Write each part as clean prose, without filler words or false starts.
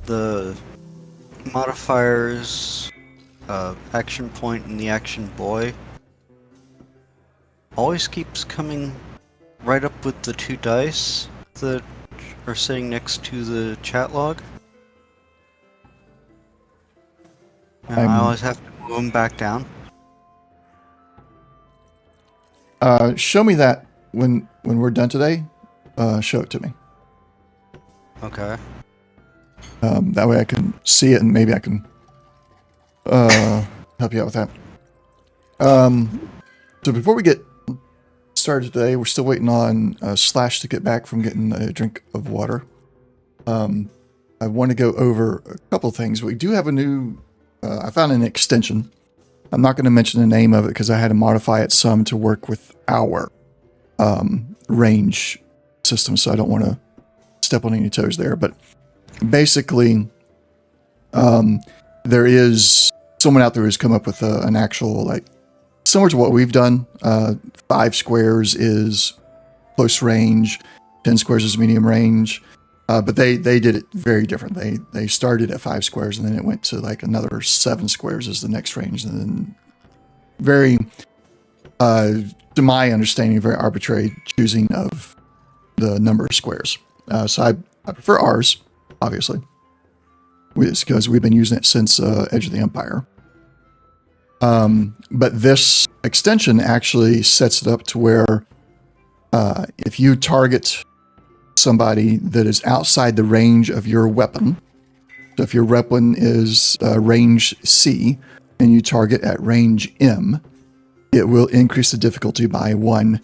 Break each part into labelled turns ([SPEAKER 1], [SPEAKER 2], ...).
[SPEAKER 1] the modifiers, action point and the action boy always keeps coming right up with the two dice that are sitting next to the chat log. And I always have to move them back down.
[SPEAKER 2] Show me that when we're done today. Show it to me.
[SPEAKER 1] Okay.
[SPEAKER 2] That way I can see it and maybe I can help you out with that. So before we get started today, we're still waiting on Slash to get back from getting a drink of water. I want to go over a couple of things. We do have a new, I found an extension. I'm not going to mention the name of it because I had to modify it some to work with our range system, so I don't want to step on any toes there. But basically, there is someone out there who's come up with an actual, like, similar to what we've done. 5 squares is close range, 10 squares is medium range. But they did it very different. They started at 5 squares and then it went to like another 7 squares as the next range. And then very, to my understanding, very arbitrary choosing of the number of squares. So I prefer ours, obviously, because we've been using it since Edge of the Empire. But this extension actually sets it up to where if you target somebody that is outside the range of your weapon, so if your weapon is range C and you target at range M, it will increase the difficulty by 1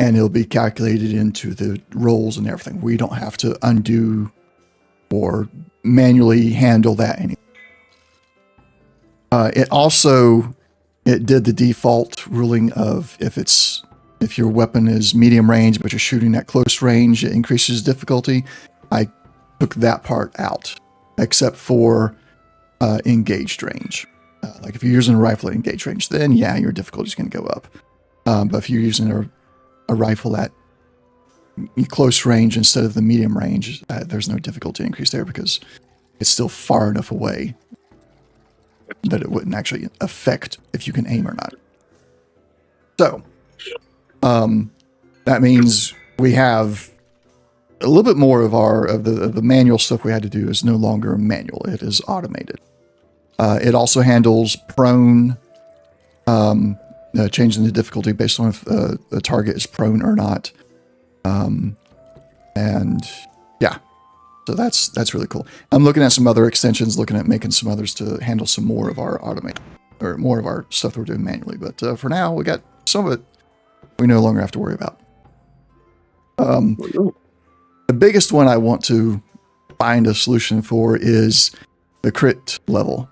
[SPEAKER 2] and it'll be calculated into the rolls and everything. We don't have to undo or manually handle that anymore. It did the default ruling of if your weapon is medium range, but you're shooting at close range, it increases difficulty. I took that part out, except for engaged range. Like if you're using a rifle at engaged range, then yeah, your difficulty is going to go up. But if you're using a rifle at close range instead of the medium range, there's no difficulty increase there because it's still far enough away that it wouldn't actually affect if you can aim or not. So, that means we have a little bit more of the manual stuff we had to do is no longer manual. It is automated. It also handles prone, changing the difficulty based on if the target is prone or not. And yeah, so that's really cool. I'm looking at some other extensions, looking at making some others to handle some more of our automate or more of our stuff that we're doing manually. But for now, we got some of it we no longer have to worry about. The biggest one I want to find a solution for is the crit level.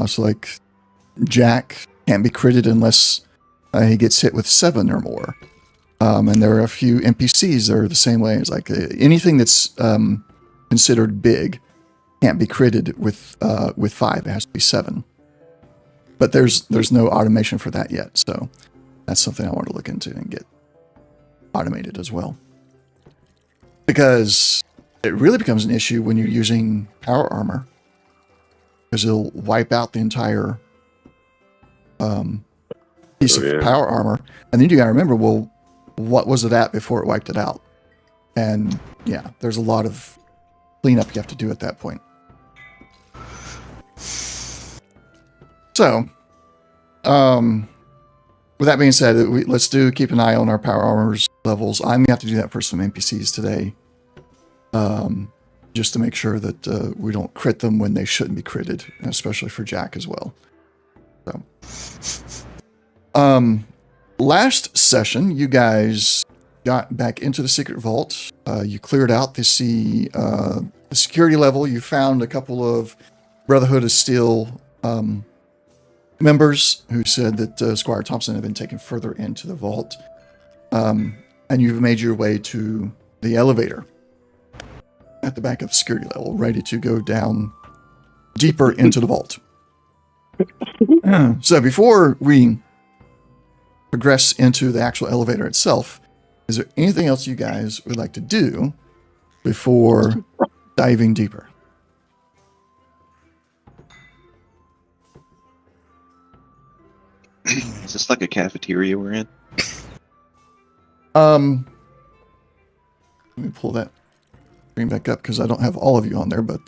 [SPEAKER 2] So like Jack can't be critted unless he gets hit with 7 or more. And there are a few NPCs that are the same way. It's like anything that's considered big can't be critted with 5. It has to be 7. But there's no automation for that yet. So that's something I want to look into and get automated as well. Because it really becomes an issue when you're using power armor. Because it'll wipe out the entire piece of power armor. And then you got to remember, well, what was it at before it wiped it out? And yeah, there's a lot of cleanup you have to do at that point. So, with that being said, let's keep an eye on our power armor's levels. I'm going to have to do that for some NPCs today. Just to make sure that we don't crit them when they shouldn't be critted, especially for Jack as well. So, last session, you guys got back into the secret vault. You cleared out the security level. You found a couple of Brotherhood of Steel members who said that Squire Thompson had been taken further into the vault. And you've made your way to the elevator at the back of the security level, ready to go down deeper into the vault. So before we progress into the actual elevator itself, is there anything else you guys would like to do before diving deeper?
[SPEAKER 3] Is this like a cafeteria we're in?
[SPEAKER 2] Let me pull that screen back up because I don't have all of you on there, but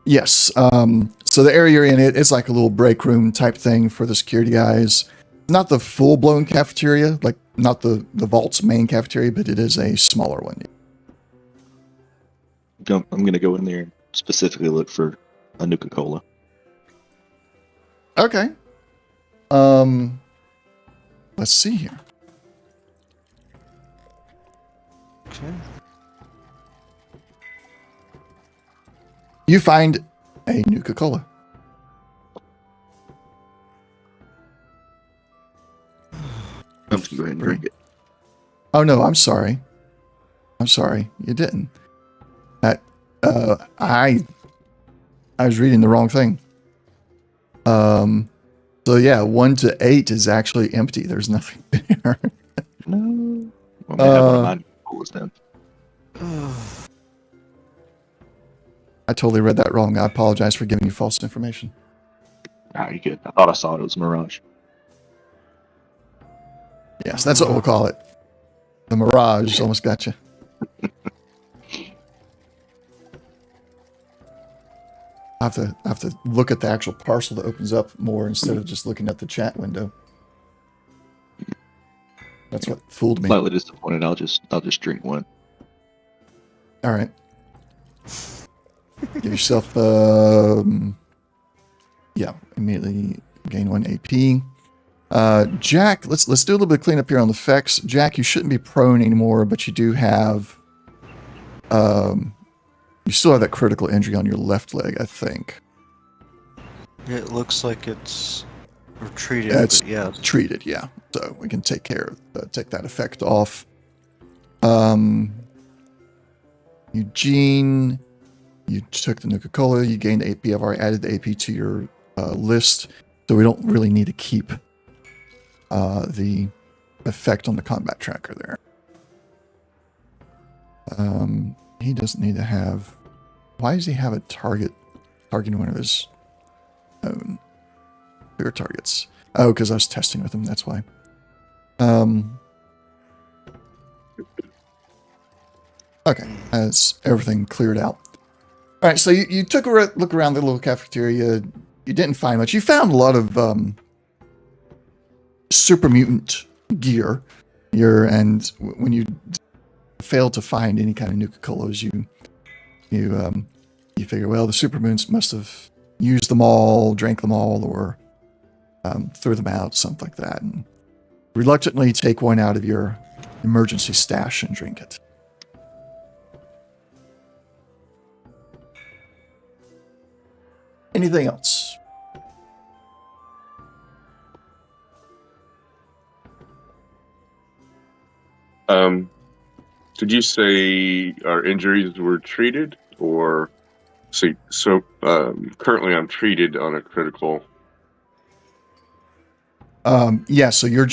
[SPEAKER 2] yes. So the area you're in, it's like a little break room type thing for the security guys. Not the full-blown cafeteria, like not the vault's main cafeteria, but it is a smaller one.
[SPEAKER 3] I'm going to go in there and specifically look for a Nuka-Cola.
[SPEAKER 2] Okay. Let's see here.
[SPEAKER 1] Okay.
[SPEAKER 2] You find a Nuka-Cola.
[SPEAKER 3] I'm just going to go ahead and drink it.
[SPEAKER 2] Oh no, I'm sorry. I'm sorry. You didn't. I was reading the wrong thing. So yeah, 1 to 8 is actually empty. There's nothing there.
[SPEAKER 3] No. Well, I have one of my Nuka-Colas then.
[SPEAKER 2] I totally read that wrong. I apologize for giving you false information.
[SPEAKER 3] Ah, you good. I thought I saw it. It was a Mirage.
[SPEAKER 2] Yes, that's what we'll call it. The Mirage almost got you. I have to look at the actual parcel that opens up more instead of just looking at the chat window. That's what fooled me.
[SPEAKER 3] Slightly disappointed. I'll just drink one.
[SPEAKER 2] All right. Give yourself immediately gain 1 AP. Jack, let's do a little bit of cleanup here on the effects. Jack, you shouldn't be prone anymore, but you do have you still have that critical injury on your left leg, I think.
[SPEAKER 1] It looks like it's retreated.
[SPEAKER 2] It's
[SPEAKER 1] but yeah.
[SPEAKER 2] treated, yeah. So we can take that effect off. Eugene, you took the Nuka-Cola, you gained AP. I've already added the AP to your list, so we don't really need to keep the effect on the combat tracker there. He doesn't need to have... Why does he have a targeting one of his own clear targets? Oh, because I was testing with him, that's why. Okay, that's everything cleared out. All right, so you took a look around the little cafeteria. You didn't find much. You found a lot of super mutant gear. And when you failed to find any kind of Nuka-Colas, you figure, well, the supermutants must have used them all, drank them all, or threw them out, something like that. And reluctantly take one out of your emergency stash and drink it. Anything else?
[SPEAKER 4] Did you say our injuries were treated, or currently I'm treated on a critical?
[SPEAKER 2] Yeah, so you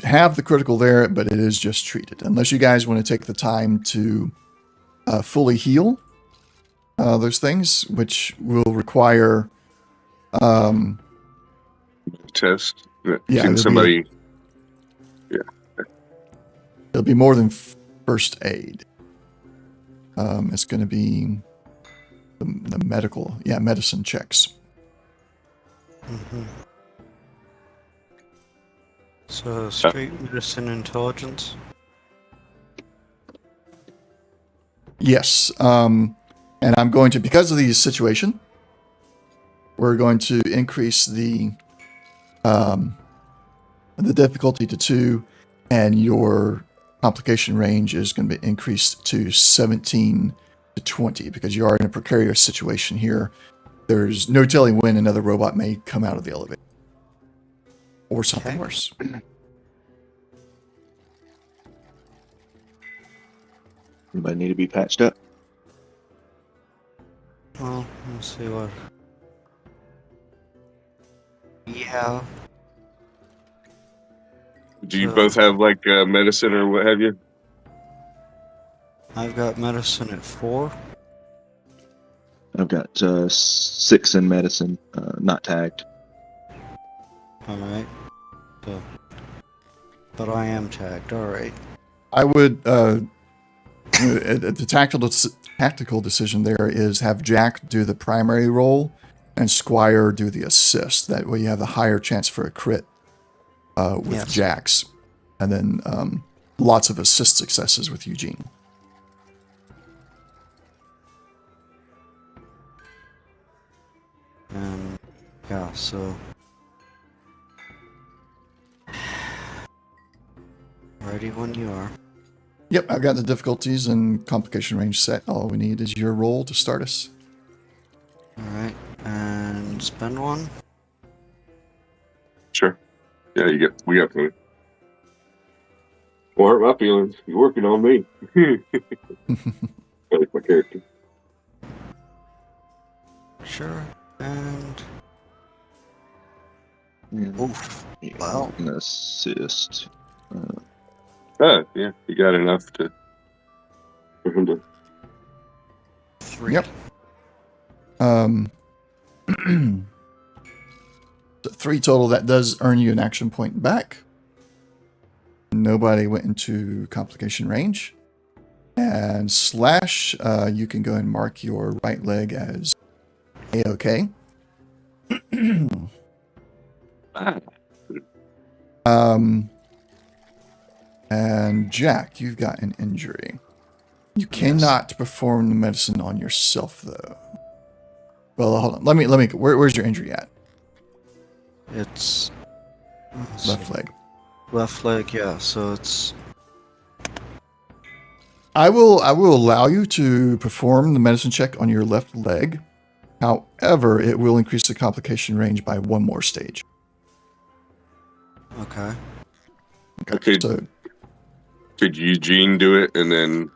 [SPEAKER 2] have the critical there, but it is just treated. Unless you guys want to take the time to fully heal those things, which will require
[SPEAKER 4] Test.
[SPEAKER 2] Yeah,
[SPEAKER 4] Can somebody?
[SPEAKER 2] it'll be more than first aid. It's going to be the medicine checks.
[SPEAKER 1] Mm-hmm. So straight medicine intelligence.
[SPEAKER 2] Yes. And I'm going to, because of the situation, we're going to increase the difficulty to 2, and your complication range is going to be increased to 17 to 20, because you are in a precarious situation here. There's no telling when another robot may come out of the elevator. Or something worse.
[SPEAKER 3] Anybody need to be patched up?
[SPEAKER 1] Well, let's see what. Yeah.
[SPEAKER 4] Do you both have like medicine or what have you?
[SPEAKER 1] I've got medicine at 4.
[SPEAKER 3] I've got 6 in medicine, not tagged.
[SPEAKER 1] Alright. So, but I am tagged. All right.
[SPEAKER 2] I would the tactical decision there is have Jack do the primary role and Squire do the assist. That way you have a higher chance for a crit with
[SPEAKER 1] Yes.
[SPEAKER 2] Jack's, and then lots of assist successes with Eugene.
[SPEAKER 1] And yeah, so ready when you are.
[SPEAKER 2] Yep, I've got the difficulties and complication range set. All we need is your roll to start us.
[SPEAKER 1] All right, and spend one.
[SPEAKER 4] Sure. Yeah, we got plenty. Well, hurt my feelings. You're working on me. I like my character.
[SPEAKER 1] Sure. And
[SPEAKER 3] And,
[SPEAKER 1] oof.
[SPEAKER 3] yeah,
[SPEAKER 1] Wow.
[SPEAKER 3] an assist.
[SPEAKER 4] Yeah, you got enough for him to.
[SPEAKER 1] 3.
[SPEAKER 2] Yep. So 3 total. That does earn you an action point back. Nobody went into complication range. And Slash, you can go and mark your right leg as A-OK. And Jack, you've got an injury. You cannot perform the medicine on yourself, though. Well, hold on. Let me. Where's your injury at?
[SPEAKER 1] It's
[SPEAKER 2] Left leg.
[SPEAKER 1] Left leg, yeah. So it's
[SPEAKER 2] I will allow you to perform the medicine check on your left leg. However, it will increase the complication range by 1 more stage.
[SPEAKER 1] okay.
[SPEAKER 4] Okay.
[SPEAKER 2] So
[SPEAKER 4] Could Eugene do it and then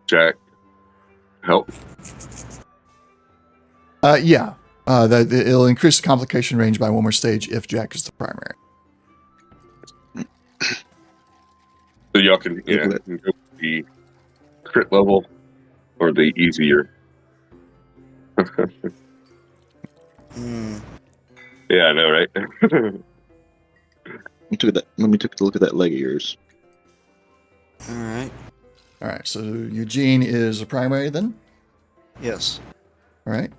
[SPEAKER 4] Jack help?
[SPEAKER 2] yeah. It'll increase the complication range by 1 more stage if Jack is the primary.
[SPEAKER 4] So y'all can go with the crit level or the easier.
[SPEAKER 1] Hmm.
[SPEAKER 4] Yeah, I know, right?
[SPEAKER 3] Let me take a look at that leg of yours.
[SPEAKER 1] All right.
[SPEAKER 2] All right. So Eugene is a primary then.
[SPEAKER 1] Yes.
[SPEAKER 2] All right.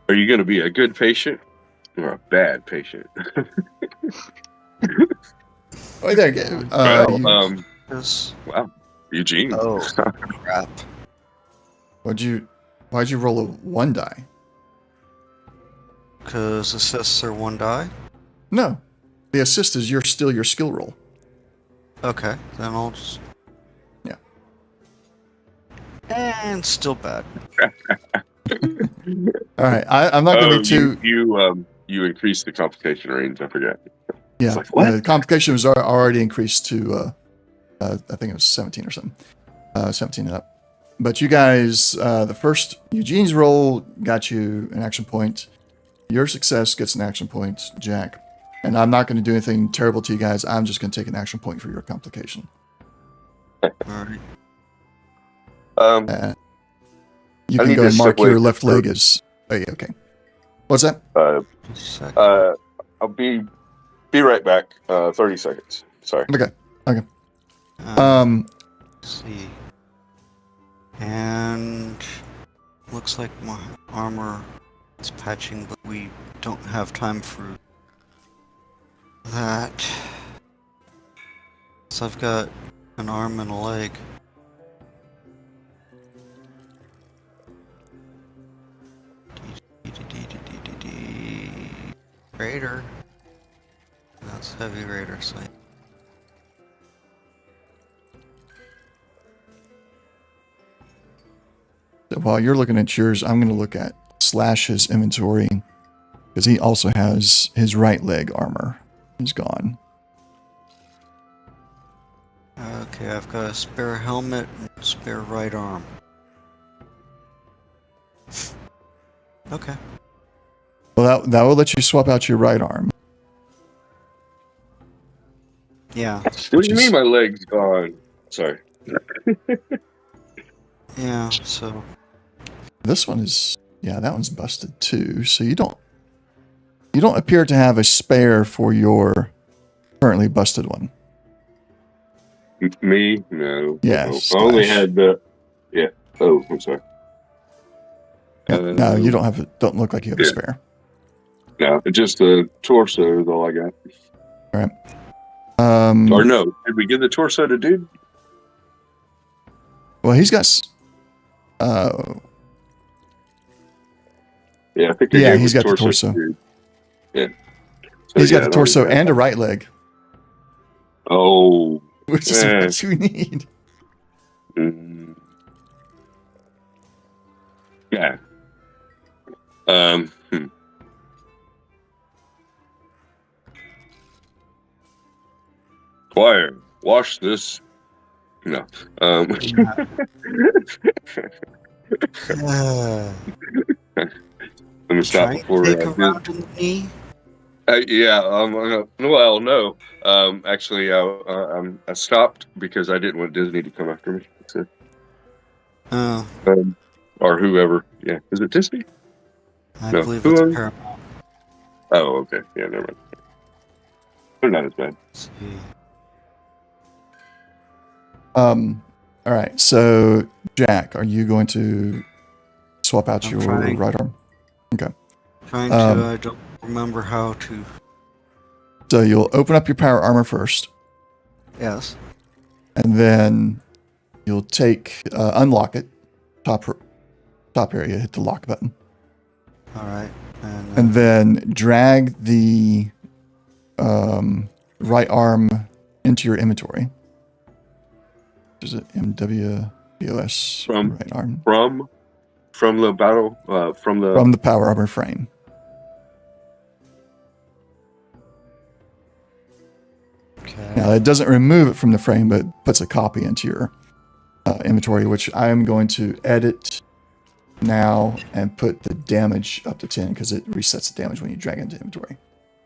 [SPEAKER 4] Are you going to be a good patient or a bad patient?
[SPEAKER 2] Oh, there you go.
[SPEAKER 4] Well,
[SPEAKER 1] Yes.
[SPEAKER 4] wow, Eugene.
[SPEAKER 1] Oh crap.
[SPEAKER 2] Why'd you roll a 1 die?
[SPEAKER 1] Because assists are 1 die.
[SPEAKER 2] No, the assist is still your skill roll.
[SPEAKER 1] Okay, then I'll just.
[SPEAKER 2] Yeah.
[SPEAKER 1] And still bad.
[SPEAKER 2] All right, I'm not going to be too.
[SPEAKER 4] You increased the complication range. I forgot.
[SPEAKER 2] Yeah,
[SPEAKER 4] like, what?
[SPEAKER 2] the complication was already increased to, I think it was 17 or something, 17 and up. But you guys, the first Eugene's roll got you an action point. Your success gets an action point, Jack. And I'm not going to do anything terrible to you guys. I'm just going to take an action point for your complication.
[SPEAKER 1] All right.
[SPEAKER 2] You
[SPEAKER 4] I
[SPEAKER 2] can
[SPEAKER 4] need
[SPEAKER 2] go
[SPEAKER 4] to
[SPEAKER 2] and mark
[SPEAKER 4] step away
[SPEAKER 2] your
[SPEAKER 4] from
[SPEAKER 2] left leg as. Oh, yeah, okay. What's that?
[SPEAKER 1] Just a second.
[SPEAKER 4] I'll be right back. 30 seconds. Sorry.
[SPEAKER 2] Okay.
[SPEAKER 1] Let's see. And looks like my armor is patching, but we don't have time for that. So I've got an arm and a leg. Raider. That's heavy raider sight.
[SPEAKER 2] While you're looking at yours, I'm going to look at Slash's inventory because he also has his right leg armor is gone.
[SPEAKER 1] Okay, I've got a spare helmet and a spare right arm. Okay.
[SPEAKER 2] Well, that will let you swap out your right arm.
[SPEAKER 1] Yeah.
[SPEAKER 4] What do you mean my leg's gone? Sorry.
[SPEAKER 1] Yeah, so
[SPEAKER 2] This one is, yeah, that one's busted too. So you don't. You don't appear to have a spare for your currently busted one.
[SPEAKER 4] Me? No.
[SPEAKER 2] Yes.
[SPEAKER 4] I only
[SPEAKER 2] Slash.
[SPEAKER 4] had the. Yeah. Oh, I'm sorry.
[SPEAKER 2] Yeah, no, you don't have. Don't look like you have a spare.
[SPEAKER 4] No, just the torso is all I got.
[SPEAKER 2] All right.
[SPEAKER 4] Or no, did we give the torso to dude?
[SPEAKER 2] Well, he's got.
[SPEAKER 4] Yeah, I think
[SPEAKER 2] Yeah, he's got the torso.
[SPEAKER 4] to dude. Yeah. So,
[SPEAKER 2] He's got the torso and a right leg,
[SPEAKER 4] Oh.
[SPEAKER 2] which is what you need.
[SPEAKER 4] Yeah. Choir, wash this. No. Let me stop before
[SPEAKER 1] take a round in the knee.
[SPEAKER 4] yeah. Well, no. Actually, I stopped because I didn't want Disney to come after me. So, or whoever. Yeah. Is it Disney?
[SPEAKER 1] I believe it's Paramount.
[SPEAKER 4] Oh, okay. Yeah, never mind. They're not as bad.
[SPEAKER 1] Let's see.
[SPEAKER 2] All right. So, Jack, are you going to swap out your right arm? Okay.
[SPEAKER 1] Trying to. I don't remember how to.
[SPEAKER 2] So you'll open up your power armor first.
[SPEAKER 1] Yes.
[SPEAKER 2] And then you'll take unlock it. Top area. Hit the lock button.
[SPEAKER 1] All right.
[SPEAKER 2] And then drag the right arm into your inventory. Is it MWBOS? Right arm.
[SPEAKER 4] From the battle. From
[SPEAKER 2] the power armor frame.
[SPEAKER 1] Okay.
[SPEAKER 2] Now it doesn't remove it from the frame, but puts a copy into your inventory, which I am going to edit now and put the damage up to 10 because it resets the damage when you drag it into inventory.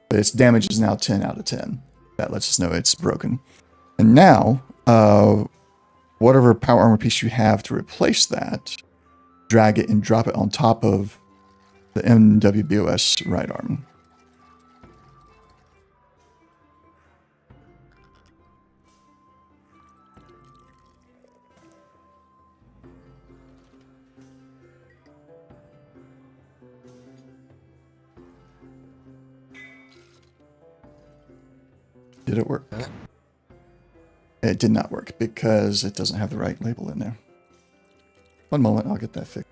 [SPEAKER 2] But its damage is now 10 out of 10. That lets us know it's broken. And now, whatever power armor piece you have to replace that, drag it and drop it on top of the MWBOS right arm. Did it work? It did not work because it doesn't have the right label in there. One moment, I'll get that fixed.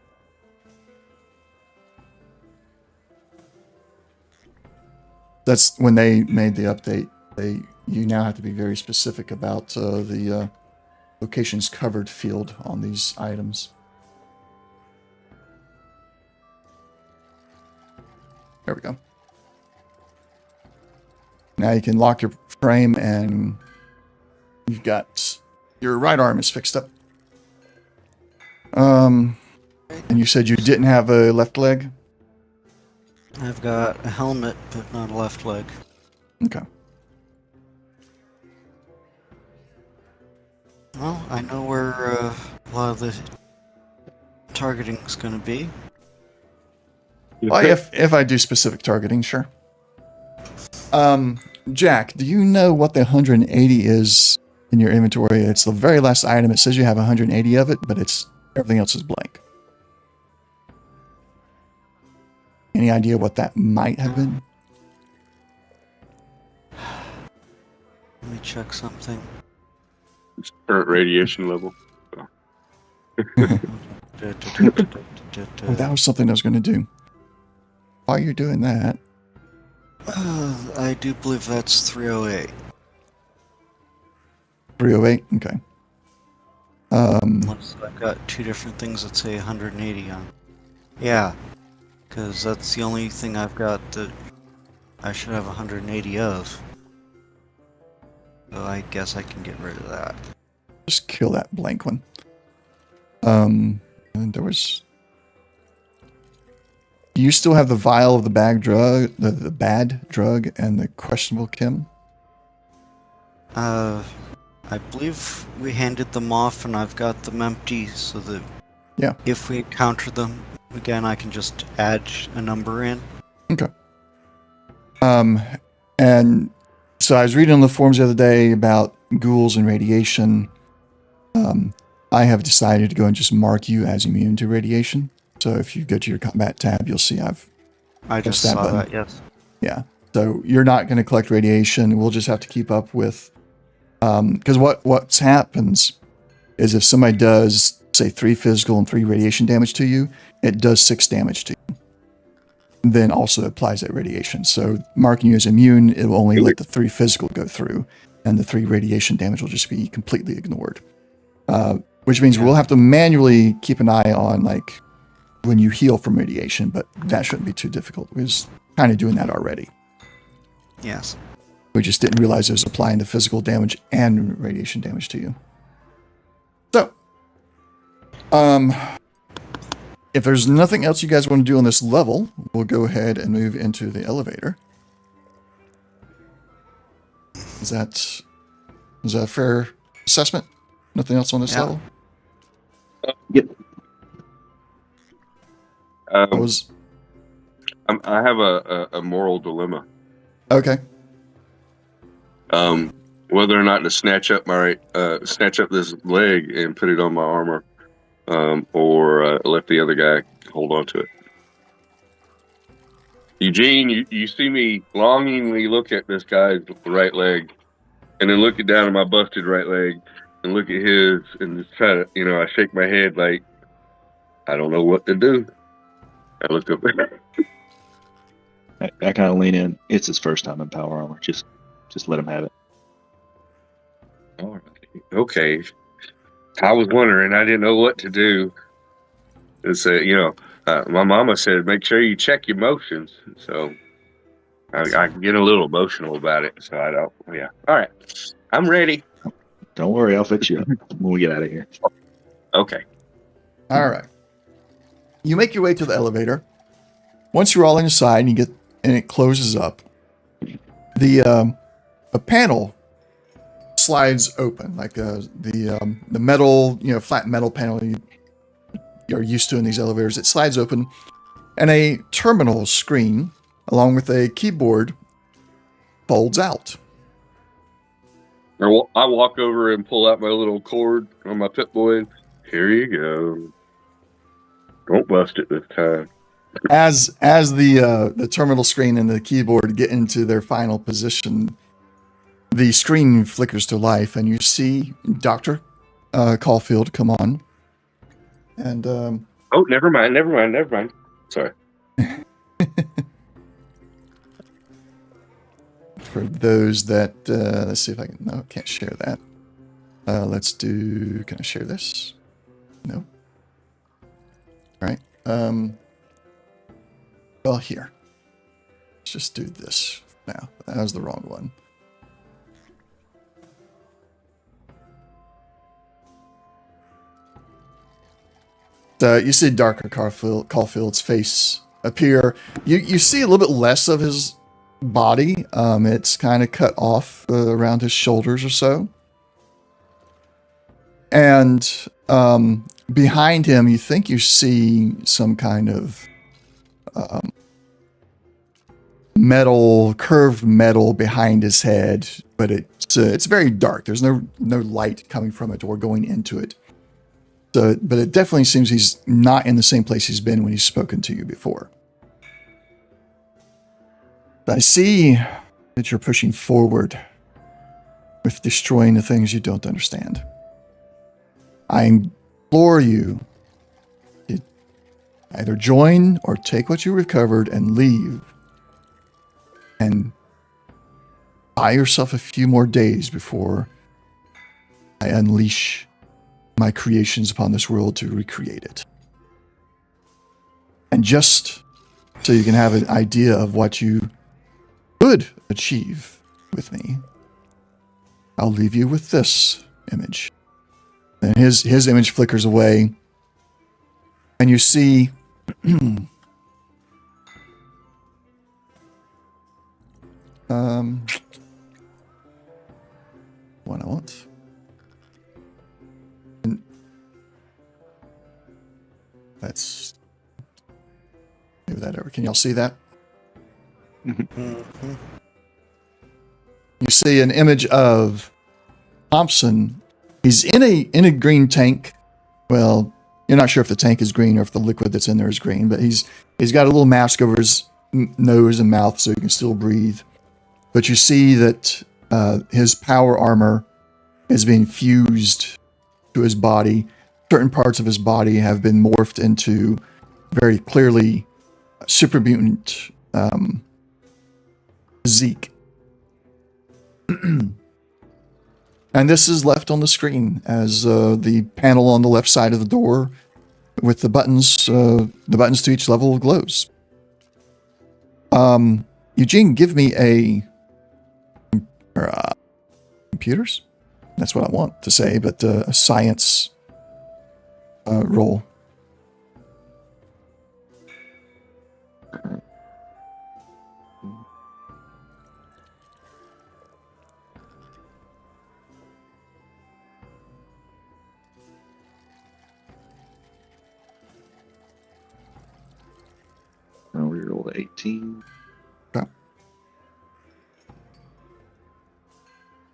[SPEAKER 2] That's when they made the update. You now have to be very specific about the locations covered field on these items. There we go. Now you can lock your frame and you've got your right arm is fixed up. And you said you didn't have a left leg?
[SPEAKER 1] I've got a helmet, but not a left leg.
[SPEAKER 2] Okay.
[SPEAKER 1] Well, I know where a lot of the targeting is going to be.
[SPEAKER 2] Well, if I do specific targeting, sure. Jack, do you know what the 180 is in your inventory? It's the very last item. It says you have 180 of it, but everything else is blank. Any idea what that might have been?
[SPEAKER 1] Let me check something.
[SPEAKER 4] It's current radiation level.
[SPEAKER 2] Oh, that was something I was going to do. While you're doing that...
[SPEAKER 1] I do believe that's 308.
[SPEAKER 2] 308? Okay.
[SPEAKER 1] Unless I've got two different things that say 180 on. Yeah, because that's the only thing I've got that I should have 180 of. So I guess I can get rid of that.
[SPEAKER 2] Just kill that blank one. And there was... Do you still have the vial of the bad drug, the bad drug, and the questionable chem?
[SPEAKER 1] I believe we handed them off, and I've got them empty, so that if we encounter them again, I can just add a number in.
[SPEAKER 2] Okay. And so I was reading on the forums the other day about ghouls and radiation. I have decided to go and just mark you as immune to radiation. So if you go to your combat tab, you'll see
[SPEAKER 1] I just
[SPEAKER 2] that
[SPEAKER 1] saw
[SPEAKER 2] button.
[SPEAKER 1] that, yes.
[SPEAKER 2] Yeah. So you're not going to collect radiation. We'll just have to keep up with, because what happens is if somebody does, say, 3 physical and 3 radiation damage to you, it does 6 damage to you. Then also applies that radiation. So marking you as immune, it will only let the 3 physical go through, and the 3 radiation damage will just be completely ignored. Which means we'll have to manually keep an eye on, like, when you heal from radiation, but that shouldn't be too difficult. We're just kind of doing that already.
[SPEAKER 1] Yes.
[SPEAKER 2] We just didn't realize it was applying the physical damage and radiation damage to you. So, if there's nothing else you guys want to do on this level, we'll go ahead and move into the elevator. Is that a fair assessment? Nothing else on this level?
[SPEAKER 3] Yep.
[SPEAKER 2] What was...
[SPEAKER 4] I have a moral dilemma.
[SPEAKER 2] Okay.
[SPEAKER 4] Whether or not to snatch up this leg and put it on my armor, or let the other guy hold on to it. Eugene, you see me longingly look at this guy's right leg, and then look it down at my busted right leg, and look at his, and just try to, I shake my head like I don't know what to do. I look up.
[SPEAKER 3] I kind of lean in. It's his first time in power armor. Just let him have it.
[SPEAKER 4] All right. Okay. I was wondering. I didn't know what to do. It's my mama said, make sure you check your emotions. So I get a little emotional about it. So I don't. Yeah. All right. I'm ready.
[SPEAKER 3] Don't worry, I'll fix you up when we get out of here.
[SPEAKER 4] Okay.
[SPEAKER 2] All right. You make your way to the elevator. Once you're all inside and it closes up, a panel slides open, like the metal, flat metal panel you're used to in these elevators. It slides open, and a terminal screen, along with a keyboard, folds out.
[SPEAKER 4] I walk over and pull out my little cord on my Pip-Boy. Here you go. Don't bust it this time.
[SPEAKER 2] As the terminal screen and the keyboard get into their final position, the screen flickers to life, and you see Dr. Caulfield come on. And
[SPEAKER 4] oh, never mind. Sorry.
[SPEAKER 2] For those that let's see if I can. No, can't share that. Can I share this? No. All right. Well, here. Let's just do this now. That was the wrong one. So you see Dr. Caulfield's face appear. You see a little bit less of his body. It's kind of cut off around his shoulders or so. And behind him, you think you see some kind of curved metal behind his head, but it's very dark. There's no light coming from it or going into it. So, but it definitely seems he's not in the same place he's been when he's spoken to you before. I see that you're pushing forward with destroying the things you don't understand. I implore you to either join or take what you recovered and leave, and buy yourself a few more days before I unleash my creations upon this world to recreate it. And just so you can have an idea of what you could achieve with me, I'll leave you with this image. And his image flickers away, and you see what I want. Let's move that over. Can y'all see that?
[SPEAKER 1] Mhm.
[SPEAKER 2] You see an image of Thompson. He's in a green tank. Well, you're not sure if the tank is green or if the liquid that's in there is green, but he's got a little mask over his nose and mouth so he can still breathe. But you see that his power armor is being fused to his body. Certain parts of his body have been morphed into very clearly super mutant Zeke. And this is left on the screen as the panel on the left side of the door with the buttons to each level glows. Eugene, give me a computers. That's what I want to say, but a science roll.
[SPEAKER 3] Now we roll 18.
[SPEAKER 2] Okay.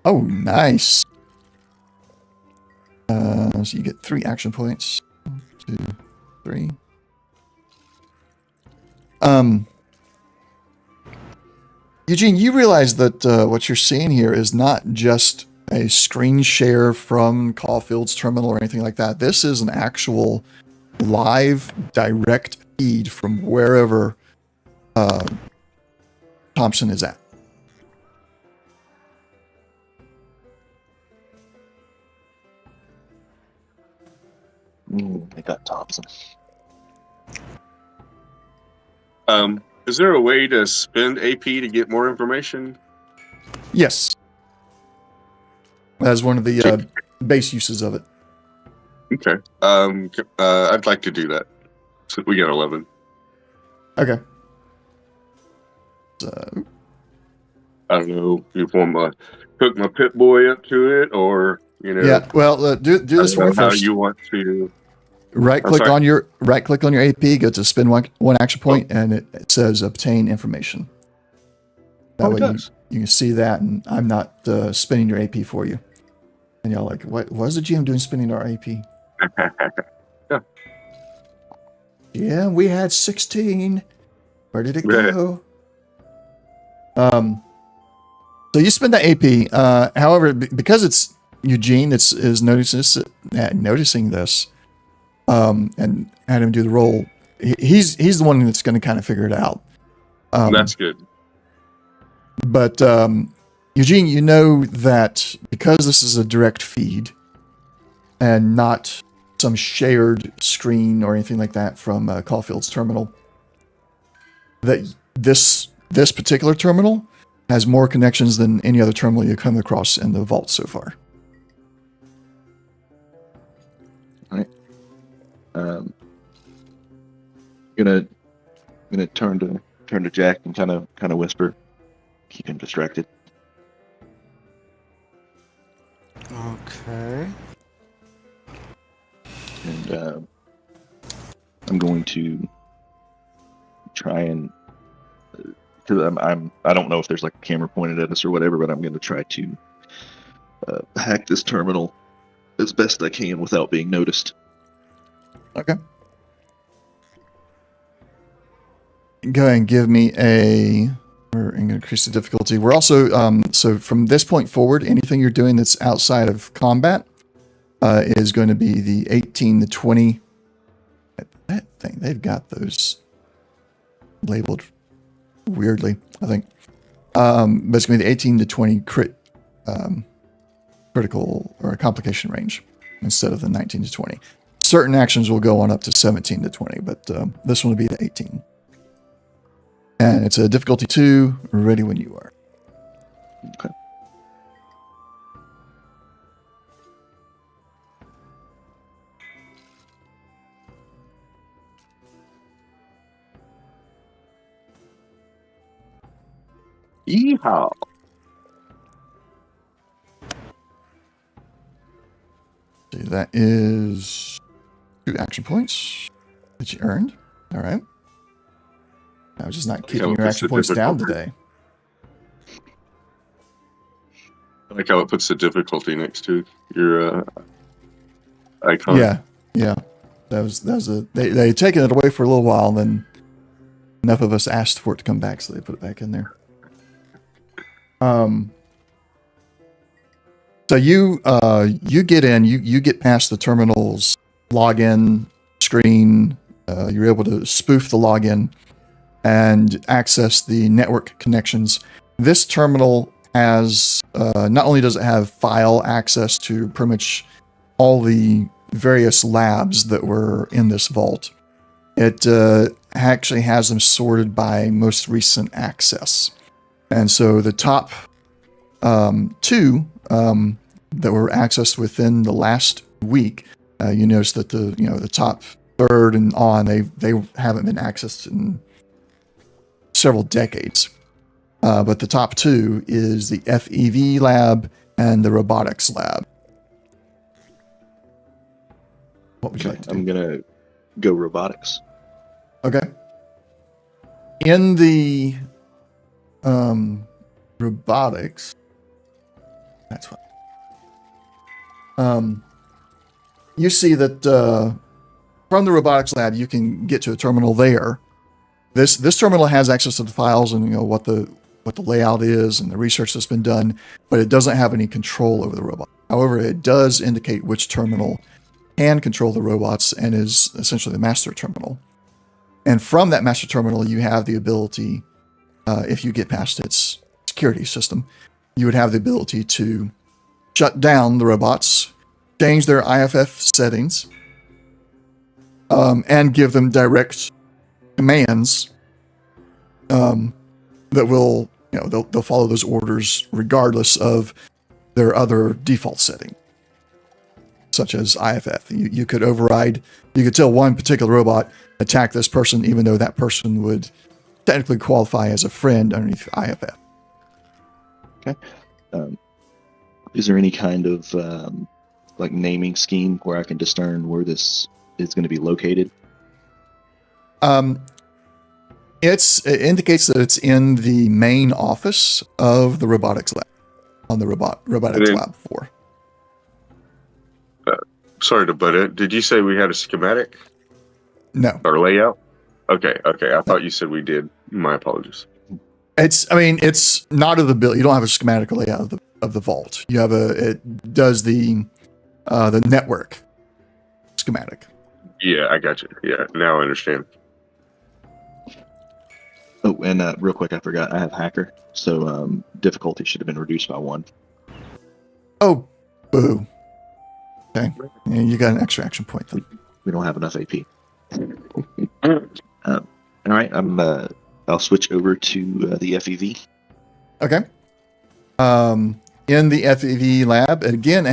[SPEAKER 2] Oh, nice. So you get 3 action points. 1, 2, 3. Eugene, you realize that what you're seeing here is not just a screen share from Caulfield's terminal or anything like that. This is an actual live, direct feed from wherever Thompson is at.
[SPEAKER 3] I got Thompson.
[SPEAKER 4] Is there a way to spend AP to get more information?
[SPEAKER 2] Yes. As one of the base uses of it.
[SPEAKER 4] Okay. I'd like to do that. So we got 11.
[SPEAKER 2] Okay. So,
[SPEAKER 4] I don't know if you want to hook my pit boy up to it, or
[SPEAKER 2] yeah. Well, do this for me
[SPEAKER 4] how
[SPEAKER 2] first.
[SPEAKER 4] you want to.
[SPEAKER 2] Right click on your AP, go to spend one action point, and it says obtain information. That way you can see that, and I'm not spinning your AP for you. And y'all like, what is the GM doing spinning our AP?
[SPEAKER 4] Yeah.
[SPEAKER 2] Yeah, we had 16. Where did it go? So you spend that AP. However, because it's Eugene that is noticing this, and had him do the roll, he's the one that's going to kind of figure it out.
[SPEAKER 4] That's good.
[SPEAKER 2] But Eugene, you know that because this is a direct feed and not some shared screen or anything like that from Caulfield's terminal, that this particular terminal has more connections than any other terminal you come across in the vault so far.
[SPEAKER 3] All right. Gonna turn to Jack and kind of whisper, keep him distracted.
[SPEAKER 1] Okay.
[SPEAKER 3] And I'm going to try and, because I don't know if there's like a camera pointed at us or whatever, but I'm going to try to hack this terminal as best I can without being noticed.
[SPEAKER 2] Okay. Go ahead and give me we're going to increase the difficulty. We're also, so from this point forward, anything you're doing that's outside of combat is going to be the 18 to 20. That thing, they've got those labeled weirdly, I think. But it's going to be the 18 to 20 critical or complication range instead of the 19 to 20. Certain actions will go on up to 17 to 20, but this one will be the 18. And it's a difficulty 2, ready when you are.
[SPEAKER 3] Okay.
[SPEAKER 4] Yeehaw.
[SPEAKER 2] See, that is 2 action points that you earned. All right. I was just not
[SPEAKER 4] how
[SPEAKER 2] keeping
[SPEAKER 4] it
[SPEAKER 2] your
[SPEAKER 4] puts
[SPEAKER 2] action
[SPEAKER 4] the
[SPEAKER 2] points down
[SPEAKER 4] difficulty.
[SPEAKER 2] today.
[SPEAKER 4] I like how it puts the difficulty next to your icon.
[SPEAKER 2] Yeah. That was they had taken it away for a little while, and then enough of us asked for it to come back, so they put it back in there. So you get in, you get past the terminal's login screen. You're able to spoof the login and access the network connections. This terminal has not only does it have file access to pretty much all the various labs that were in this vault, it actually has them sorted by most recent access. And so the top two that were accessed within the last week, you notice that the top third and on, they haven't been accessed in several decades. But the top two is the FEV lab and the robotics lab. What would you like to do?
[SPEAKER 3] I'm gonna go robotics.
[SPEAKER 2] Okay. In the robotics, that's fine. You see that from the robotics lab, you can get to a terminal there. This terminal has access to the files and what the layout is and the research that's been done, but it doesn't have any control over the robot. However, it does indicate which terminal can control the robots and is essentially the master terminal. And from that master terminal, you have the ability, if you get past its security system, you would have the ability to shut down the robots, change their IFF settings, and give them direct commands that will, they'll follow those orders regardless of their other default setting, such as IFF. You could override, you could tell one particular robot, attack this person, even though that person would technically qualify as a friend underneath IFF.
[SPEAKER 3] Okay. Is there any kind of like naming scheme where I can discern where this is going to be located?
[SPEAKER 2] It indicates that it's in the main office of the robotics lab, on the robotics lab floor.
[SPEAKER 4] Sorry to butt in. Did you say we had a schematic
[SPEAKER 2] No.
[SPEAKER 4] or layout? Okay. I thought you said we did. My apologies.
[SPEAKER 2] It's not of the build. You don't have a schematic layout of the vault. You have it does the network schematic.
[SPEAKER 4] Yeah, I got you. Yeah, now I understand.
[SPEAKER 3] Oh, and real quick, I forgot. I have hacker, so difficulty should have been reduced by 1.
[SPEAKER 2] Oh, boo. Okay, yeah, you got an extra action point then.
[SPEAKER 3] We don't have enough AP. All right, I'll switch over to the FEV.
[SPEAKER 2] Okay. In the FEV lab, again, it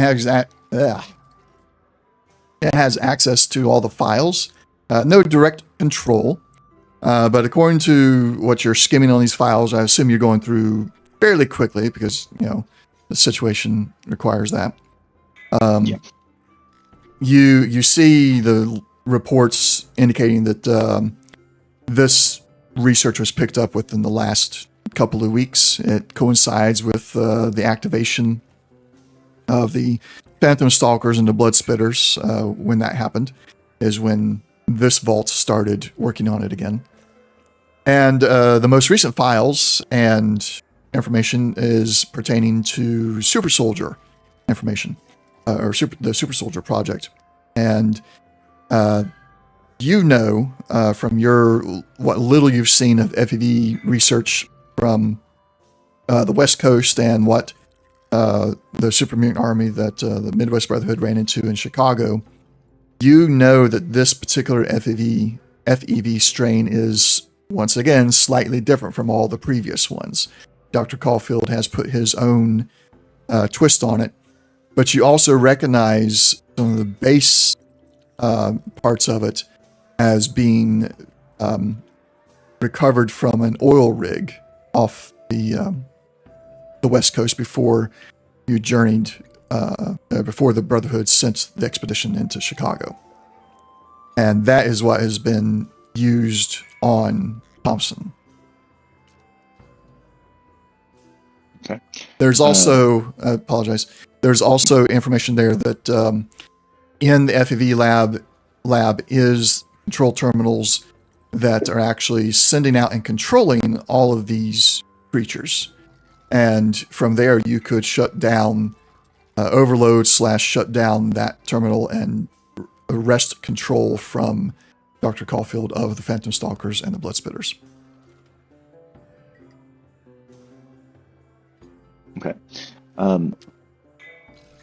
[SPEAKER 2] has access to all the files. No direct control, but according to what you're skimming on these files, I assume you're going through fairly quickly because the situation requires that.
[SPEAKER 3] Yeah.
[SPEAKER 2] You see the reports indicating that this research was picked up within the last couple of weeks. It coincides with the activation of the Phantom Stalkers and the Blood Spitters. When that happened is when this vault started working on it again. And the most recent files and information is pertaining to Super Soldier information, the Super Soldier project. And from what little you've seen of FEV research from the West Coast and what the Super Mutant Army that the Midwest Brotherhood ran into in Chicago, you know that this particular FEV strain is, once again, slightly different from all the previous ones. Dr. Caulfield has put his own twist on it, but you also recognize some of the base parts of it as being recovered from an oil rig off the West Coast before you journeyed, before the Brotherhood sent the expedition into Chicago. And that is what has been used on Thompson
[SPEAKER 3] Okay.
[SPEAKER 2] There's also, I apologize. There's also information there that in the FEV lab is control terminals that are actually sending out and controlling all of these creatures. And from there, you could shut down overload / shut down that terminal and arrest control from Dr. Caulfield of the Phantom Stalkers and the Bloodspitters.
[SPEAKER 3] Okay.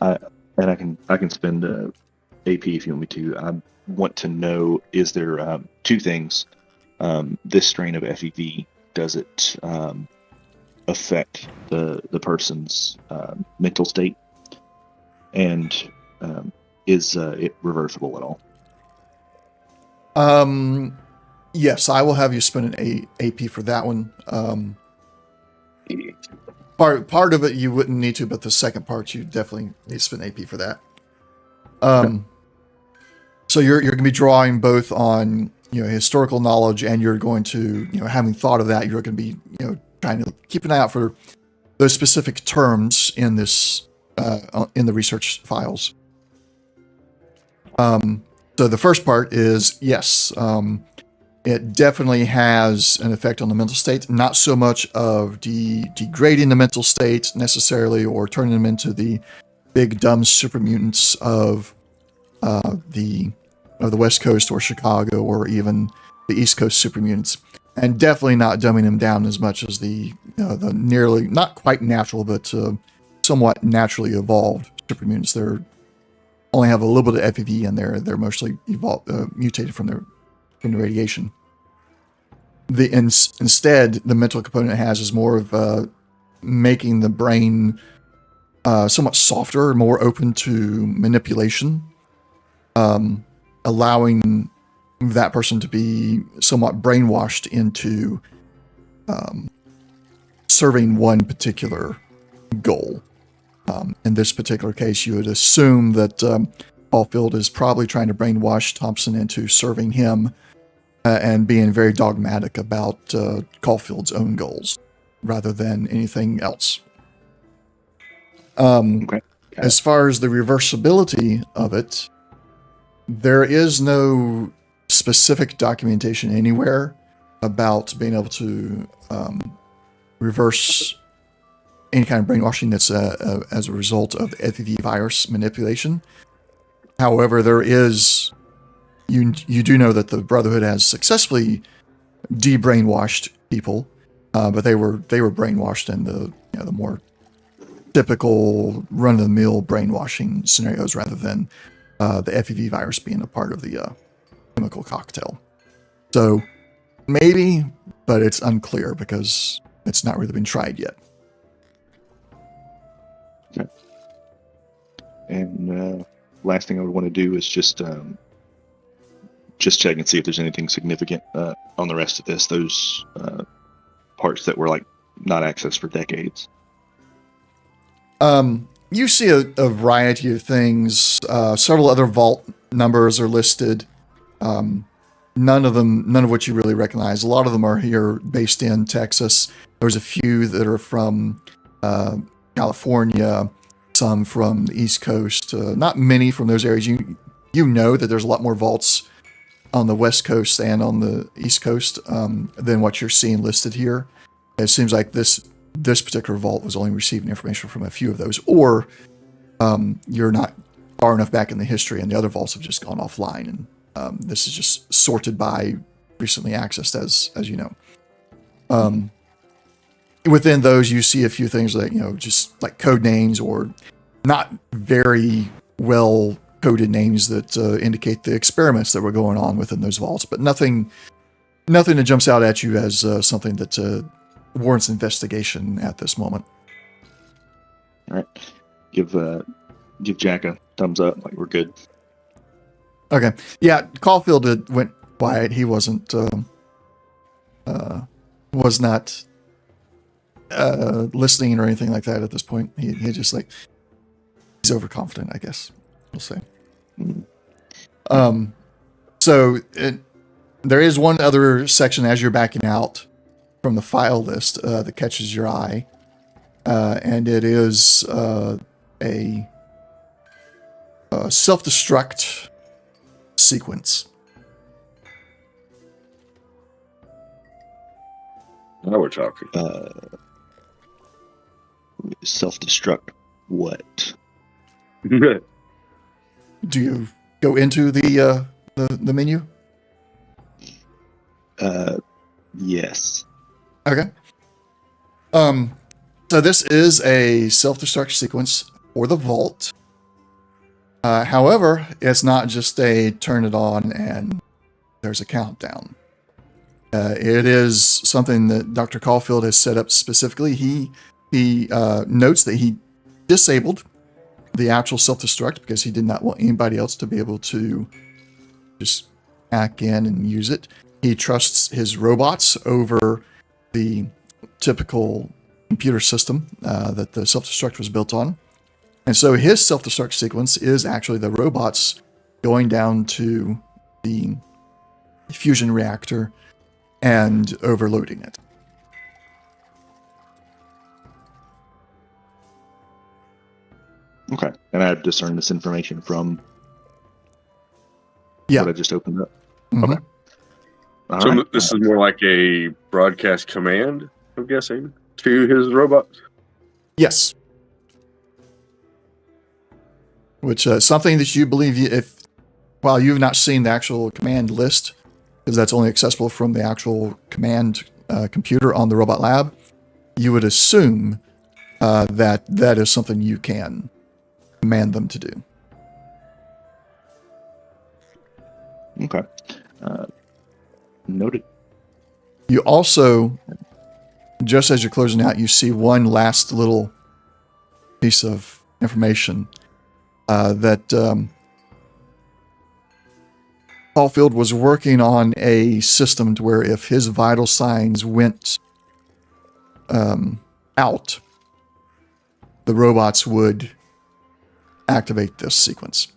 [SPEAKER 3] I can spend AP if you want me to. I want to know: is there two things? This strain of FEV, does it affect the person's mental state, and is it reversible at all?
[SPEAKER 2] Yes, I will have you spend an AP for that one. Part of it you wouldn't need to, but the second part you definitely need to spend AP for that. So you're going to be drawing both on historical knowledge, and you're going to having thought of that, you're going to be trying to keep an eye out for those specific terms in this in the research files. So the first part is yes. It definitely has an effect on the mental state, not so much of degrading the mental state necessarily, or turning them into the big dumb super mutants of the West Coast or Chicago, or even the East Coast super mutants, and definitely not dumbing them down as much as the nearly not quite natural but somewhat naturally evolved super mutants. They're only have a little bit of FEV in there. They're mostly mutated from the radiation. Instead, the mental component it has is more of making the brain somewhat softer, more open to manipulation, allowing that person to be somewhat brainwashed into serving one particular goal. In this particular case, you would assume that Caulfield is probably trying to brainwash Thompson into serving him and being very dogmatic about Caulfield's own goals rather than anything else.
[SPEAKER 3] Okay.
[SPEAKER 2] As far as the reversibility of it, there is no specific documentation anywhere about being able to reverse any kind of brainwashing that's as a result of FEV virus manipulation. However, there is you do know that the Brotherhood has successfully de-brainwashed people, but they were brainwashed in the more typical run-of-the-mill brainwashing scenarios rather than the FEV virus being a part of the chemical cocktail. So maybe, but it's unclear because it's not really been tried yet.
[SPEAKER 3] Okay. And last thing I would want to do is just check and see if there's anything significant on the rest of this. Those parts that were not accessed for decades.
[SPEAKER 2] You see a variety of things. Several other vault numbers are listed. None of which you really recognize. A lot of them are here based in Texas. There's a few that are from California, some from the East Coast. Not many from those areas. You know that there's a lot more vaults on the West Coast and on the East Coast than what you're seeing listed here. It seems like this particular vault was only receiving information from a few of those, or you're not far enough back in the history and the other vaults have just gone offline, and this is just sorted by recently accessed, as you know. Within those, you see a few things that, just like code names or not very well coded names that indicate the experiments that were going on within those vaults, but nothing that jumps out at you as something that warrants investigation at this moment.
[SPEAKER 3] All right. Give Jack a thumbs up, we're good.
[SPEAKER 2] Okay. Yeah, Caulfield went quiet. He wasn't was not listening or anything like that at this point. He just he's overconfident, I guess we'll say.
[SPEAKER 3] Mm-hmm.
[SPEAKER 2] So there is one other section as you're backing out from the file list that catches your eye. and it is a self-destruct sequence.
[SPEAKER 4] Now we're talking.
[SPEAKER 3] Self-destruct what?
[SPEAKER 2] Do you go into the menu?
[SPEAKER 3] Yes.
[SPEAKER 2] Okay. So this is a self-destruct sequence for the vault. However, it's not just a turn it on and there's a countdown. It is something that Dr. Caulfield has set up specifically. He notes that he disabled the actual self-destruct because he did not want anybody else to be able to just hack in and use it. He trusts his robots over the typical computer system that the self-destruct was built on. And so his self-destruct sequence is actually the robots going down to the fusion reactor and overloading it.
[SPEAKER 3] Okay. And I discern this information from
[SPEAKER 2] Yeah.
[SPEAKER 3] what I just opened up.
[SPEAKER 2] Mhm.
[SPEAKER 3] Okay. All
[SPEAKER 4] So
[SPEAKER 3] right.
[SPEAKER 4] this is more like a broadcast command, I'm guessing, to his robots?
[SPEAKER 2] Yes. Which something that you believe while you've not seen the actual command list, because that's only accessible from the actual command computer on the robot lab, you would assume that is something you can command them to do.
[SPEAKER 3] Okay. Noted.
[SPEAKER 2] You also, just as you're closing out, you see one last little piece of information that Caulfield was working on a system to where if his vital signs went out, the robots would activate this sequence.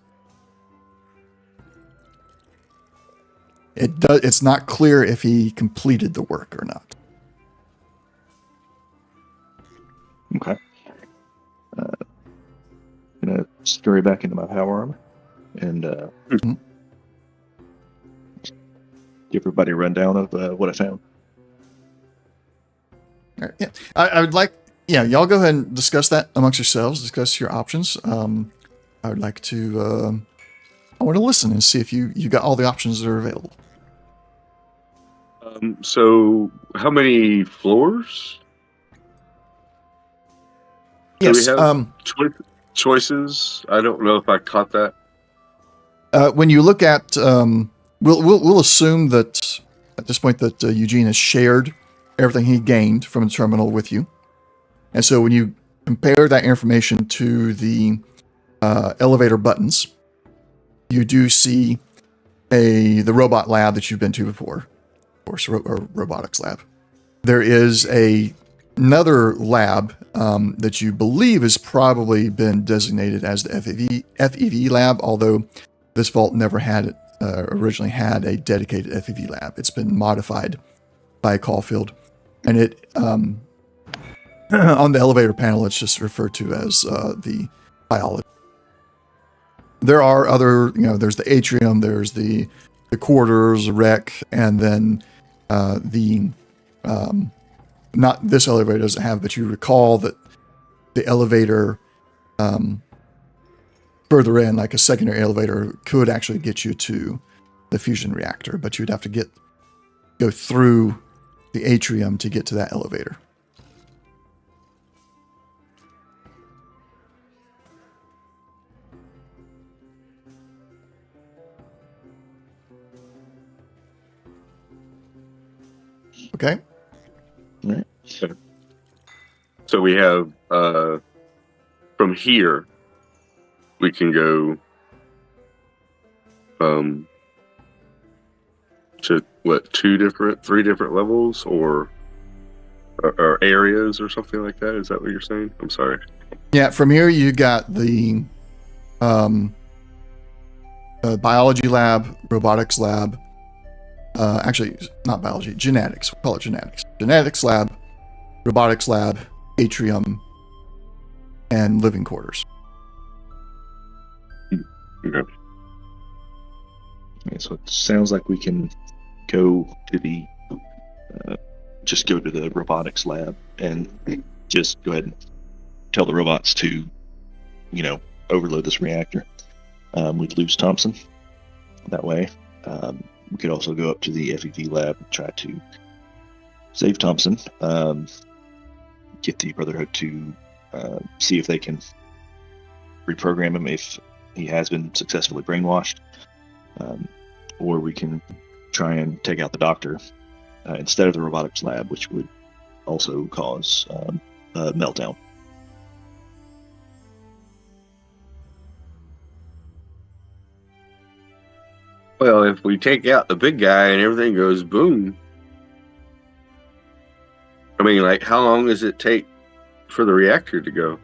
[SPEAKER 2] It's not clear if he completed the work or not.
[SPEAKER 3] Okay. Gonna scurry back into my power armor and give everybody a rundown of what I found.
[SPEAKER 2] All right, yeah, I would like, y'all go ahead and discuss that amongst yourselves, discuss your options. I would like to, I want to listen and see if you got all the options that are available.
[SPEAKER 4] So how many floors?
[SPEAKER 2] Yes.
[SPEAKER 4] Do we have choices? I don't know if I caught that.
[SPEAKER 2] When you look at, we'll assume that at this point that Eugene has shared everything he gained from the terminal with you, and so when you compare that information to the elevator buttons, you do see the robot lab that you've been to before, of course, or robotics lab. There is another lab that you believe has probably been designated as the FEV lab, although this vault never had originally had a dedicated FEV lab. It's been modified by Caulfield, and it on the elevator panel, it's just referred to as the biology. There are other, there's the atrium, there's the quarters, rec, and then not this elevator doesn't have, but you recall that the elevator further in, like a secondary elevator, could actually get you to the fusion reactor, but you'd have to go through the atrium to get to that elevator. Okay.
[SPEAKER 3] All right.
[SPEAKER 4] So we have from here we can go to what, three different levels or areas or something like that. Is that what you're saying? I'm sorry.
[SPEAKER 2] Yeah, from here you got the biology lab, robotics lab. Actually, not biology, genetics. We'll call it genetics. Genetics lab, robotics lab, atrium, and living quarters.
[SPEAKER 4] Okay.
[SPEAKER 3] Okay, so it sounds like we can go to the just go to the robotics lab and just go ahead and tell the robots to, overload this reactor. We'd lose Thompson that way. We could also go up to the FEV lab and try to save Thompson. Get the Brotherhood to see if they can reprogram him if he has been successfully brainwashed. Or we can try and take out the doctor instead of the robotics lab, which would also cause a meltdown.
[SPEAKER 4] Well, if we take out the big guy and everything goes boom, I mean, like, how long does it take for the reactor to go?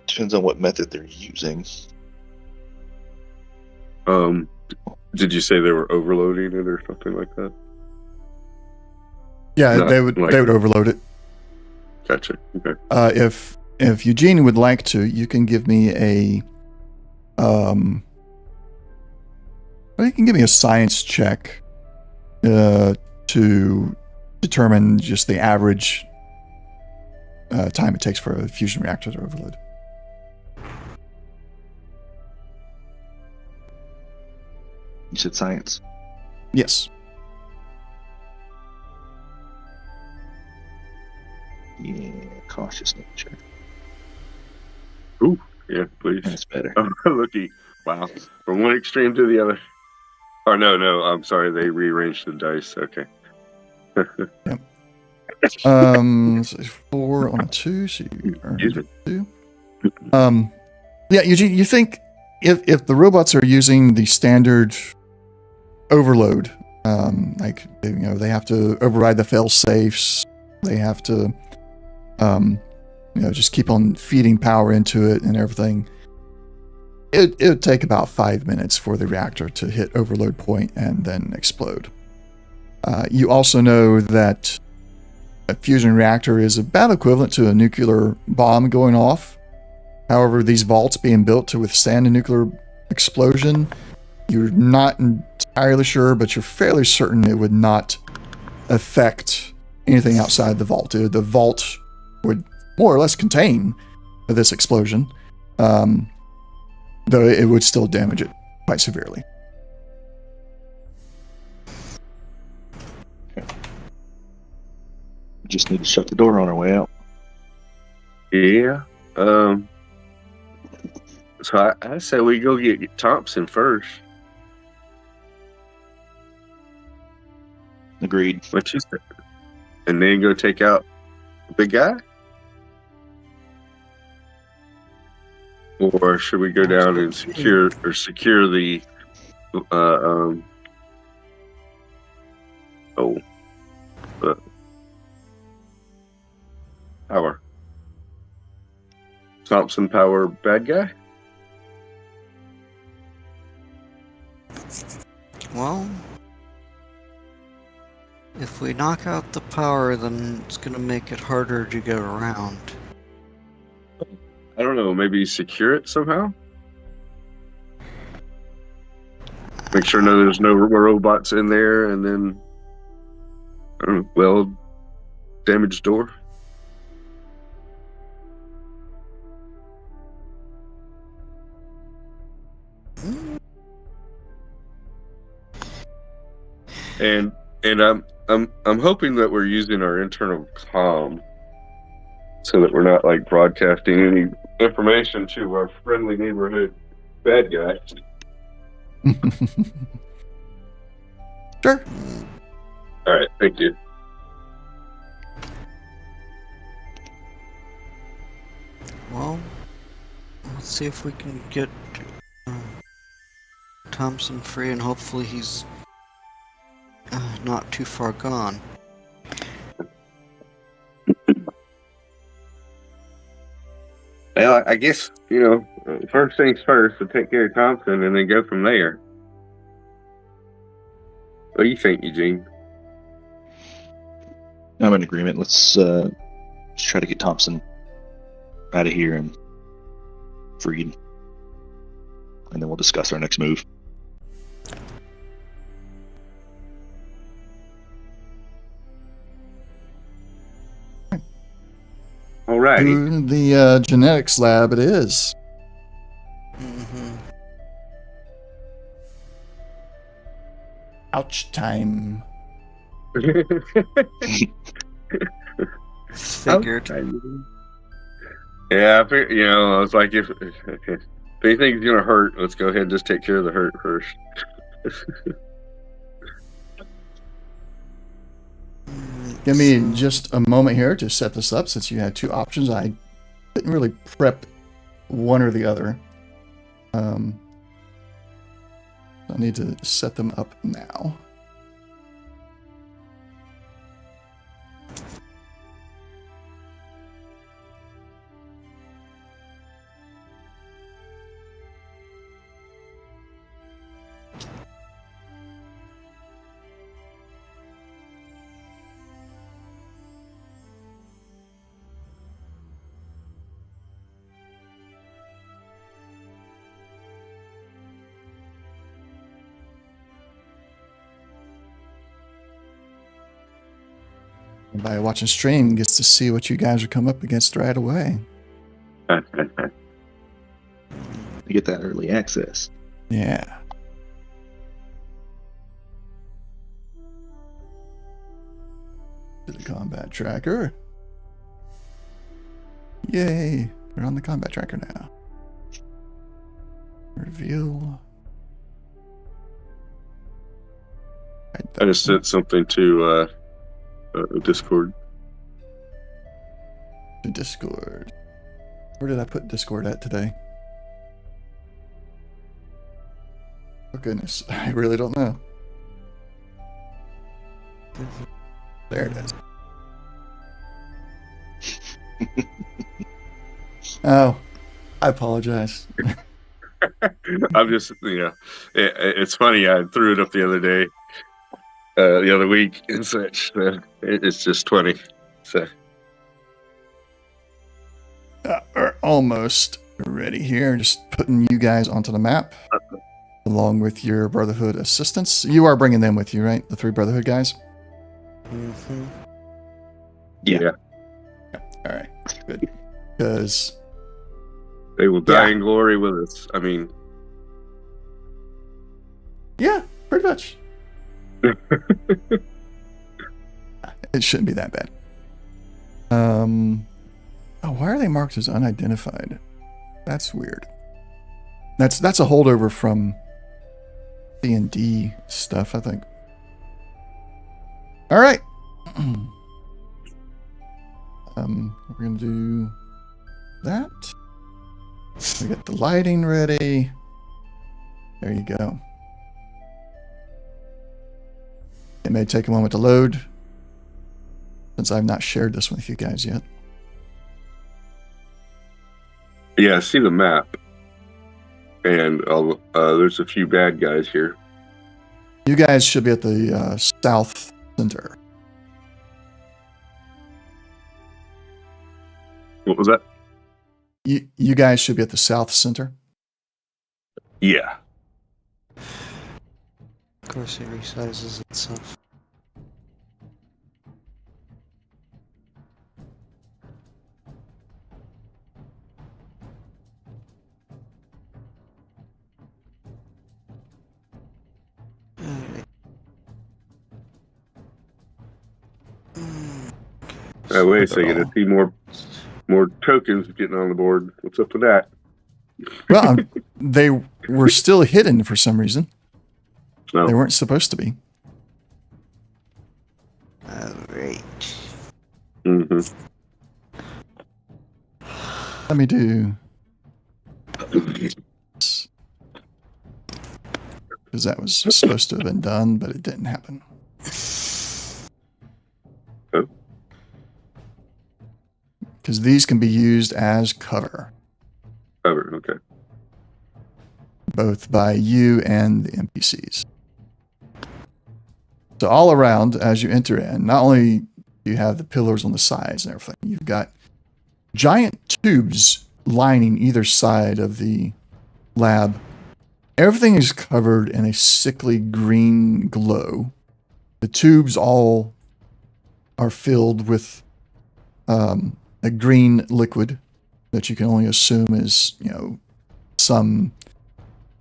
[SPEAKER 3] Depends on what method they're using.
[SPEAKER 4] Did you say they were overloading it or something like that?
[SPEAKER 2] Yeah,
[SPEAKER 4] Not
[SPEAKER 2] they would
[SPEAKER 4] like-
[SPEAKER 2] they would overload it.
[SPEAKER 4] Gotcha. Okay.
[SPEAKER 2] If Eugene would like to, you can give me a well, you can give me a science check to determine just the average time it takes for a fusion reactor to overload.
[SPEAKER 3] You said science.
[SPEAKER 2] Yes.
[SPEAKER 3] Yeah, cautious nature.
[SPEAKER 4] Yeah, please.
[SPEAKER 3] That's better.
[SPEAKER 4] Oh, looky. Wow. From one extreme to the other. Oh, no. I'm sorry. They rearranged the dice. Okay.
[SPEAKER 2] So 4 on a 2, so you earned 2. Yeah, Eugene, you think if the robots are using the standard overload, they have to override the fail safes, they have to just keep on feeding power into it and everything, it would take about 5 minutes for the reactor to hit overload point and then explode. You also know that a fusion reactor is about equivalent to a nuclear bomb going off. However, these vaults being built to withstand a nuclear explosion, you're not entirely sure, but you're fairly certain it would not affect anything outside the vault. The vault would more or less contain this explosion, though it would still damage it quite severely.
[SPEAKER 3] Just need to shut the door on our way out.
[SPEAKER 4] Yeah. So I say we go get Thompson first.
[SPEAKER 3] Agreed.
[SPEAKER 4] What you say? And then go take out the big guy? Or should we go down and secure the power? Thompson power bad guy?
[SPEAKER 1] Well, if we knock out the power, then it's going to make it harder to get around.
[SPEAKER 4] I don't know, maybe secure it somehow? Make sure there's no robots in there, and then, I don't know, damaged door? And I'm hoping that we're using our internal comm so that we're not like broadcasting any information to our friendly neighborhood bad guy.
[SPEAKER 2] Sure.
[SPEAKER 4] All right, thank you.
[SPEAKER 1] Well, let's see if we can get Thompson free, and hopefully he's not too far gone.
[SPEAKER 4] Well, I guess, first things first, to take care of Thompson and then go from there. What do you think, Eugene?
[SPEAKER 3] I'm in agreement. Let's try to get Thompson out of here and freed, and then we'll discuss our next move.
[SPEAKER 4] Alrighty.
[SPEAKER 2] To the genetics lab it is.
[SPEAKER 1] Mm-hmm.
[SPEAKER 2] Ouch time.
[SPEAKER 1] Figured.
[SPEAKER 4] Yeah, I was like, if anything's gonna hurt, let's go ahead and just take care of the hurt first.
[SPEAKER 2] Give me just a moment here to set this up since you had two options. I didn't really prep one or the other. I need to set them up now. Everybody watching stream gets to see what you guys are come up against right away.
[SPEAKER 3] You get that early access.
[SPEAKER 2] Yeah. To the combat tracker. Yay. We're on the combat tracker now. Reveal.
[SPEAKER 4] I just sent something to Discord.
[SPEAKER 2] To Discord. Where did I put Discord at today? Oh goodness, I really don't know. There it is. Oh, I apologize.
[SPEAKER 4] I'm just, it's funny. I threw it up the other day, the other week, and such. It's just 20. So
[SPEAKER 2] We're almost ready here. Just putting you guys onto the map, along with your Brotherhood assistants. You are bringing them with you, right? The 3 Brotherhood guys?
[SPEAKER 1] Mm-hmm.
[SPEAKER 3] Yeah.
[SPEAKER 2] All right, good. Because
[SPEAKER 4] they will die in glory with us. I mean,
[SPEAKER 2] yeah, pretty much. It shouldn't be that bad. Oh, why are they marked as unidentified? That's weird. That's a holdover from D&D stuff, I think. All right. We're gonna do that. We got the lighting ready. There you go. It may take a moment to load, since I've not shared this with you guys yet.
[SPEAKER 4] yeah, I see the map, and there's a few bad guys here.
[SPEAKER 2] You guys should be at the south center.
[SPEAKER 4] What was that?
[SPEAKER 2] You guys should be at the south center.
[SPEAKER 4] Yeah.
[SPEAKER 1] Of course, it resizes itself. Alright.
[SPEAKER 4] Wait a second. I see more tokens getting on the board. What's up with that?
[SPEAKER 2] Well, they were still hidden for some reason.
[SPEAKER 4] No.
[SPEAKER 2] They weren't supposed to be.
[SPEAKER 1] Alright.
[SPEAKER 4] Mm-hmm.
[SPEAKER 2] Let me do this. Because that was supposed to have been done, but it didn't happen.
[SPEAKER 4] Oh.
[SPEAKER 2] Because these can be used as cover,
[SPEAKER 4] Cover. Okay.
[SPEAKER 2] both by you and the NPCs. So all around, as you enter in, not only You have the pillars on the sides and everything. You've got giant tubes lining either side of the lab. Everything is covered in a sickly green glow. The tubes all are filled with a green liquid that you can only assume is,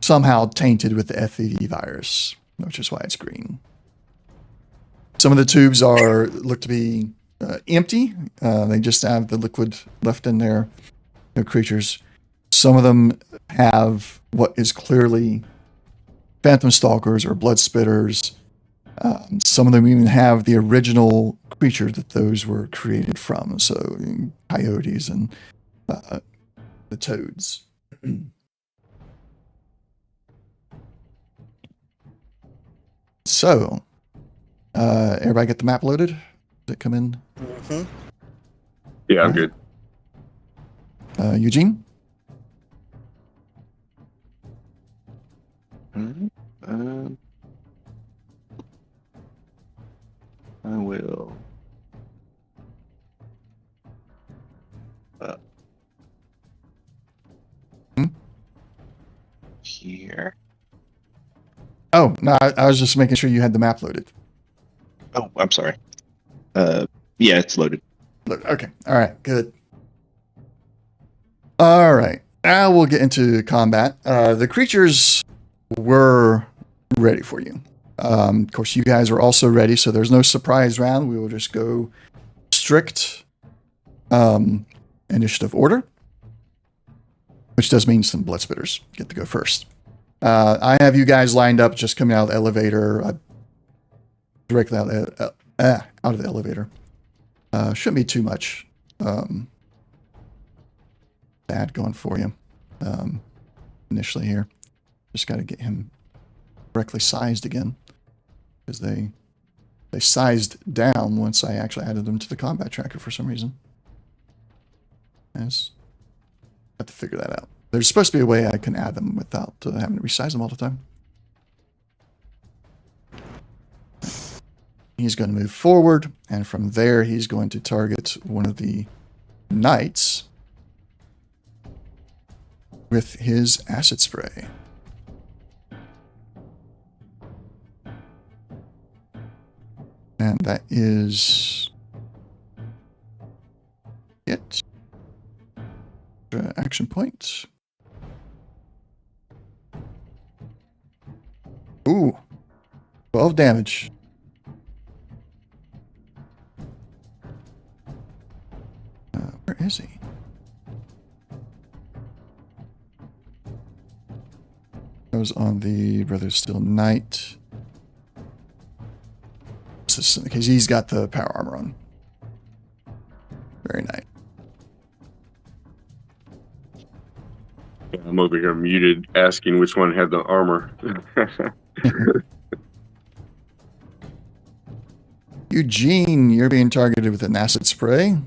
[SPEAKER 2] somehow tainted with the FEV virus, which is why it's green. Some of the tubes look to be empty. They just have the liquid left in there. No creatures. Some of them have what is clearly phantom stalkers or blood spitters. Some of them even have the original creature that those were created from. So coyotes and the toads. So, everybody get the map loaded? Does it come in?
[SPEAKER 1] Mm-hmm.
[SPEAKER 4] Yeah, I'm good.
[SPEAKER 2] Eugene?
[SPEAKER 3] I will. Here.
[SPEAKER 2] Oh, no, I was just making sure you had the map loaded.
[SPEAKER 3] Oh, I'm sorry. Yeah, it's loaded.
[SPEAKER 2] Okay. All right. Good. All right. Now we'll get into combat. The creatures were ready for you. Of course, you guys are also ready, so there's no surprise round. We will just go strict initiative order, which does mean some blood spitters get to go first. I have you guys lined up just coming out of the elevator, directly out of the elevator. Shouldn't be too much bad going for you initially here. Just got to get him correctly sized again, because they sized down once I actually added them to the combat tracker for some reason. Yes, have to figure that out. There's supposed to be a way I can add them without having to resize them all the time. He's going to move forward, and from there he's going to target one of the knights with his acid spray. And that is it. Action point. Ooh, 12 damage. Where is he? That was on the Brother Steel Knight. Because he's got the power armor on. Very nice.
[SPEAKER 4] Yeah, I'm over here muted, asking which one had the armor.
[SPEAKER 2] Eugene, you're being targeted with an acid spray.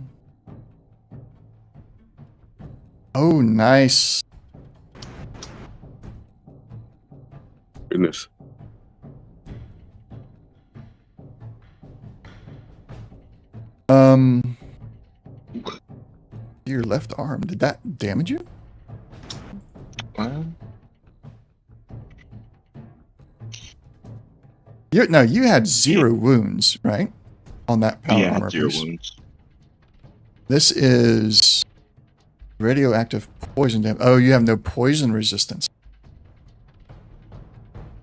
[SPEAKER 2] Oh, nice.
[SPEAKER 4] Goodness.
[SPEAKER 2] Your left arm, did that damage you? You had 0 wounds, right? On that power armor
[SPEAKER 3] 0
[SPEAKER 2] piece.
[SPEAKER 3] wounds.
[SPEAKER 2] This is radioactive poison damage. Oh, you have no poison resistance.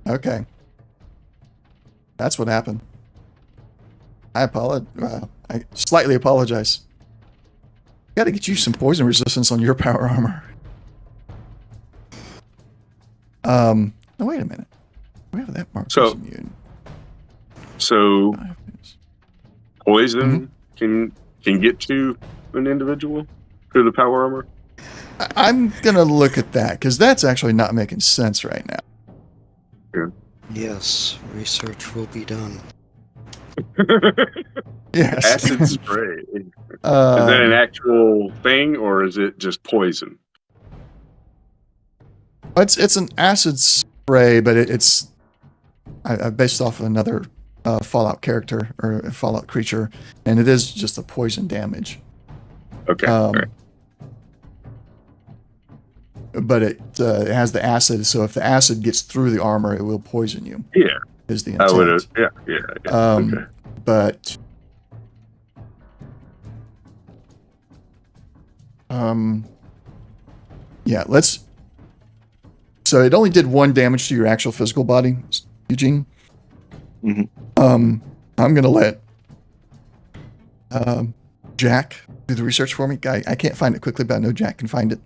[SPEAKER 2] Okay. That's what happened. I slightly apologize. Got to get you some poison resistance on your power armor. Now wait a minute. We have that mark.
[SPEAKER 4] So poison can get to an individual through the power armor?
[SPEAKER 2] I'm gonna look at that because that's actually not making sense right now.
[SPEAKER 4] Yeah.
[SPEAKER 1] Yes, research will be done.
[SPEAKER 2] Yes.
[SPEAKER 4] Acid spray. Is that an actual thing, or is it just poison?
[SPEAKER 2] It's an acid spray, but it's I based off another Fallout character or a Fallout creature, and it is just a poison damage.
[SPEAKER 4] Okay. All right.
[SPEAKER 2] But it has the acid, so if the acid gets through the armor, it will poison you.
[SPEAKER 4] Yeah.
[SPEAKER 2] Is the
[SPEAKER 4] I
[SPEAKER 2] intent.
[SPEAKER 4] would. Yeah. Okay.
[SPEAKER 2] But yeah, let's. So it only did 1 damage to your actual physical body, Eugene.
[SPEAKER 3] Mm-hmm.
[SPEAKER 2] I'm gonna let Jack do the research for me. I can't find it quickly, but I know Jack can find it.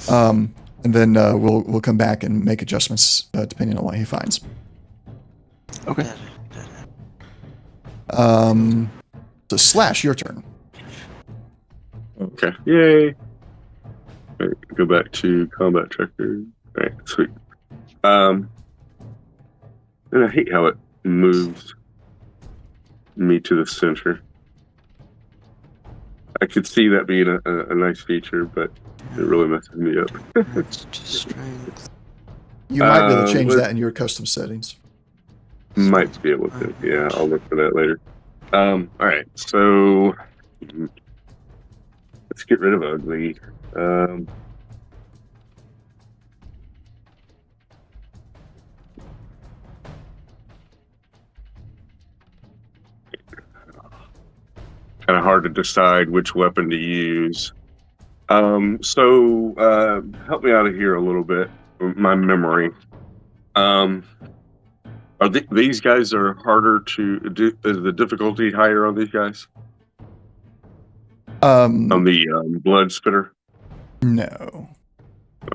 [SPEAKER 2] And then we'll come back and make adjustments depending on what he finds.
[SPEAKER 3] Okay.
[SPEAKER 2] So Slash, your turn.
[SPEAKER 4] Okay. Yay. Right, go back to combat tracker. All right, sweet. And I hate how it moves me to the center. I could see that being a nice feature, but it really messes me up.
[SPEAKER 1] That's just strength.
[SPEAKER 2] You might be able to change
[SPEAKER 4] let's-
[SPEAKER 2] that in your custom settings.
[SPEAKER 4] Might be able to. Yeah, I'll look for that later. All right, so let's get rid of ugly. Kind of hard to decide which weapon to use. So help me out of here a little bit. My memory. Are these guys are harder to do? Is the difficulty higher on these guys? On the blood spitter?
[SPEAKER 2] No.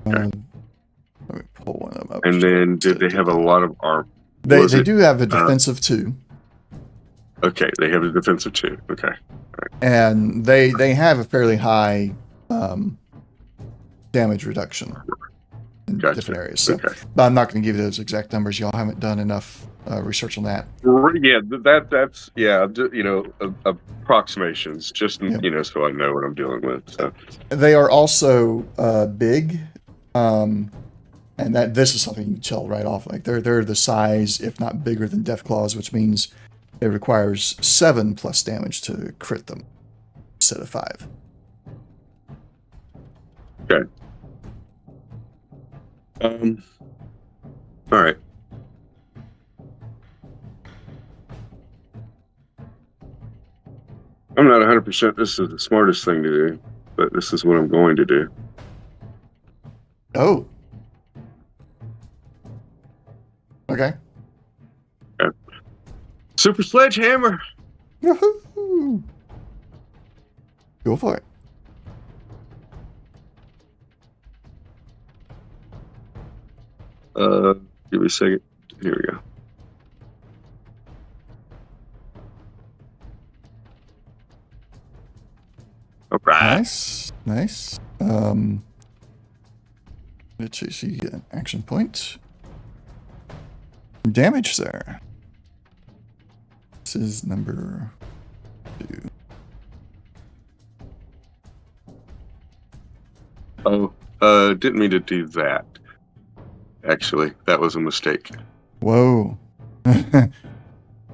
[SPEAKER 4] Okay.
[SPEAKER 2] Let me pull one of them up.
[SPEAKER 4] And then did they have a lot of arm?
[SPEAKER 2] They do have a defensive 2.
[SPEAKER 4] Okay, they have a defensive 2. Okay.
[SPEAKER 2] And they have a fairly high damage reduction in
[SPEAKER 4] Gotcha.
[SPEAKER 2] different areas. So,
[SPEAKER 4] Okay.
[SPEAKER 2] but I'm not going to give you those exact numbers. Y'all haven't done enough research on that.
[SPEAKER 4] Yeah, that's approximations. Just
[SPEAKER 2] Yeah.
[SPEAKER 4] so I know what I'm dealing with. So
[SPEAKER 2] They are also big, and that this is something you can tell right off. Like they're the size, if not bigger than Deathclaws, which means it requires 7 plus damage to crit them instead of 5.
[SPEAKER 4] okay. All right. I'm not 100% this is the smartest thing to do, but this is what I'm going to do.
[SPEAKER 2] Oh. Okay.
[SPEAKER 4] Super Sledgehammer!
[SPEAKER 2] Woohoo! Go for it.
[SPEAKER 4] Give me a second. Here we go. All right.
[SPEAKER 2] Nice. Let's see, so you get an action point. Damage there. This is number 2.
[SPEAKER 4] Oh, didn't mean to do that. Actually, that was a mistake.
[SPEAKER 2] Whoa.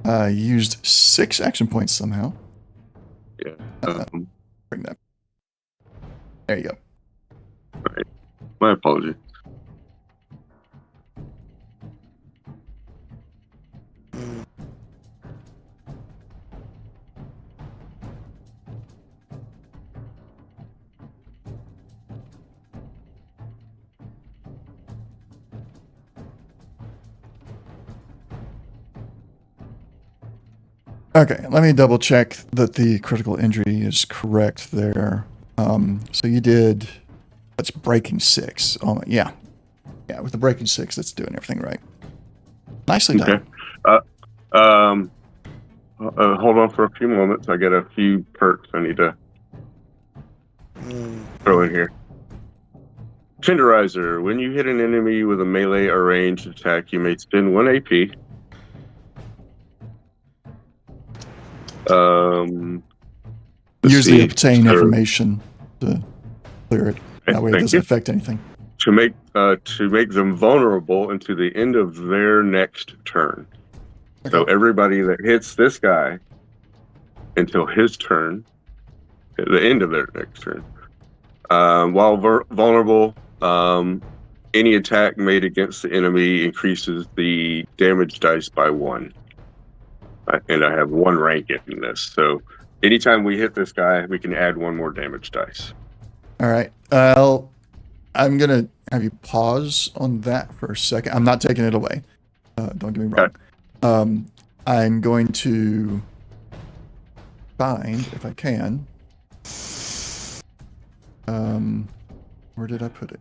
[SPEAKER 2] Used 6 action points somehow.
[SPEAKER 4] Yeah.
[SPEAKER 2] Bring that. There you go.
[SPEAKER 4] All right. My apologies.
[SPEAKER 2] Okay, let me double check that the critical injury is correct there. So you did, that's breaking 6. Oh, yeah. Yeah, with the breaking 6, that's doing everything right. Nicely done.
[SPEAKER 4] Okay. Hold on for a few moments. I got a few perks I need to throw in here. Tenderizer. When you hit an enemy with a melee or ranged attack, you may spend 1 AP.
[SPEAKER 2] Usually obtain information to clear it. That way it doesn't affect anything.
[SPEAKER 4] To make them vulnerable until the end of their next turn. So everybody that hits this guy until his turn, at the end of their next turn, while vulnerable, any attack made against the enemy increases the damage dice by 1. And I have 1 rank in this. So anytime we hit this guy, we can add 1 more damage dice.
[SPEAKER 2] All right. I'm going to have you pause on that for a second. I'm not taking it away. Don't get me wrong.
[SPEAKER 4] Okay.
[SPEAKER 2] I'm going to find, if I can, where did I put it?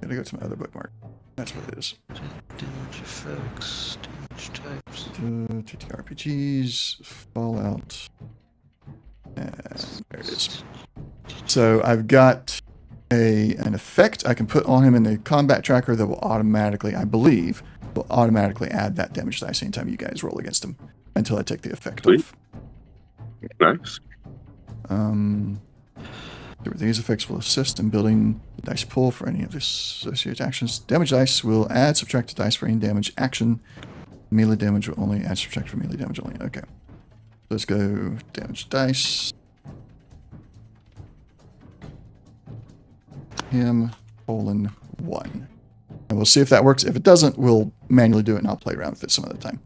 [SPEAKER 2] Gotta go to my other bookmark. That's what it is.
[SPEAKER 1] Damage effects, damage types.
[SPEAKER 2] TTRPGs, Fallout. And there it is. So I've got an effect I can put on him in the combat tracker that will automatically, I believe, will automatically add that damage dice anytime you guys roll against him until I take the effect off.
[SPEAKER 4] Nice.
[SPEAKER 2] These effects will assist in building the dice pool for any of the associated actions. Damage dice will add subtract dice for any damage action. Melee damage will only add subtract for melee damage only. Okay. Let's go damage dice. Him, colon 1. And we'll see if that works. If it doesn't, we'll manually do it and I'll play around with it some other time.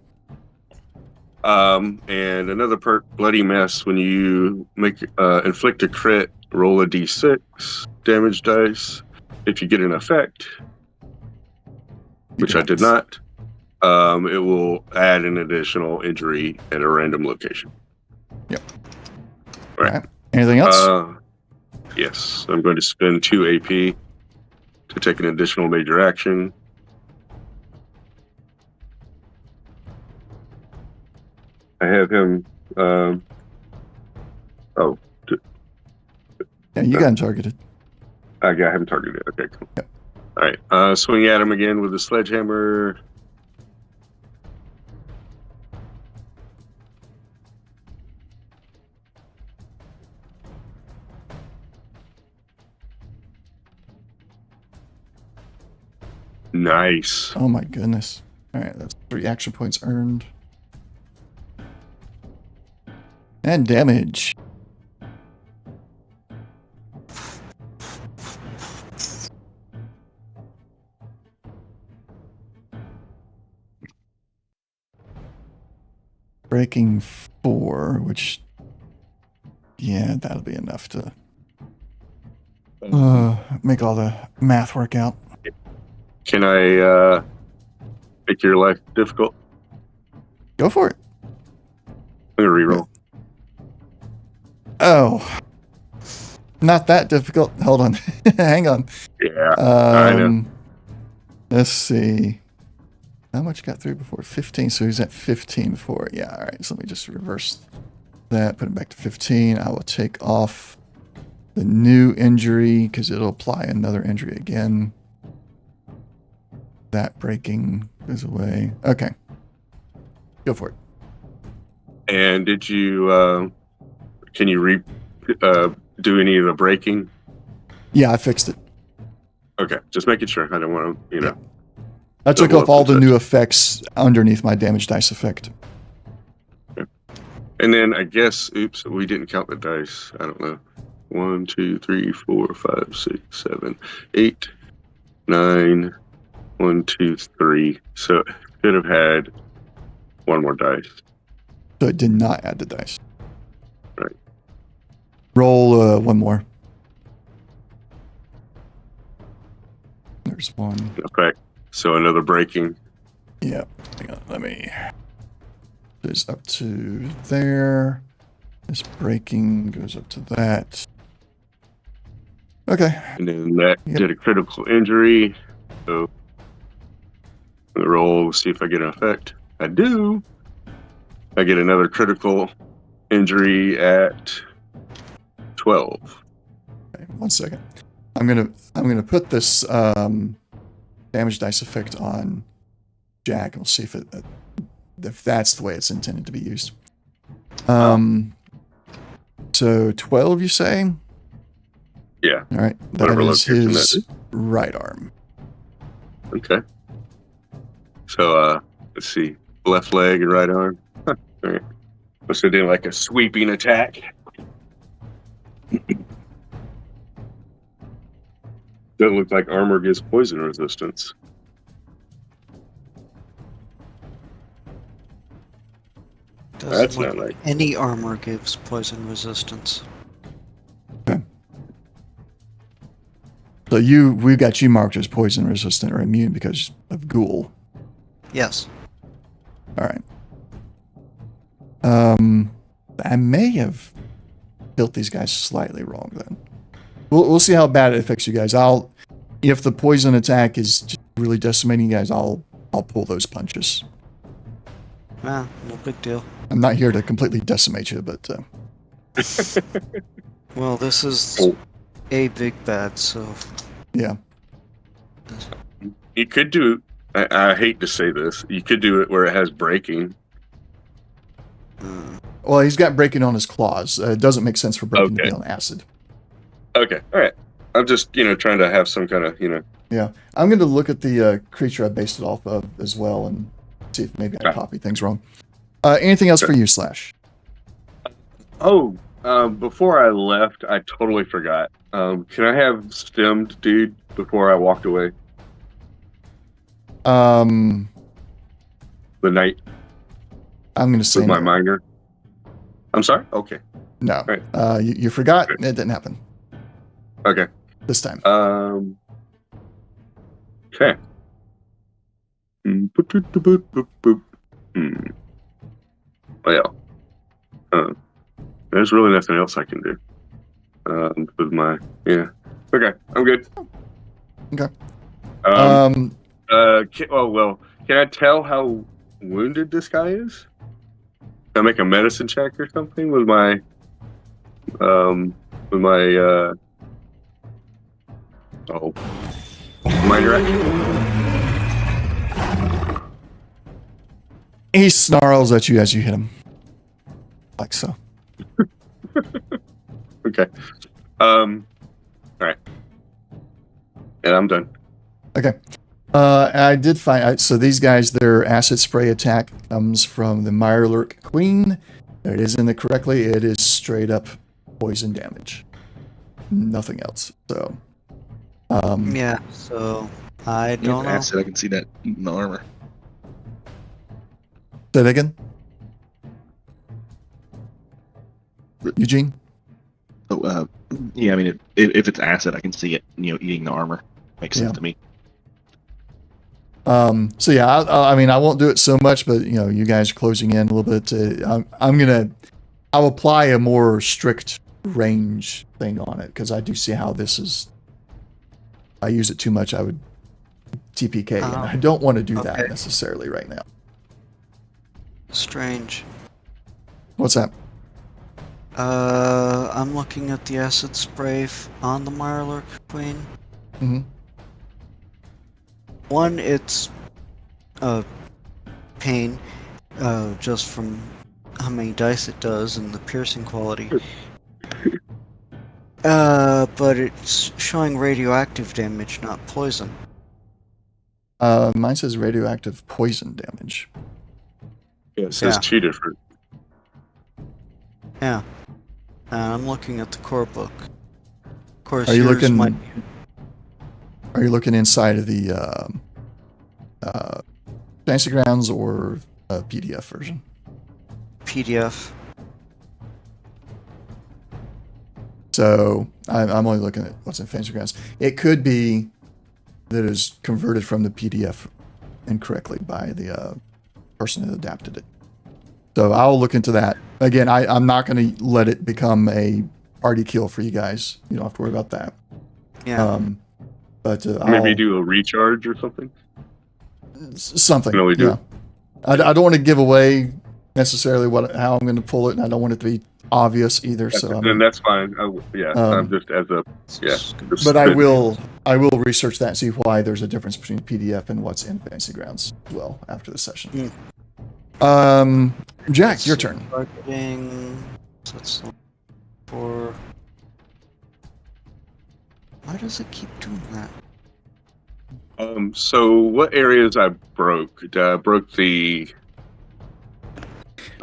[SPEAKER 4] And another perk, Bloody Mess, when you make inflict a crit, roll a d6 damage dice. If you get an effect, which I did not, it will add an additional injury at a random location.
[SPEAKER 2] Yep.
[SPEAKER 4] All right.
[SPEAKER 2] Anything else?
[SPEAKER 4] Yes. I'm going to spend 2 AP to take an additional major action. I have him.
[SPEAKER 2] Yeah, you got him targeted.
[SPEAKER 4] I got him targeted. Okay, cool.
[SPEAKER 2] Yep.
[SPEAKER 4] All right. Swing at him again with the sledgehammer. Nice.
[SPEAKER 2] Oh my goodness. All right, that's 3 action points earned. And damage. Breaking 4, which, yeah, that'll be enough to make all the math work out.
[SPEAKER 4] Can I make your life difficult?
[SPEAKER 2] Go for it.
[SPEAKER 4] I'm gonna reroll.
[SPEAKER 2] Oh, not that difficult. Hold on. Hang on.
[SPEAKER 4] Yeah, I know.
[SPEAKER 2] Let's see. How much got through before? 15. So he's at 15 before. Yeah, all right. So let me just reverse that. Put it back to 15. I will take off the new injury because it'll apply another injury again. That breaking goes away. Okay. Go for it.
[SPEAKER 4] And did you, can you do any of the breaking?
[SPEAKER 2] Yeah, I fixed it.
[SPEAKER 4] Okay, just making sure. I don't want to,
[SPEAKER 2] Yeah. I took off all the new effects underneath my damage dice effect.
[SPEAKER 4] Okay. And then I guess, oops, we didn't count the dice. I don't know. 1, 2, 3, 4, 5, 6, 7, 8, 9, 1, 2, 3. So it should have had 1 more dice.
[SPEAKER 2] So it did not add the dice.
[SPEAKER 4] Right.
[SPEAKER 2] Roll 1 more. There's 1.
[SPEAKER 4] Okay. So another breaking.
[SPEAKER 2] Yeah. Hang on. Let me. It's up to there. This breaking goes up to that. Okay.
[SPEAKER 4] And then that did a critical injury. So the roll, see if I get an effect. I do. I get another critical injury at 12.
[SPEAKER 2] Okay, 1 second. I'm gonna put this damage dice effect on Jack, and we'll see if that's the way it's intended to be used. So 12, you say?
[SPEAKER 4] Yeah.
[SPEAKER 2] All right. That is his right arm.
[SPEAKER 4] Okay. So, let's see. Left leg and right arm. Huh. All right. So doing like a sweeping attack. Doesn't look like armor gives poison resistance.
[SPEAKER 1] Doesn't
[SPEAKER 4] That's
[SPEAKER 1] look
[SPEAKER 4] not
[SPEAKER 1] like
[SPEAKER 4] like.
[SPEAKER 1] any armor gives poison resistance.
[SPEAKER 2] So we've got you marked as poison resistant or immune because of ghoul.
[SPEAKER 1] Yes.
[SPEAKER 2] All right. I may have built these guys slightly wrong then. We'll see how bad it affects you guys. If the poison attack is just really decimating you guys, I'll pull those punches.
[SPEAKER 1] Ah, no big deal.
[SPEAKER 2] I'm not here to completely decimate you, but
[SPEAKER 1] Well, this is
[SPEAKER 4] Oh.
[SPEAKER 1] a big bad, so
[SPEAKER 2] yeah.
[SPEAKER 4] You could do. I hate to say this. You could do it where it has breaking.
[SPEAKER 2] Well, he's got breaking on his claws. It doesn't make sense for breaking to
[SPEAKER 4] Okay.
[SPEAKER 2] be on acid.
[SPEAKER 4] Okay. All right. I'm just trying to have some kind of
[SPEAKER 2] Yeah. I'm going to look at the creature I based it off of as well and see if maybe I
[SPEAKER 4] Okay.
[SPEAKER 2] copied things wrong. Anything else for you, Slash?
[SPEAKER 4] Oh, before I left, I totally forgot. Can I have stemmed, dude, before I walked away?
[SPEAKER 2] I'm
[SPEAKER 4] The knight
[SPEAKER 2] going to say
[SPEAKER 4] with my
[SPEAKER 2] no.
[SPEAKER 4] minor. I'm sorry? Okay.
[SPEAKER 2] No.
[SPEAKER 4] Right.
[SPEAKER 2] You forgot. It didn't happen
[SPEAKER 4] Okay.
[SPEAKER 2] this time.
[SPEAKER 4] Okay. Well, there's really nothing else I can do. With my Okay, I'm good.
[SPEAKER 2] Okay.
[SPEAKER 4] Can I tell how wounded this guy is? Can I make a medicine check or something with my minor action?
[SPEAKER 2] He snarls at you as you hit him. Like so.
[SPEAKER 4] Okay. All right. And I'm done.
[SPEAKER 2] Okay. I did find so these guys, their acid spray attack comes from the Mirelurk Queen. It is in the correctly. It is straight up poison damage. Nothing else. So.
[SPEAKER 1] yeah. So I don't know.
[SPEAKER 3] Acid, I can see that eating the armor.
[SPEAKER 2] Say that again. Eugene.
[SPEAKER 3] Oh, yeah. I mean, if it's acid, I can see it. Eating the armor makes sense to me.
[SPEAKER 2] So yeah, I won't do it so much, but you guys closing in a little bit. I'll apply a more strict range thing on it because I do see how this is. I use it too much, I would TPK, and I don't want to do that necessarily right now.
[SPEAKER 1] Strange.
[SPEAKER 2] What's that?
[SPEAKER 1] I'm looking at the acid spray on the Mirelurk Queen.
[SPEAKER 2] Mm-hmm.
[SPEAKER 1] One, it's pain, just from how many dice it does and the piercing quality. But it's showing radioactive damage, not poison.
[SPEAKER 2] Mine says radioactive poison damage.
[SPEAKER 4] Yeah, it says
[SPEAKER 1] Yeah.
[SPEAKER 4] cheated for.
[SPEAKER 1] Yeah. I'm looking at the core book. Of course,
[SPEAKER 2] Are you
[SPEAKER 1] yours
[SPEAKER 2] looking?
[SPEAKER 1] might-
[SPEAKER 2] Are you looking inside of the Fantasy Grounds or PDF version?
[SPEAKER 1] PDF.
[SPEAKER 2] So I'm only looking at what's in Fantasy Grounds. It could be that it is converted from the PDF incorrectly by the person that adapted it. So I'll look into that. Again, I'm not going to let it become a party kill for you guys. You don't have to worry about that.
[SPEAKER 1] Yeah.
[SPEAKER 2] But
[SPEAKER 4] Maybe do a recharge or something.
[SPEAKER 2] something.
[SPEAKER 4] No, we do.
[SPEAKER 2] Yeah. I don't want to give away necessarily how I'm going to pull it, and I don't want it to be obvious either.
[SPEAKER 4] And that's fine. I'm just as a
[SPEAKER 2] But I will research that and see why there's a difference between PDF and what's in Fantasy Grounds as well after the session. Jack, your turn.
[SPEAKER 1] Targeting. So that's for. Why does it keep doing that?
[SPEAKER 4] So what areas I broke? I broke the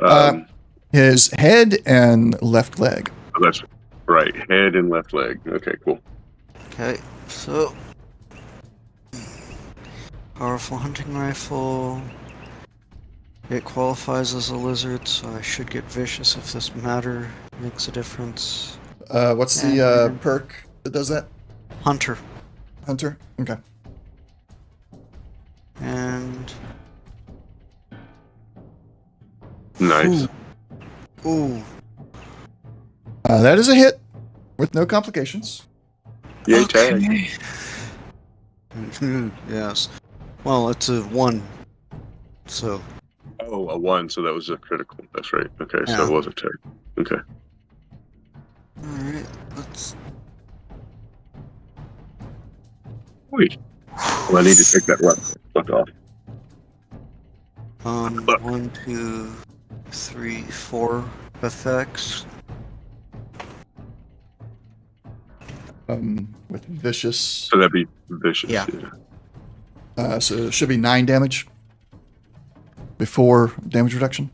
[SPEAKER 2] Uh, his head and left leg.
[SPEAKER 4] oh, that's right, head and left leg. Okay, cool.
[SPEAKER 1] Okay, so powerful hunting rifle. It qualifies as a lizard, so I should get vicious if this matter makes a difference.
[SPEAKER 2] What's the perk that does that?
[SPEAKER 1] Hunter.
[SPEAKER 2] Hunter? Okay.
[SPEAKER 1] And
[SPEAKER 4] Nice.
[SPEAKER 1] ooh.
[SPEAKER 2] That is a hit with no complications.
[SPEAKER 4] Yay, tag.
[SPEAKER 1] Okay. Yes. Well, it's a 1. So
[SPEAKER 4] Oh, a 1, so that was a critical. That's right. Okay, so
[SPEAKER 1] Yeah.
[SPEAKER 4] it was a tag. Okay.
[SPEAKER 1] alright, let's
[SPEAKER 4] Wait. Well, I need to take that luck off.
[SPEAKER 1] 1, 2, 3, 4 effects.
[SPEAKER 2] With vicious.
[SPEAKER 4] So that'd be vicious.
[SPEAKER 1] Yeah.
[SPEAKER 2] So it should be 9 damage before damage reduction.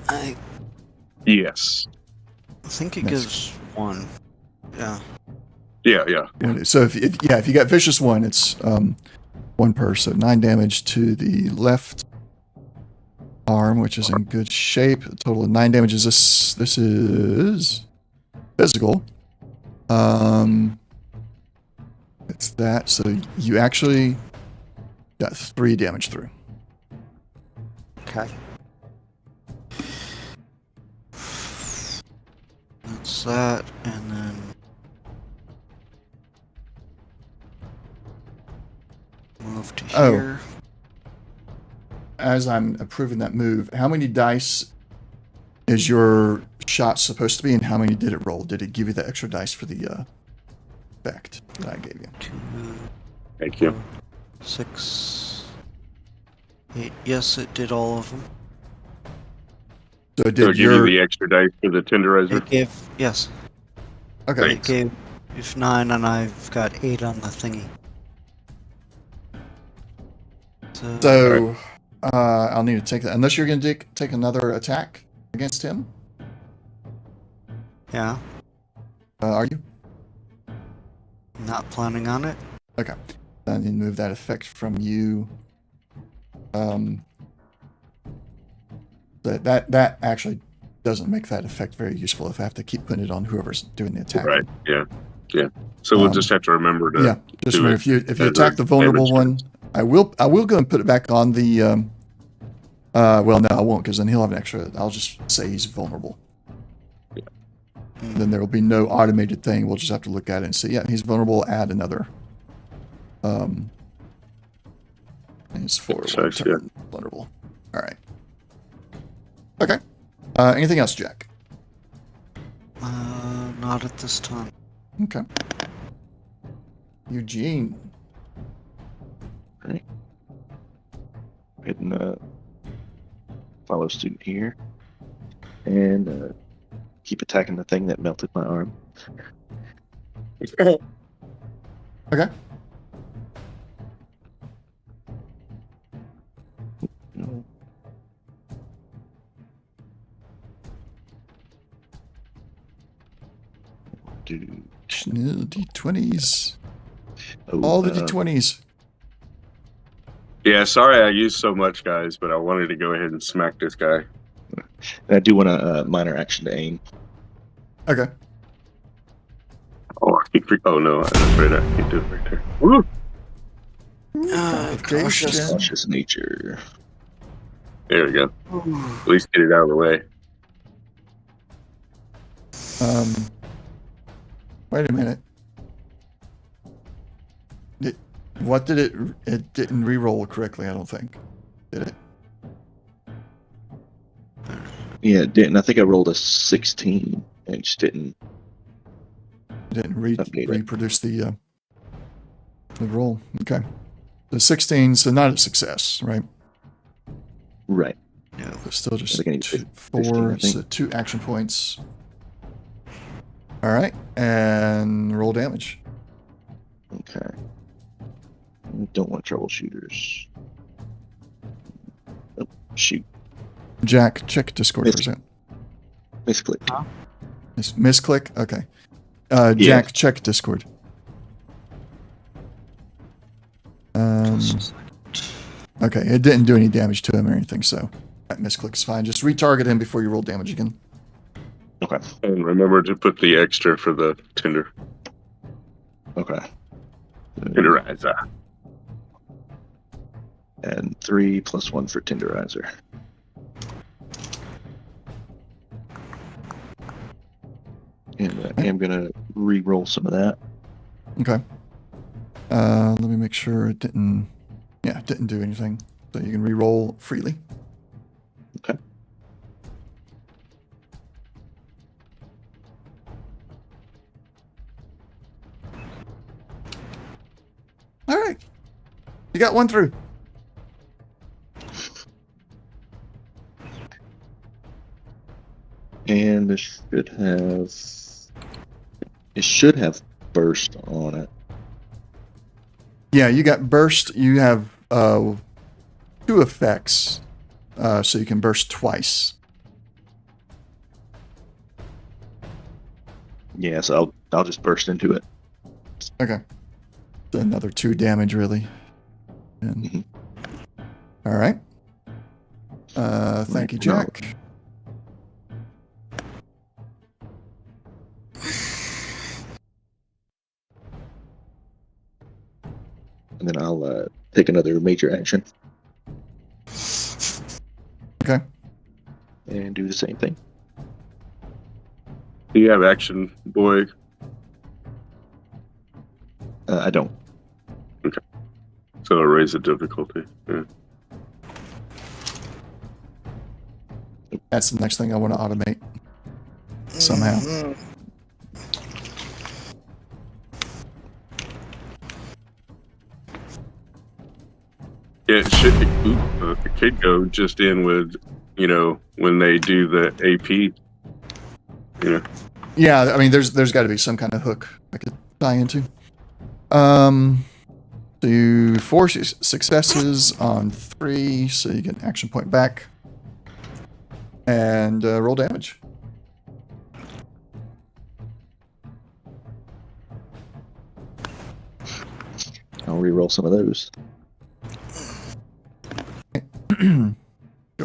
[SPEAKER 1] I
[SPEAKER 4] Yes.
[SPEAKER 1] think it
[SPEAKER 2] Nice.
[SPEAKER 1] gives 1. Yeah.
[SPEAKER 4] Yeah.
[SPEAKER 2] So if you got vicious 1, it's 1 per. So 9 damage to the left arm, which is in good shape. A total of 9 damage. Is this? This is physical. It's that. So you actually got 3 damage through.
[SPEAKER 1] Okay. That's that, and then move to
[SPEAKER 2] Oh.
[SPEAKER 1] here.
[SPEAKER 2] As I'm approving that move, how many dice is your shot supposed to be, and how many did it roll? Did it give you the extra dice for the effect that I gave you?
[SPEAKER 1] 2,
[SPEAKER 4] Thank you.
[SPEAKER 1] 6, 8. Yes, it did all of them.
[SPEAKER 2] So it
[SPEAKER 4] So
[SPEAKER 2] did
[SPEAKER 4] give you
[SPEAKER 2] your
[SPEAKER 4] the extra dice for the tenderizer?
[SPEAKER 1] It gave, yes,
[SPEAKER 2] okay.
[SPEAKER 1] it gave 9, and I've got 8 on the thingy.
[SPEAKER 2] So I'll need to take that unless you're going to take another attack against him.
[SPEAKER 1] Yeah,
[SPEAKER 2] Are you?
[SPEAKER 1] not planning on it.
[SPEAKER 2] Okay. I need to move that effect from you. That actually doesn't make that effect very useful if I have to keep putting it on whoever's doing the attack.
[SPEAKER 4] Right. Yeah. So we'll just have to remember to.
[SPEAKER 2] Yeah. Just
[SPEAKER 4] do
[SPEAKER 2] remember
[SPEAKER 4] it
[SPEAKER 2] if you
[SPEAKER 4] as
[SPEAKER 2] attack
[SPEAKER 4] a
[SPEAKER 2] the vulnerable
[SPEAKER 4] damage
[SPEAKER 2] one, I will go and put it back on the. Well, no, I won't because then he'll have an extra. I'll just say he's vulnerable. Then there will be no automated thing. We'll just have to look at it and say, yeah, he's vulnerable. Add another. It's for one
[SPEAKER 4] Nice,
[SPEAKER 2] turn vulnerable. All right. Okay. Anything else, Jack?
[SPEAKER 1] Not at this time.
[SPEAKER 2] Okay. Eugene.
[SPEAKER 3] Right. Hitting follow suit here. And keep attacking the thing that melted my arm.
[SPEAKER 2] Okay.
[SPEAKER 3] No. Do
[SPEAKER 2] D20s.
[SPEAKER 3] oh,
[SPEAKER 2] All the D20s.
[SPEAKER 4] Yeah, sorry I used so much, guys, but I wanted to go ahead and smack this guy.
[SPEAKER 3] I do want a minor action to aim.
[SPEAKER 2] Okay.
[SPEAKER 4] Oh, oh no, that's right. I can't do it right there. Woo!
[SPEAKER 1] Cautious.
[SPEAKER 3] Cautious nature.
[SPEAKER 4] There we go. At least get it out of the way.
[SPEAKER 2] Wait a minute. What did it? It didn't re-roll correctly. I don't think. Did it?
[SPEAKER 3] Yeah, it didn't. I think I rolled a 16 and it just didn't.
[SPEAKER 2] It didn't
[SPEAKER 3] Update it.
[SPEAKER 2] reproduce the roll. Okay. The 16, so not a success, right?
[SPEAKER 3] Right.
[SPEAKER 1] No.
[SPEAKER 2] But still just
[SPEAKER 3] I think I need
[SPEAKER 2] 2,
[SPEAKER 3] 15,
[SPEAKER 2] 4,
[SPEAKER 3] I think.
[SPEAKER 2] so 2 action points. All right, and roll damage.
[SPEAKER 3] Okay. I don't want troubleshooters. Oh, shoot.
[SPEAKER 2] Jack, check Discord for a second.
[SPEAKER 3] Misclicked.
[SPEAKER 2] Misclick? Okay.
[SPEAKER 3] Yeah.
[SPEAKER 2] Jack, check Discord. Okay, it didn't do any damage to him or anything, so that misclick is fine. Just retarget him before you roll damage again.
[SPEAKER 3] Okay.
[SPEAKER 4] And remember to put the extra for the tinder.
[SPEAKER 3] Okay.
[SPEAKER 4] Tenderizer.
[SPEAKER 3] And 3 + 1 for tenderizer. And I am gonna re-roll some of that.
[SPEAKER 2] Okay. Let me make sure it didn't. Yeah, it didn't do anything. So you can re-roll freely.
[SPEAKER 3] Okay.
[SPEAKER 2] All right. You got one through.
[SPEAKER 3] And it should have burst on it.
[SPEAKER 2] Yeah, you got burst. You have 2 effects, so you can burst twice.
[SPEAKER 3] Yeah, so I'll just burst into it.
[SPEAKER 2] Okay. So another 2 damage, really. And,
[SPEAKER 3] Mhm.
[SPEAKER 2] all right. Thank you, Jack.
[SPEAKER 3] And then I'll take another major action
[SPEAKER 2] Okay.
[SPEAKER 3] and do the same thing.
[SPEAKER 4] Do you have action, boy?
[SPEAKER 3] I don't.
[SPEAKER 4] So I'll raise the difficulty. Yeah.
[SPEAKER 2] That's the next thing I want to automate somehow.
[SPEAKER 4] Yeah, it should be. It could go just in with, when they do the AP.
[SPEAKER 2] Yeah, I mean, there's got to be some kind of hook I could tie into. Do 4 successes on 3, so you get an action point back. And roll damage.
[SPEAKER 3] I'll re-roll some of those.
[SPEAKER 2] Go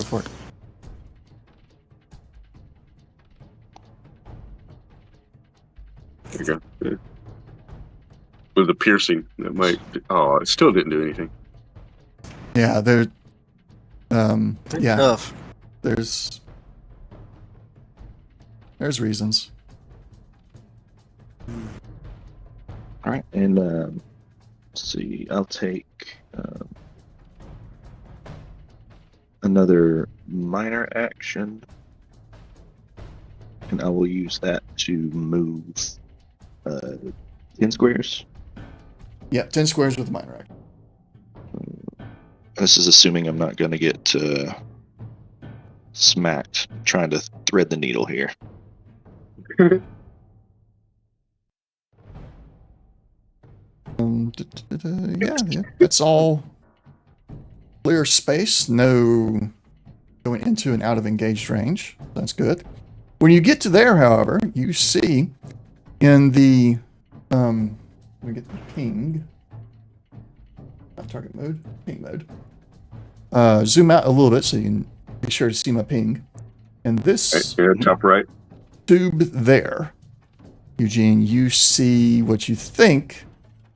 [SPEAKER 2] for it.
[SPEAKER 4] There you go. Yeah. With the piercing, that might. Oh, it still didn't do anything.
[SPEAKER 2] Yeah, there. Yeah,
[SPEAKER 1] Tough.
[SPEAKER 2] there's reasons.
[SPEAKER 3] All right, and let's see. I'll take another minor action, and I will use that to move 10 squares.
[SPEAKER 2] Yeah, 10 squares with a minor action.
[SPEAKER 3] This is assuming I'm not going to get smacked trying to thread the needle here.
[SPEAKER 2] Yeah, that's all clear space. No going into and out of engaged range. That's good. When you get to there, however, you see in the let me get the ping. Not target mode, ping mode. Zoom out a little bit so you can be sure to see my ping. And this
[SPEAKER 4] Yeah, top right.
[SPEAKER 2] tube there, Eugene, you see what you think,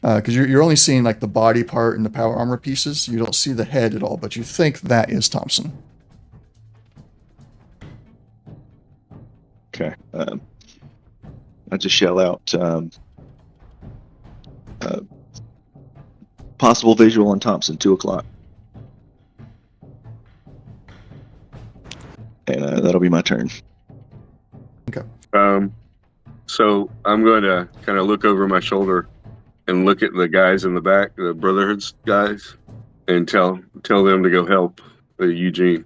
[SPEAKER 2] because you're only seeing like the body part and the power armor pieces. You don't see the head at all, but you think that is Thompson.
[SPEAKER 3] Okay. I just yell out possible visual on Thompson, 2:00. And that'll be my turn.
[SPEAKER 4] So I'm going to kind of look over my shoulder and look at the guys in the back, the Brotherhood's guys, and tell them to go help Eugene.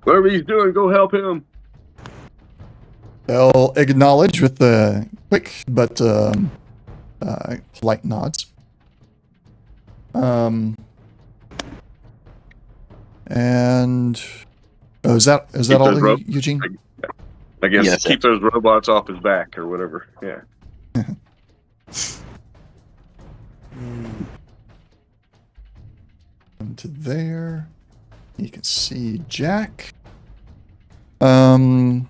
[SPEAKER 4] Whatever he's doing, go help him.
[SPEAKER 2] They'll acknowledge with the quick but polite nods. And is that
[SPEAKER 4] Keep
[SPEAKER 2] all,
[SPEAKER 4] those ropes.
[SPEAKER 2] Eugene?
[SPEAKER 4] I guess
[SPEAKER 3] Yes,
[SPEAKER 4] keep those robots off his back or whatever. Yeah.
[SPEAKER 2] Come to there. You can see Jack. So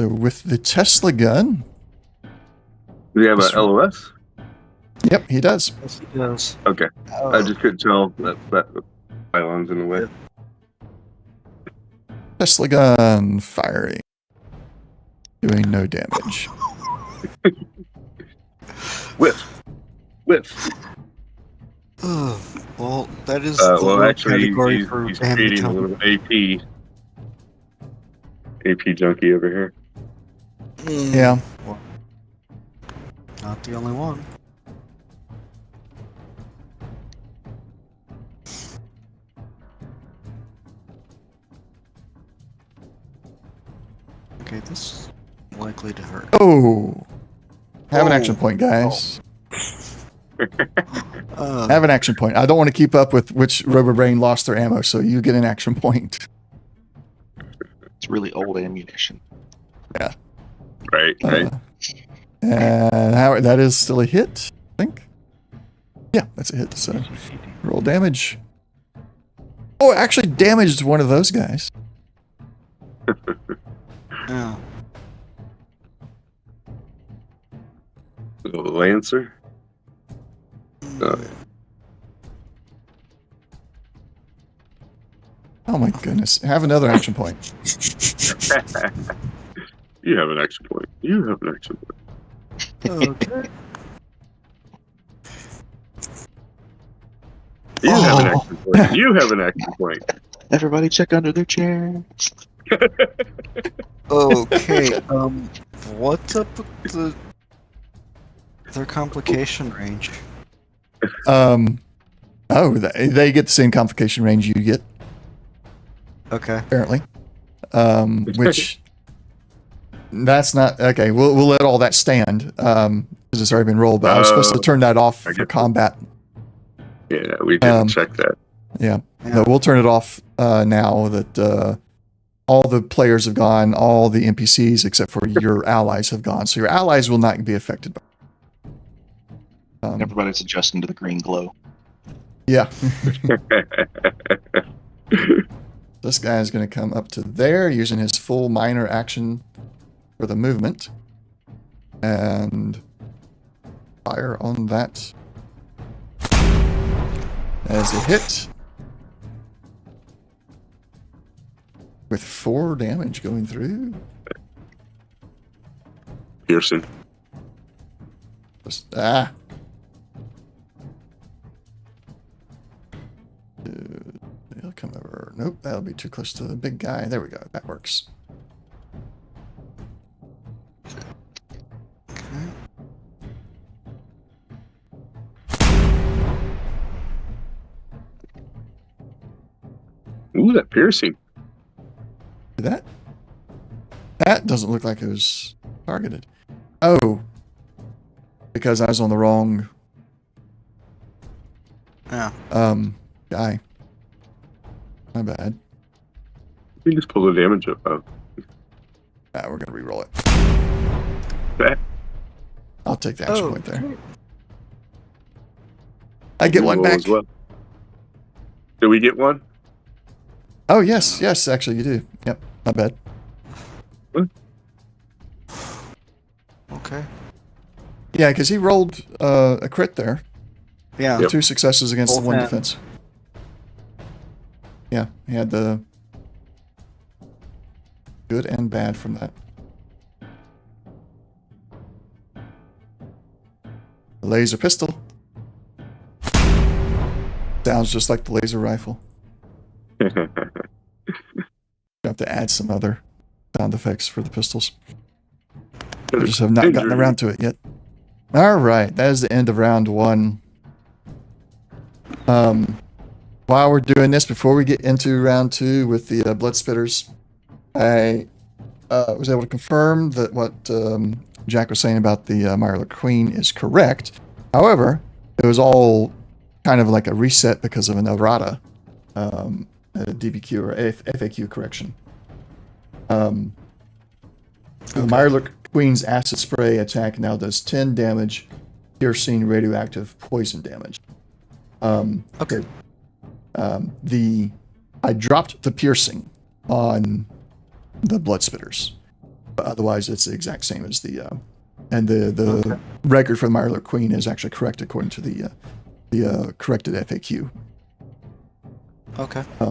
[SPEAKER 2] with the Tesla gun.
[SPEAKER 4] Do we have
[SPEAKER 2] This-
[SPEAKER 4] a LOS?
[SPEAKER 2] Yep, he does.
[SPEAKER 1] Yes, he does.
[SPEAKER 4] Okay. I just couldn't tell that pylon's in the way.
[SPEAKER 2] Tesla gun firing. Doing no damage.
[SPEAKER 4] Whiff.
[SPEAKER 1] Well, that is
[SPEAKER 4] Well,
[SPEAKER 1] the low
[SPEAKER 4] actually,
[SPEAKER 1] category for
[SPEAKER 4] he's
[SPEAKER 1] damage.
[SPEAKER 4] creating a little AP junkie over here.
[SPEAKER 2] Yeah.
[SPEAKER 1] Well, not the only one. Okay, this is likely to hurt.
[SPEAKER 2] Oh. Have an
[SPEAKER 1] Oh.
[SPEAKER 2] action point, guys.
[SPEAKER 1] Uh,
[SPEAKER 2] Have an action point. I don't want to keep up with which Robobrain lost their ammo, so you get an action point.
[SPEAKER 3] It's really old ammunition.
[SPEAKER 4] Right.
[SPEAKER 2] And Howard, that is still a hit, I think. Yeah, that's a hit. So roll damage. Oh, it actually damaged one of those guys.
[SPEAKER 1] yeah.
[SPEAKER 4] Lancer.
[SPEAKER 2] Oh my goodness. Have another action point.
[SPEAKER 4] You have an action point.
[SPEAKER 1] Okay.
[SPEAKER 4] You have an action point. You have an action point.
[SPEAKER 3] Everybody check under their chair.
[SPEAKER 1] Okay. What's up with their complication range?
[SPEAKER 2] Oh, they get the same complication range you get,
[SPEAKER 1] Okay.
[SPEAKER 2] apparently. Which that's not okay. We'll let all that stand because it's already been rolled. But I was supposed to turn that off
[SPEAKER 4] I
[SPEAKER 2] for
[SPEAKER 4] get
[SPEAKER 2] combat.
[SPEAKER 4] Yeah, we didn't check that.
[SPEAKER 2] Yeah,
[SPEAKER 1] Yeah.
[SPEAKER 2] no, we'll turn it off now that all the players have gone, all the NPCs except for your allies have gone. So your allies will not be affected.
[SPEAKER 3] Everybody's adjusting to the green glow.
[SPEAKER 2] Yeah. This guy is going to come up to there using his full minor action for the movement. And fire on that. As a hit. With 4 damage going through.
[SPEAKER 4] Pearson.
[SPEAKER 2] Just, He'll come over. Nope, that'll be too close to the big guy. There we go. That works.
[SPEAKER 4] Ooh, that piercing.
[SPEAKER 2] That doesn't look like it was targeted. Oh, because I was on the wrong
[SPEAKER 1] Yeah.
[SPEAKER 2] guy. My bad.
[SPEAKER 4] You can just pull the damage up.
[SPEAKER 2] We're gonna re-roll it.
[SPEAKER 4] That.
[SPEAKER 2] I'll take the action point there.
[SPEAKER 1] Okay.
[SPEAKER 2] I get one
[SPEAKER 4] Roll
[SPEAKER 2] back.
[SPEAKER 4] as well. Did we get one?
[SPEAKER 2] Oh yes, actually you do. Yep, not bad.
[SPEAKER 1] Okay.
[SPEAKER 2] Yeah, because he rolled a crit there.
[SPEAKER 1] Yeah.
[SPEAKER 4] Yep.
[SPEAKER 2] 2 successes against
[SPEAKER 1] Both
[SPEAKER 2] the 1
[SPEAKER 1] hands.
[SPEAKER 2] defense. Yeah, he had the good and bad from that. The laser pistol. Sounds just like the laser rifle. You have to add some other sound effects for the pistols. I just have not gotten around to it yet. All right, that is the end of round 1. While we're doing this, before we get into round 2 with the blood spitters, I was able to confirm that what Jack was saying about the Mirelurk Queen is correct. However, it was all kind of like a reset because of an errata, a DBQ or FAQ correction. The Mirelurk Queen's acid spray attack now does 10 damage, piercing, radioactive, poison damage.
[SPEAKER 1] Okay.
[SPEAKER 2] I dropped the piercing on the blood spitters, but otherwise it's the exact same as the the record for the Mirelurk Queen is actually correct according to the corrected FAQ.
[SPEAKER 1] Okay.
[SPEAKER 2] I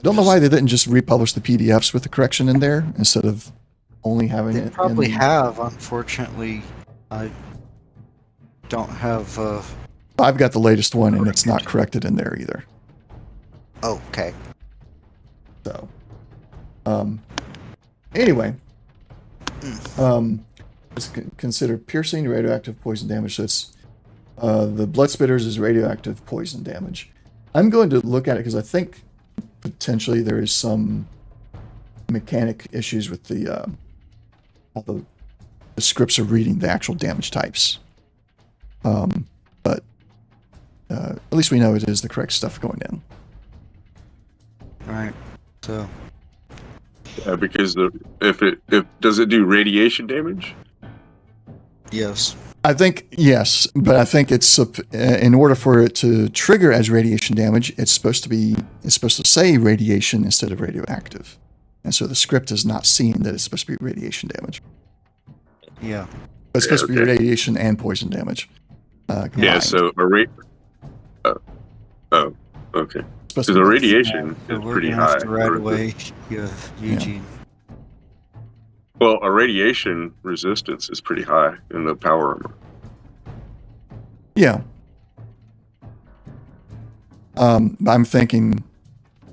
[SPEAKER 2] don't know why they didn't just republish the PDFs with the correction in there instead of only having
[SPEAKER 1] They
[SPEAKER 2] it.
[SPEAKER 1] probably have. Unfortunately, I don't have.
[SPEAKER 2] I've got the latest one and it's not corrected in there either.
[SPEAKER 1] Oh, okay.
[SPEAKER 2] So, anyway, it's considered piercing, radioactive, poison damage. So it's the blood spitters is radioactive poison damage. I'm going to look at it because I think potentially there is some mechanic issues with the how the scripts are reading the actual damage types. But at least we know it is the correct stuff going in.
[SPEAKER 1] Right. So.
[SPEAKER 4] Yeah, because if does it do radiation damage?
[SPEAKER 1] Yes.
[SPEAKER 2] I think yes, but I think it's in order for it to trigger as radiation damage, it's supposed to say radiation instead of radioactive, and so the script is not seeing that it's supposed to be radiation damage.
[SPEAKER 1] Yeah.
[SPEAKER 2] But it's supposed to be radiation and poison damage. Combined.
[SPEAKER 4] Yeah. So okay. Because the radiation
[SPEAKER 1] So
[SPEAKER 4] is
[SPEAKER 1] we're
[SPEAKER 4] pretty
[SPEAKER 1] gonna
[SPEAKER 4] high.
[SPEAKER 1] have to right away. Yeah, Eugene.
[SPEAKER 4] Well, a radiation resistance is pretty high in the power armor.
[SPEAKER 2] Yeah. I'm thinking,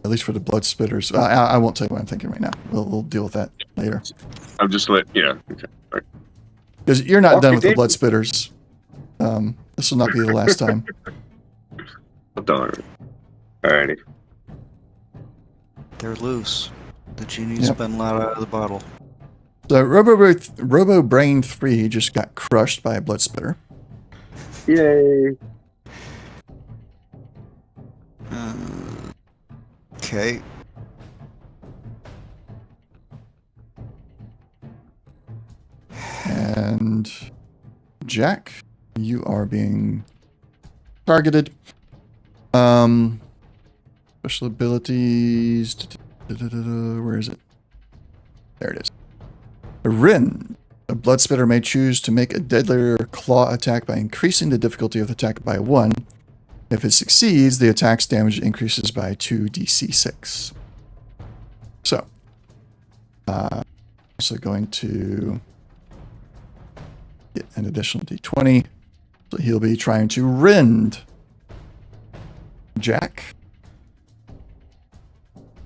[SPEAKER 2] at least for the blood spitters, I won't tell you what I'm thinking right now. We'll deal with that later.
[SPEAKER 4] I'm just letting, yeah. Okay.
[SPEAKER 2] Because you're not done with the blood spitters. This will not be the last time.
[SPEAKER 4] Darn. Alrighty.
[SPEAKER 1] They're loose. The genie's been let out of the bottle.
[SPEAKER 2] So Robo Brain 3 just got crushed by a blood spitter.
[SPEAKER 4] Yay.
[SPEAKER 1] Okay.
[SPEAKER 2] And Jack, you are being targeted. Special abilities. Where is it? There it is. Rin. A blood spitter may choose to make a deadlier claw attack by increasing the difficulty of the attack by 1. If it succeeds, the attack's damage increases by 2d6. So, also going to get an additional d20. So he'll be trying to rend Jack.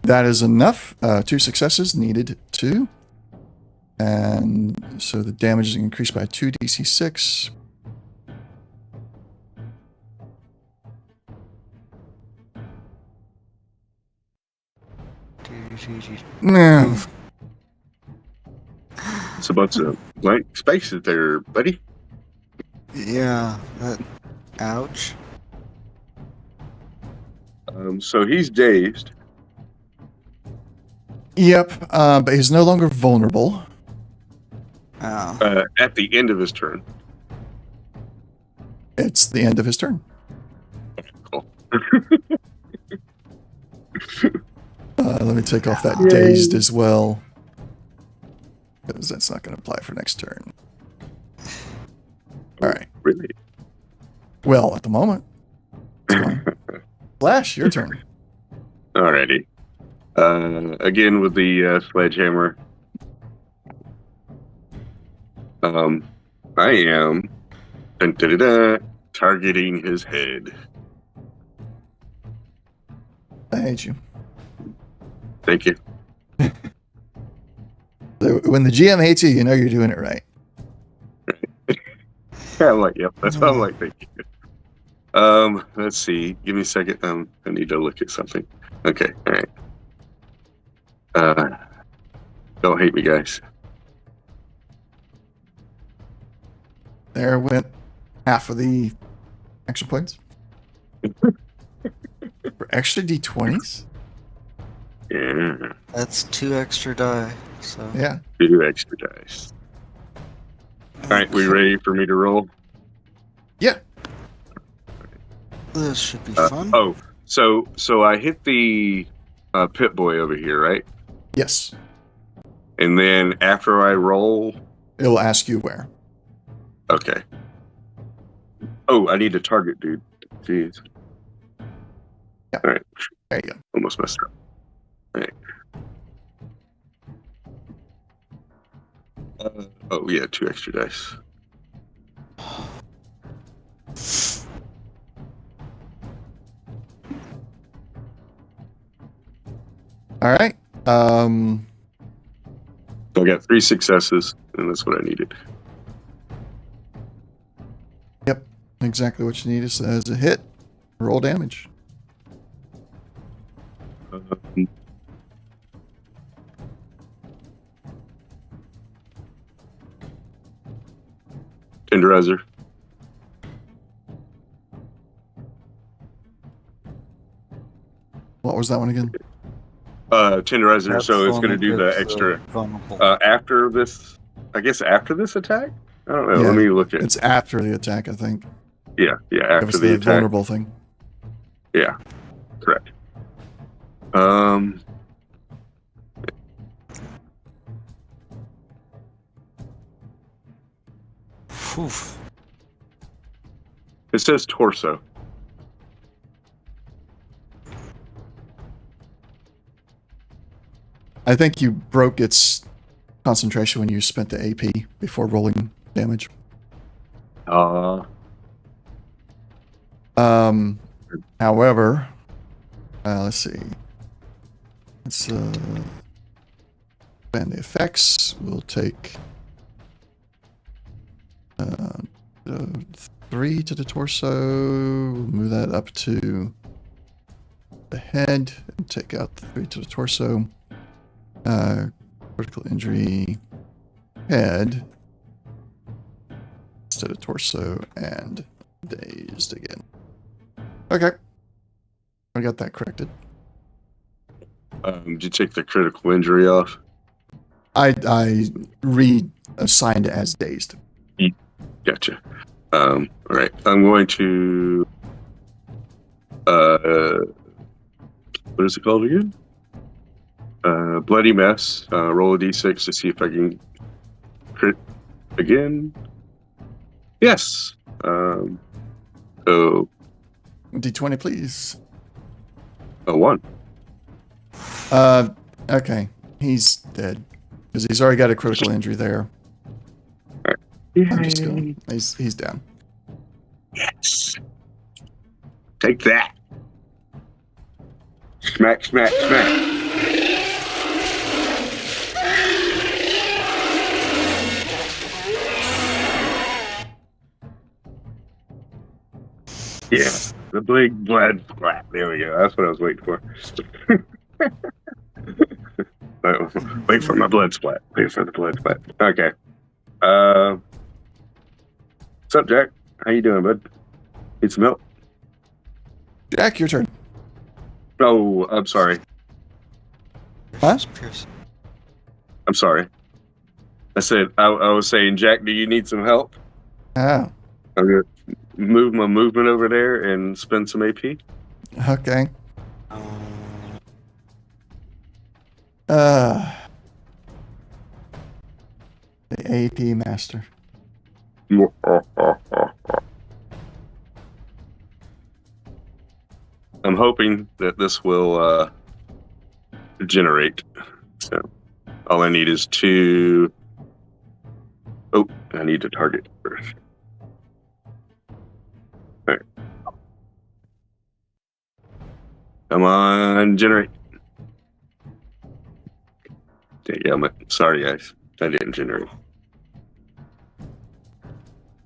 [SPEAKER 2] That is enough. 2 successes needed 2. And so the damage is increased by 2d6. Nah.
[SPEAKER 4] It's a bunch of blank spaces there, buddy.
[SPEAKER 1] Yeah. Ouch.
[SPEAKER 4] So he's dazed.
[SPEAKER 2] Yep, but he's no longer vulnerable.
[SPEAKER 1] Oh.
[SPEAKER 4] At the end of his turn.
[SPEAKER 2] It's the end of his turn.
[SPEAKER 4] Cool.
[SPEAKER 2] Let me take off that dazed as well. Because that's not going to apply for next turn. All right.
[SPEAKER 4] Really?
[SPEAKER 2] Well, at the moment. It's fine. Flash, your turn.
[SPEAKER 4] Alrighty. Again with the sledgehammer. I am targeting his head.
[SPEAKER 2] I hate you.
[SPEAKER 4] Thank you.
[SPEAKER 2] When the GM hates you, you know you're doing it right.
[SPEAKER 4] Yeah, I'm like, yep. That's what I'm like. Thank you. Let's see. Give me a second. I need to look at something. Okay. All right. Don't hate me, guys.
[SPEAKER 2] There went half of the action points. For extra d20s?
[SPEAKER 4] Yeah.
[SPEAKER 1] That's 2 extra die. So
[SPEAKER 2] Yeah.
[SPEAKER 4] 2 extra dice. All right, we ready for me to roll?
[SPEAKER 2] Yeah.
[SPEAKER 1] This should be fun.
[SPEAKER 4] So I hit the pit boy over here, right?
[SPEAKER 2] Yes.
[SPEAKER 4] And then after I roll,
[SPEAKER 2] It'll ask you where.
[SPEAKER 4] okay. Oh, I need to target, dude. Jeez.
[SPEAKER 2] Yeah.
[SPEAKER 4] All right,
[SPEAKER 2] There you go.
[SPEAKER 4] almost messed up. All right. Oh yeah, 2 extra dice.
[SPEAKER 2] All right.
[SPEAKER 4] So I got 3 successes, and that's what I needed.
[SPEAKER 2] Yep. Exactly what you need is as a hit. Roll damage.
[SPEAKER 4] Tenderizer.
[SPEAKER 2] What was that one again?
[SPEAKER 4] Tenderizer.
[SPEAKER 1] That's
[SPEAKER 4] So
[SPEAKER 1] the
[SPEAKER 4] it's
[SPEAKER 1] one
[SPEAKER 4] going to
[SPEAKER 1] that
[SPEAKER 4] do the
[SPEAKER 1] gives the
[SPEAKER 4] extra
[SPEAKER 1] vulnerable.
[SPEAKER 4] after this. I guess after this attack. I don't know.
[SPEAKER 2] Yeah,
[SPEAKER 4] Let me look at.
[SPEAKER 2] It's after the attack, I think.
[SPEAKER 4] Yeah,
[SPEAKER 2] It
[SPEAKER 4] after
[SPEAKER 2] was
[SPEAKER 4] the
[SPEAKER 2] the
[SPEAKER 4] attack.
[SPEAKER 2] vulnerable thing.
[SPEAKER 4] Yeah, correct.
[SPEAKER 1] Oof.
[SPEAKER 4] It says torso.
[SPEAKER 2] I think you broke its concentration when you spent the AP before rolling damage. However, let's see. Let's expand the effects. We'll take 3 to the torso. We'll move that up to the head and take out the 3 to the torso. Critical injury, head instead of torso, and dazed again. Okay. I got that corrected.
[SPEAKER 4] Did you take the critical injury off?
[SPEAKER 2] I reassigned it as dazed.
[SPEAKER 4] Gotcha. All right. I'm going to. What is it called again? Bloody mess. Roll a d6 to see if I can crit again. Yes. So
[SPEAKER 2] D20, please.
[SPEAKER 4] a 1.
[SPEAKER 2] Okay. He's dead. Because he's already got a critical injury there. I'm just going. He's down.
[SPEAKER 4] Yes. Take that. Smack, smack, smack. Yeah, the big blood splat. There we go. That's what I was waiting for. Wait for my blood splat. Wait for the blood splat. Okay. What's up, Jack? How you doing, bud? Need some milk?
[SPEAKER 2] Jack, your turn.
[SPEAKER 4] Oh, I'm sorry.
[SPEAKER 2] Huh?
[SPEAKER 1] Pierce.
[SPEAKER 4] I'm sorry. I said I was saying, Jack, do you need some help?
[SPEAKER 2] Oh,
[SPEAKER 4] I'm gonna move my movement over there and spend some AP.
[SPEAKER 2] okay. The AP master.
[SPEAKER 4] I'm hoping that this will generate. So all I need is 2. Oh, I need to target first. All right. Come on, generate. Yeah, sorry, guys. I didn't generate.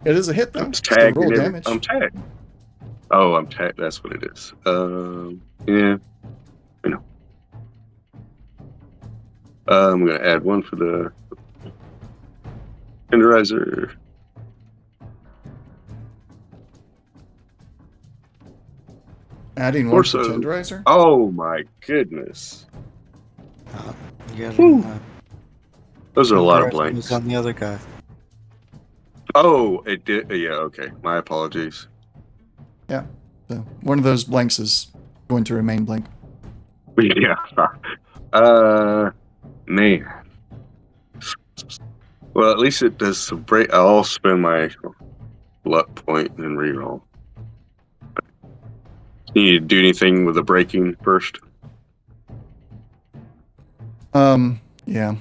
[SPEAKER 2] It is a hit, though.
[SPEAKER 4] I'm
[SPEAKER 2] Still
[SPEAKER 4] tagged.
[SPEAKER 2] roll damage.
[SPEAKER 4] I'm tagged. Oh, I'm tagged. That's what it is. Yeah, I know. I'm gonna add 1 for the tenderizer.
[SPEAKER 2] Adding one to
[SPEAKER 4] Torso.
[SPEAKER 2] tenderizer?
[SPEAKER 4] Oh my goodness.
[SPEAKER 1] You got
[SPEAKER 4] Whew.
[SPEAKER 1] an,
[SPEAKER 4] Those are a lot of
[SPEAKER 1] tenderizer was
[SPEAKER 4] blanks.
[SPEAKER 1] on the other guy.
[SPEAKER 4] Oh, it did. Yeah, okay. My apologies.
[SPEAKER 2] Yeah. So one of those blanks is going to remain blank.
[SPEAKER 4] Yeah. Man. Well, at least it does some break. I'll spend my luck point and reroll. You need to do anything with the breaking first?
[SPEAKER 2] Yeah.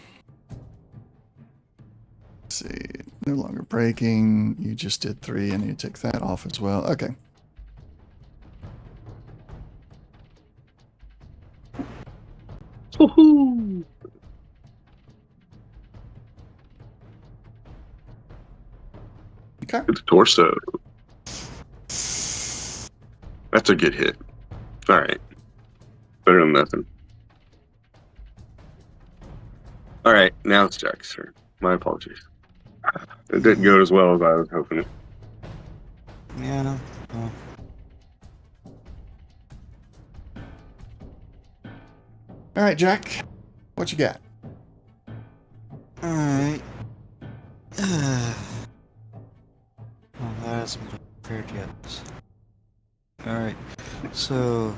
[SPEAKER 2] Let's see. No longer breaking. You just did 3, and you take that off as well. Okay.
[SPEAKER 4] Woohoo!
[SPEAKER 2] Okay.
[SPEAKER 4] The torso. That's a good hit. All right. Better than nothing. All right. Now it's Jack's turn. My apologies. It didn't go as well as I was hoping it.
[SPEAKER 1] Yeah. Well,
[SPEAKER 2] All right, Jack. What you got?
[SPEAKER 1] alright. Well, that hasn't been prepared yet. Alright. So,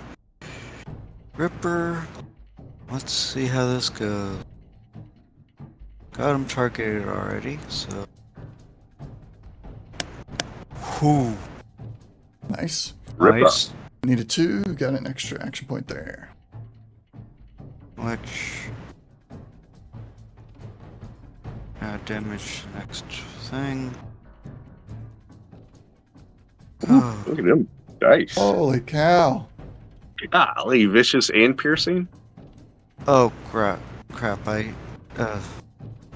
[SPEAKER 1] Ripper. Let's see how this goes. Got him targeted already, so. Whew.
[SPEAKER 2] Nice.
[SPEAKER 4] Ripper.
[SPEAKER 1] Nice.
[SPEAKER 2] Needed 2. Got an extra action point there.
[SPEAKER 1] Which. Damage the next thing. Oh,
[SPEAKER 4] Look at them dice.
[SPEAKER 2] Holy cow.
[SPEAKER 4] Golly, vicious and piercing?
[SPEAKER 1] oh crap. I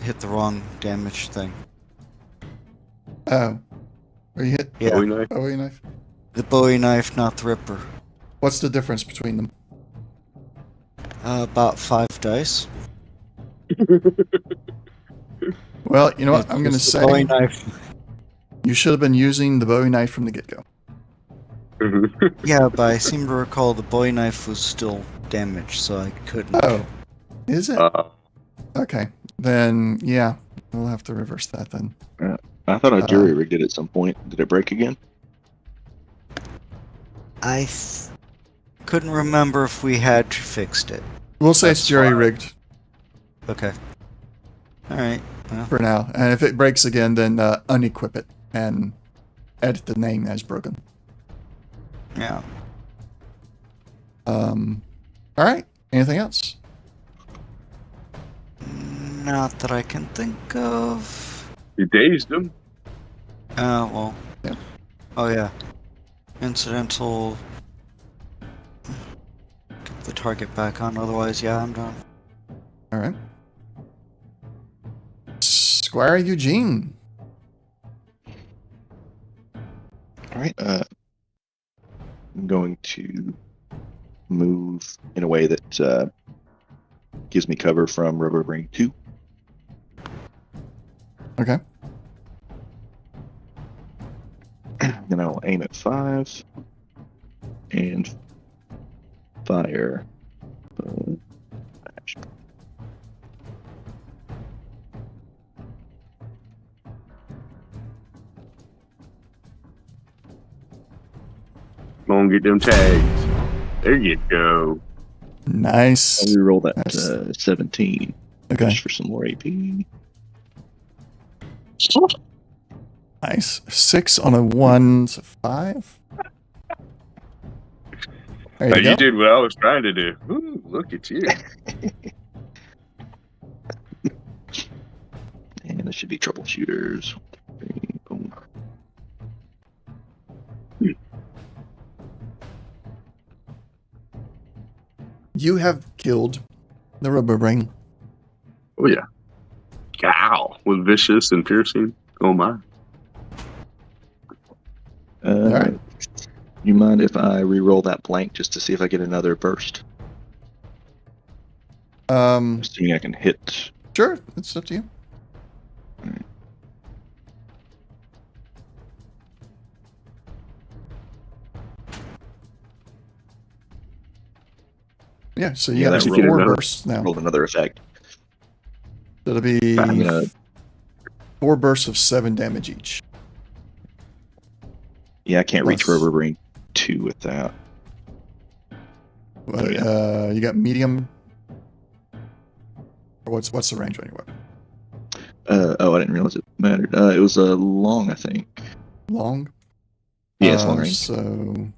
[SPEAKER 1] hit the wrong damage thing.
[SPEAKER 2] Oh. Where you hit
[SPEAKER 1] Yeah.
[SPEAKER 4] Bowie knife?
[SPEAKER 2] Bowie knife?
[SPEAKER 1] The Bowie knife, not the Ripper.
[SPEAKER 2] What's the difference between them?
[SPEAKER 1] About 5 dice.
[SPEAKER 2] Well, you know what?
[SPEAKER 1] It's
[SPEAKER 2] I'm going to
[SPEAKER 1] just the
[SPEAKER 2] say
[SPEAKER 1] Bowie knife.
[SPEAKER 2] you should have been using the Bowie knife from the get-go.
[SPEAKER 1] Yeah, but I seem to recall the Bowie knife was still damaged, so I couldn't.
[SPEAKER 2] Oh. Is it? Okay. Then, yeah. We'll have to reverse that then.
[SPEAKER 3] I thought I jury rigged it at some point. Did it break again?
[SPEAKER 1] I couldn't remember if we had fixed it.
[SPEAKER 2] We'll say it's
[SPEAKER 1] That's
[SPEAKER 2] jury-rigged
[SPEAKER 1] Okay. Alright. Well,
[SPEAKER 2] for now. And if it breaks again, then unequip it and edit the name as broken.
[SPEAKER 1] yeah.
[SPEAKER 2] All right. Anything else?
[SPEAKER 1] Not that I can think of.
[SPEAKER 4] You dazed them.
[SPEAKER 1] Well.
[SPEAKER 2] Yeah.
[SPEAKER 1] Oh, yeah. Incidental. Get the target back on, otherwise, yeah, I'm done.
[SPEAKER 2] All right. Squire Eugene.
[SPEAKER 3] All right. I'm going to move in a way that gives me cover from River Ring 2.
[SPEAKER 2] Okay.
[SPEAKER 3] Then I'll aim at 5 and fire.
[SPEAKER 4] Go and get them tags. There you go.
[SPEAKER 2] Nice.
[SPEAKER 3] I'll reroll that
[SPEAKER 2] Nice.
[SPEAKER 3] 17
[SPEAKER 2] Okay.
[SPEAKER 3] just for some more AP.
[SPEAKER 2] Nice. 6 on a 1, so 5. There you go.
[SPEAKER 4] You did what I was trying to do. Ooh, look at you.
[SPEAKER 3] And this should be troubleshooters. Boom.
[SPEAKER 2] You have killed the rubber ring.
[SPEAKER 4] Oh, yeah. Cow. With vicious and piercing. Oh, my.
[SPEAKER 2] right.
[SPEAKER 3] You mind if I re-roll that blank just to see if I get another burst? Assuming I can hit.
[SPEAKER 2] Sure. It's up to you. Yeah, so you
[SPEAKER 3] Yeah,
[SPEAKER 2] got
[SPEAKER 3] that
[SPEAKER 4] rolled
[SPEAKER 2] 4
[SPEAKER 4] another-
[SPEAKER 2] bursts now.
[SPEAKER 3] rolled another effect.
[SPEAKER 2] That'll be
[SPEAKER 3] I'm gonna.
[SPEAKER 2] 4 bursts of 7 damage each.
[SPEAKER 3] Yeah, I can't reach
[SPEAKER 2] Plus-
[SPEAKER 3] Rubber Brain 2 with that.
[SPEAKER 2] You got medium. Or what's the range on your weapon?
[SPEAKER 3] Oh, I didn't realize it mattered. It was long, I think.
[SPEAKER 2] Long.
[SPEAKER 3] Yeah, it's long range.
[SPEAKER 2] So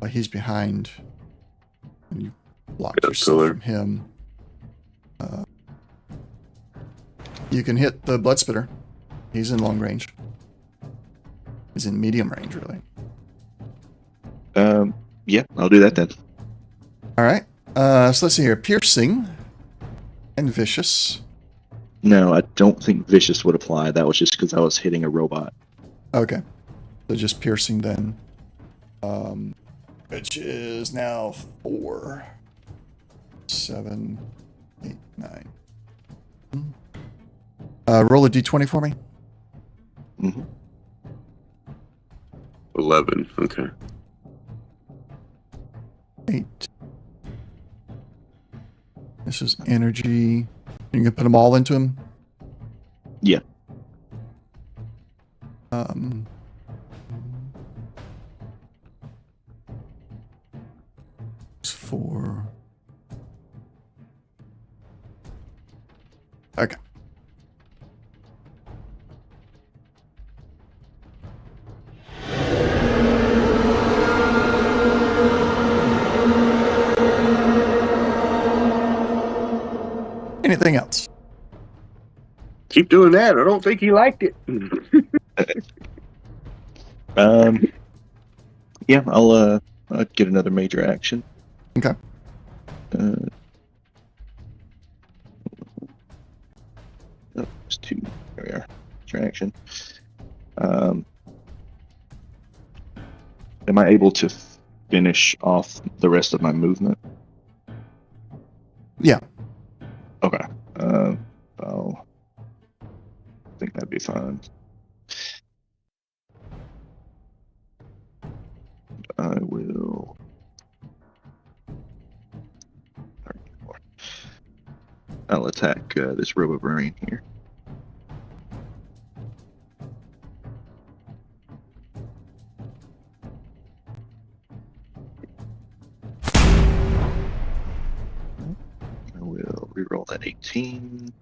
[SPEAKER 2] he's behind, and you blocked
[SPEAKER 4] Yeah,
[SPEAKER 2] yourself
[SPEAKER 4] pillar.
[SPEAKER 2] from him. You can hit the blood spitter. He's in long range. He's in medium range, really.
[SPEAKER 3] Yeah, I'll do that then.
[SPEAKER 2] All right. So let's see here. Piercing and vicious.
[SPEAKER 3] No, I don't think Vicious would apply. That was just because I was hitting a robot.
[SPEAKER 2] Okay. So just piercing then. Which is now 4, 7, 8, 9. Roll a d20 for me.
[SPEAKER 3] Hmm
[SPEAKER 4] 11. Okay.
[SPEAKER 2] 8. This is energy. You can put them all into him.
[SPEAKER 3] Yeah.
[SPEAKER 2] It's 4. Okay. Anything else?
[SPEAKER 4] Keep doing that. I don't think he liked it.
[SPEAKER 3] Yeah, I'll get another major action.
[SPEAKER 2] Okay.
[SPEAKER 3] It's 2. There we are. Major action. Am I able to finish off the rest of my movement?
[SPEAKER 2] Yeah.
[SPEAKER 3] Okay. I'll I think that'd be fine. I will. I'll attack this Robo Brain here. I will reroll that 18.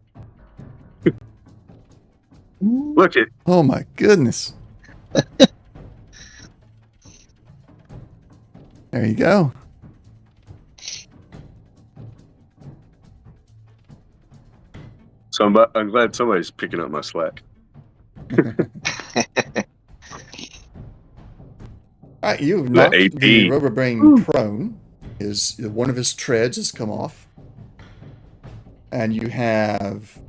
[SPEAKER 4] Look it.
[SPEAKER 2] Oh my goodness. There you go.
[SPEAKER 4] I'm glad somebody's picking up my slack.
[SPEAKER 2] All right, you've
[SPEAKER 4] The
[SPEAKER 2] knocked
[SPEAKER 4] AP.
[SPEAKER 2] the Rubber Brain prone. One of his treads has come off. And you have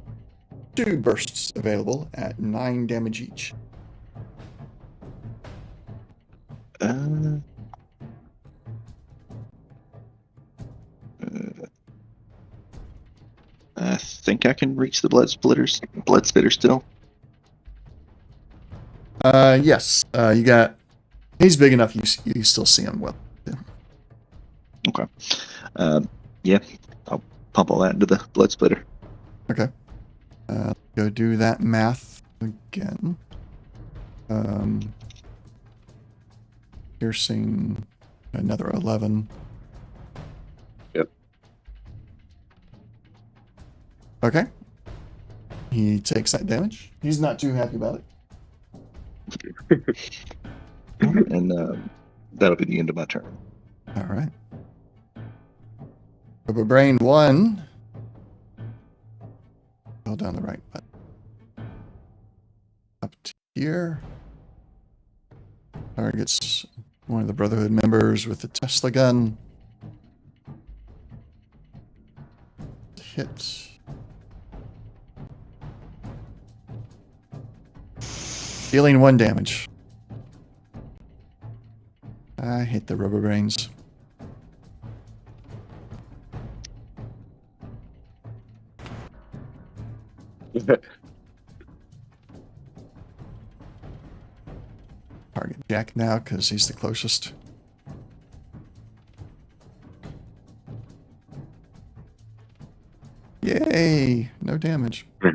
[SPEAKER 2] 2 bursts available at 9 damage each.
[SPEAKER 3] I think I can reach the blood spitter still.
[SPEAKER 2] Yes. He's big enough. You still see him well.
[SPEAKER 3] Okay. Yeah, I'll pump all that into the blood splitter.
[SPEAKER 2] Okay. Go do that math again. Piercing another 11.
[SPEAKER 4] Yep.
[SPEAKER 2] Okay. He takes that damage. He's not too happy about it.
[SPEAKER 3] And that'll be the end of my turn.
[SPEAKER 2] All right. Rubber Brain 1. Hold down the right button. Up to here. Targets one of the Brotherhood members with the Tesla gun. Hit. Dealing 1 damage. I hate the Rubber Brains. Target Jack now because he's the closest. Yay! No damage.
[SPEAKER 4] I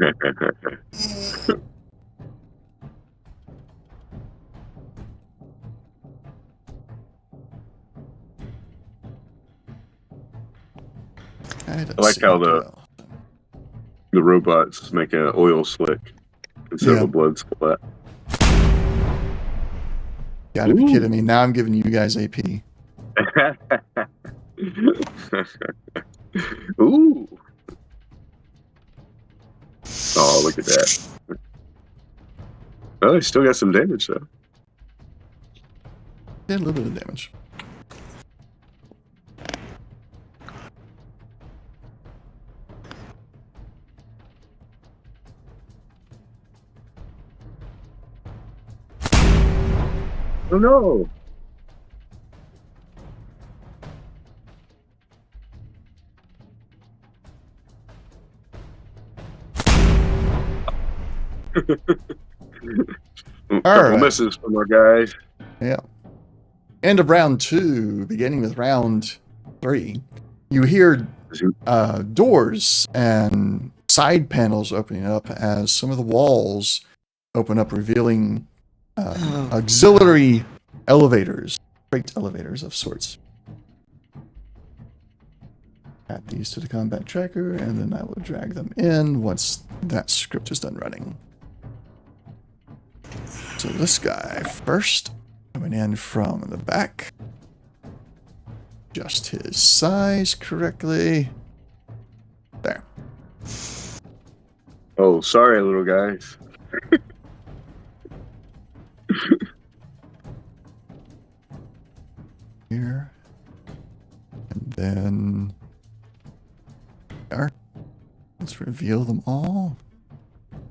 [SPEAKER 4] like how the robots make an oil slick instead of a blood splat.
[SPEAKER 2] Gotta be kidding me. Now I'm giving you guys AP.
[SPEAKER 4] Ooh. Oh, look at that. Oh, he still got some damage, though.
[SPEAKER 2] Yeah, a little bit of damage.
[SPEAKER 4] Oh, no. Couple
[SPEAKER 2] right.
[SPEAKER 4] misses from our guys.
[SPEAKER 2] Yeah. End of round 2, beginning with round 3. You hear doors and side panels opening up as some of the walls open up, revealing auxiliary elevators, freight elevators of sorts. Add these to the combat tracker, and then I will drag them in once that script is done running. So this guy first, coming in from the back. Adjust his size correctly. There.
[SPEAKER 4] Oh, sorry, little guys.
[SPEAKER 2] Here. And then there. Let's reveal them all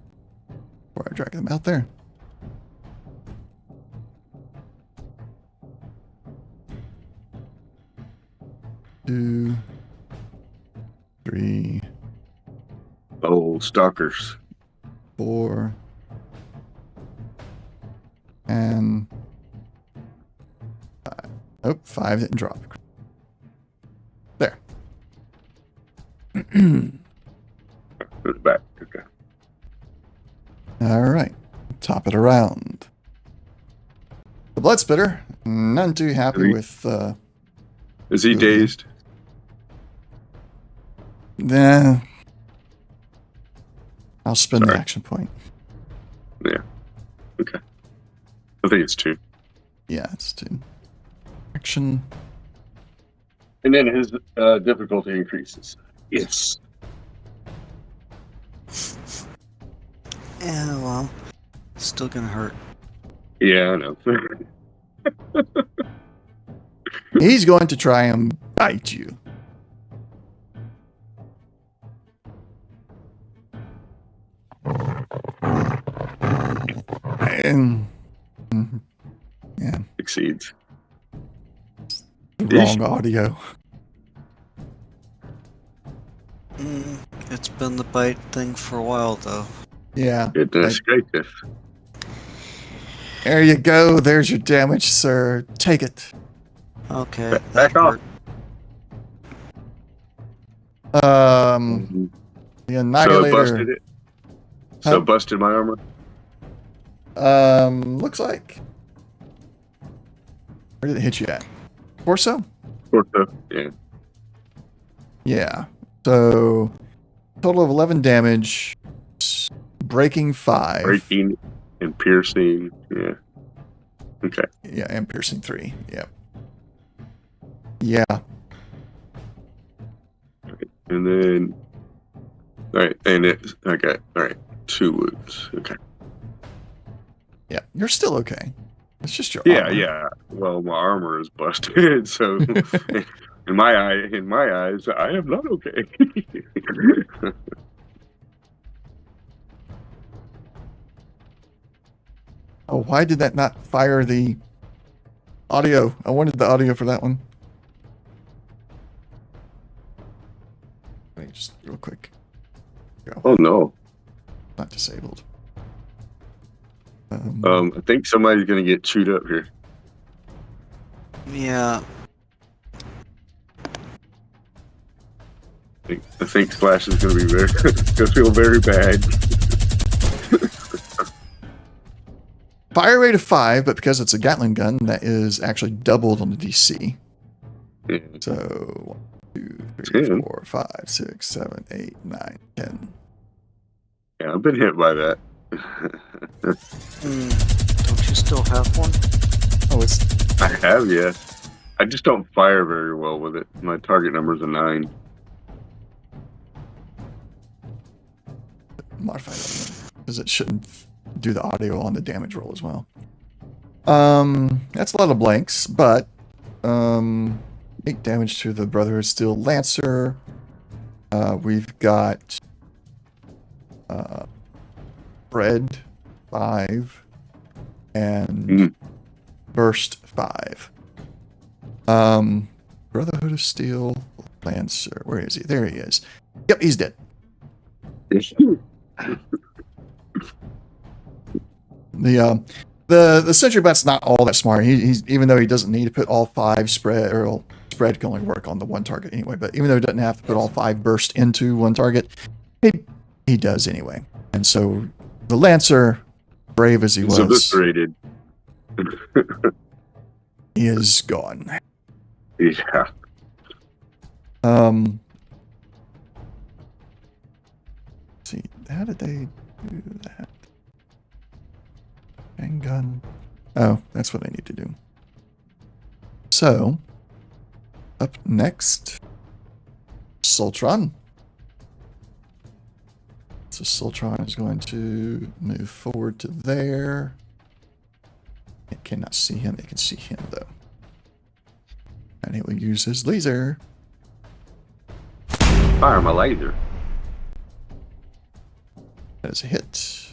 [SPEAKER 2] before I drag them out there. Two, three,
[SPEAKER 4] Oh, stalkers.
[SPEAKER 2] 4, and 5. Oh, 5 didn't drop. There.
[SPEAKER 4] Put it back. Okay.
[SPEAKER 2] All right. Top it around. The blood spitter. None too happy with.
[SPEAKER 4] Is he dazed?
[SPEAKER 2] Nah. I'll spend the action point.
[SPEAKER 4] Yeah. Okay. I think it's 2.
[SPEAKER 2] Yeah, it's 2. Action.
[SPEAKER 4] And then his difficulty increases. Yes.
[SPEAKER 1] Yeah, well, it's still gonna hurt.
[SPEAKER 4] Yeah, I know.
[SPEAKER 2] He's going to try and bite you. And, yeah.
[SPEAKER 4] Succeeds.
[SPEAKER 2] Wrong audio.
[SPEAKER 1] It's been the bite thing for a while, though.
[SPEAKER 2] Yeah.
[SPEAKER 4] Goodness gracious.
[SPEAKER 2] There you go. There's your damage, sir. Take it.
[SPEAKER 1] Okay,
[SPEAKER 4] Back off.
[SPEAKER 2] The Annihilator.
[SPEAKER 4] So busted it. So busted my armor.
[SPEAKER 2] Looks like. Where did it hit you at? Torso?
[SPEAKER 4] Torso. Yeah.
[SPEAKER 2] Yeah. So total of 11 damage. Breaking 5.
[SPEAKER 4] Breaking and piercing. Yeah. Okay.
[SPEAKER 2] Yeah, and piercing 3. Yep. Yeah.
[SPEAKER 4] And then. Alright, and it. Okay. Alright. 2 wounds. Okay.
[SPEAKER 2] Yeah. You're still okay. It's just your
[SPEAKER 4] Yeah,
[SPEAKER 2] armor.
[SPEAKER 4] yeah. Well, my armor is busted, so in my eyes, I am not okay.
[SPEAKER 2] Oh, why did that not fire the audio? I wanted the audio for that one. Wait, just real quick. Go.
[SPEAKER 4] Oh no.
[SPEAKER 2] Not disabled.
[SPEAKER 4] I think somebody's gonna get chewed up here.
[SPEAKER 1] Yeah.
[SPEAKER 4] I think Slash is going to be very, going to feel very bad.
[SPEAKER 2] Fire rate of 5, but because it's a Gatling gun, that is actually doubled on the DC.
[SPEAKER 4] Yeah.
[SPEAKER 2] So 1, 2, 3,
[SPEAKER 4] 10.
[SPEAKER 2] 4, 5, 6, 7, 8, 9, 10.
[SPEAKER 4] Yeah, I've been hit by that.
[SPEAKER 1] Don't you still have one?
[SPEAKER 2] Oh, it's
[SPEAKER 4] I have, yeah. I just don't fire very well with it. My target number is a 9.
[SPEAKER 2] modified because it shouldn't do the audio on the damage roll as well. That's a lot of blanks, but 8 damage to the Brotherhood Steel Lancer. We've got Spread 5 and Burst 5. Brotherhood of Steel Lancer. Where is he? There he is. Yep, he's dead. The Sentry Bat's not all that smart. He's even though he doesn't need to put all 5 spread, or spread can only work on the one target anyway. But even though he doesn't have to put all 5 burst into one target, he does anyway. And so the Lancer, brave as he was,
[SPEAKER 4] eviscerated.
[SPEAKER 2] he is gone.
[SPEAKER 4] Yeah.
[SPEAKER 2] Let's see, how did they do that? Handgun. Oh, that's what I need to do. So, up next, Sultron. So Sultron is going to move forward to there. It cannot see him. It can see him, though. And he will use his laser.
[SPEAKER 4] Fire my laser.
[SPEAKER 2] That is a hit.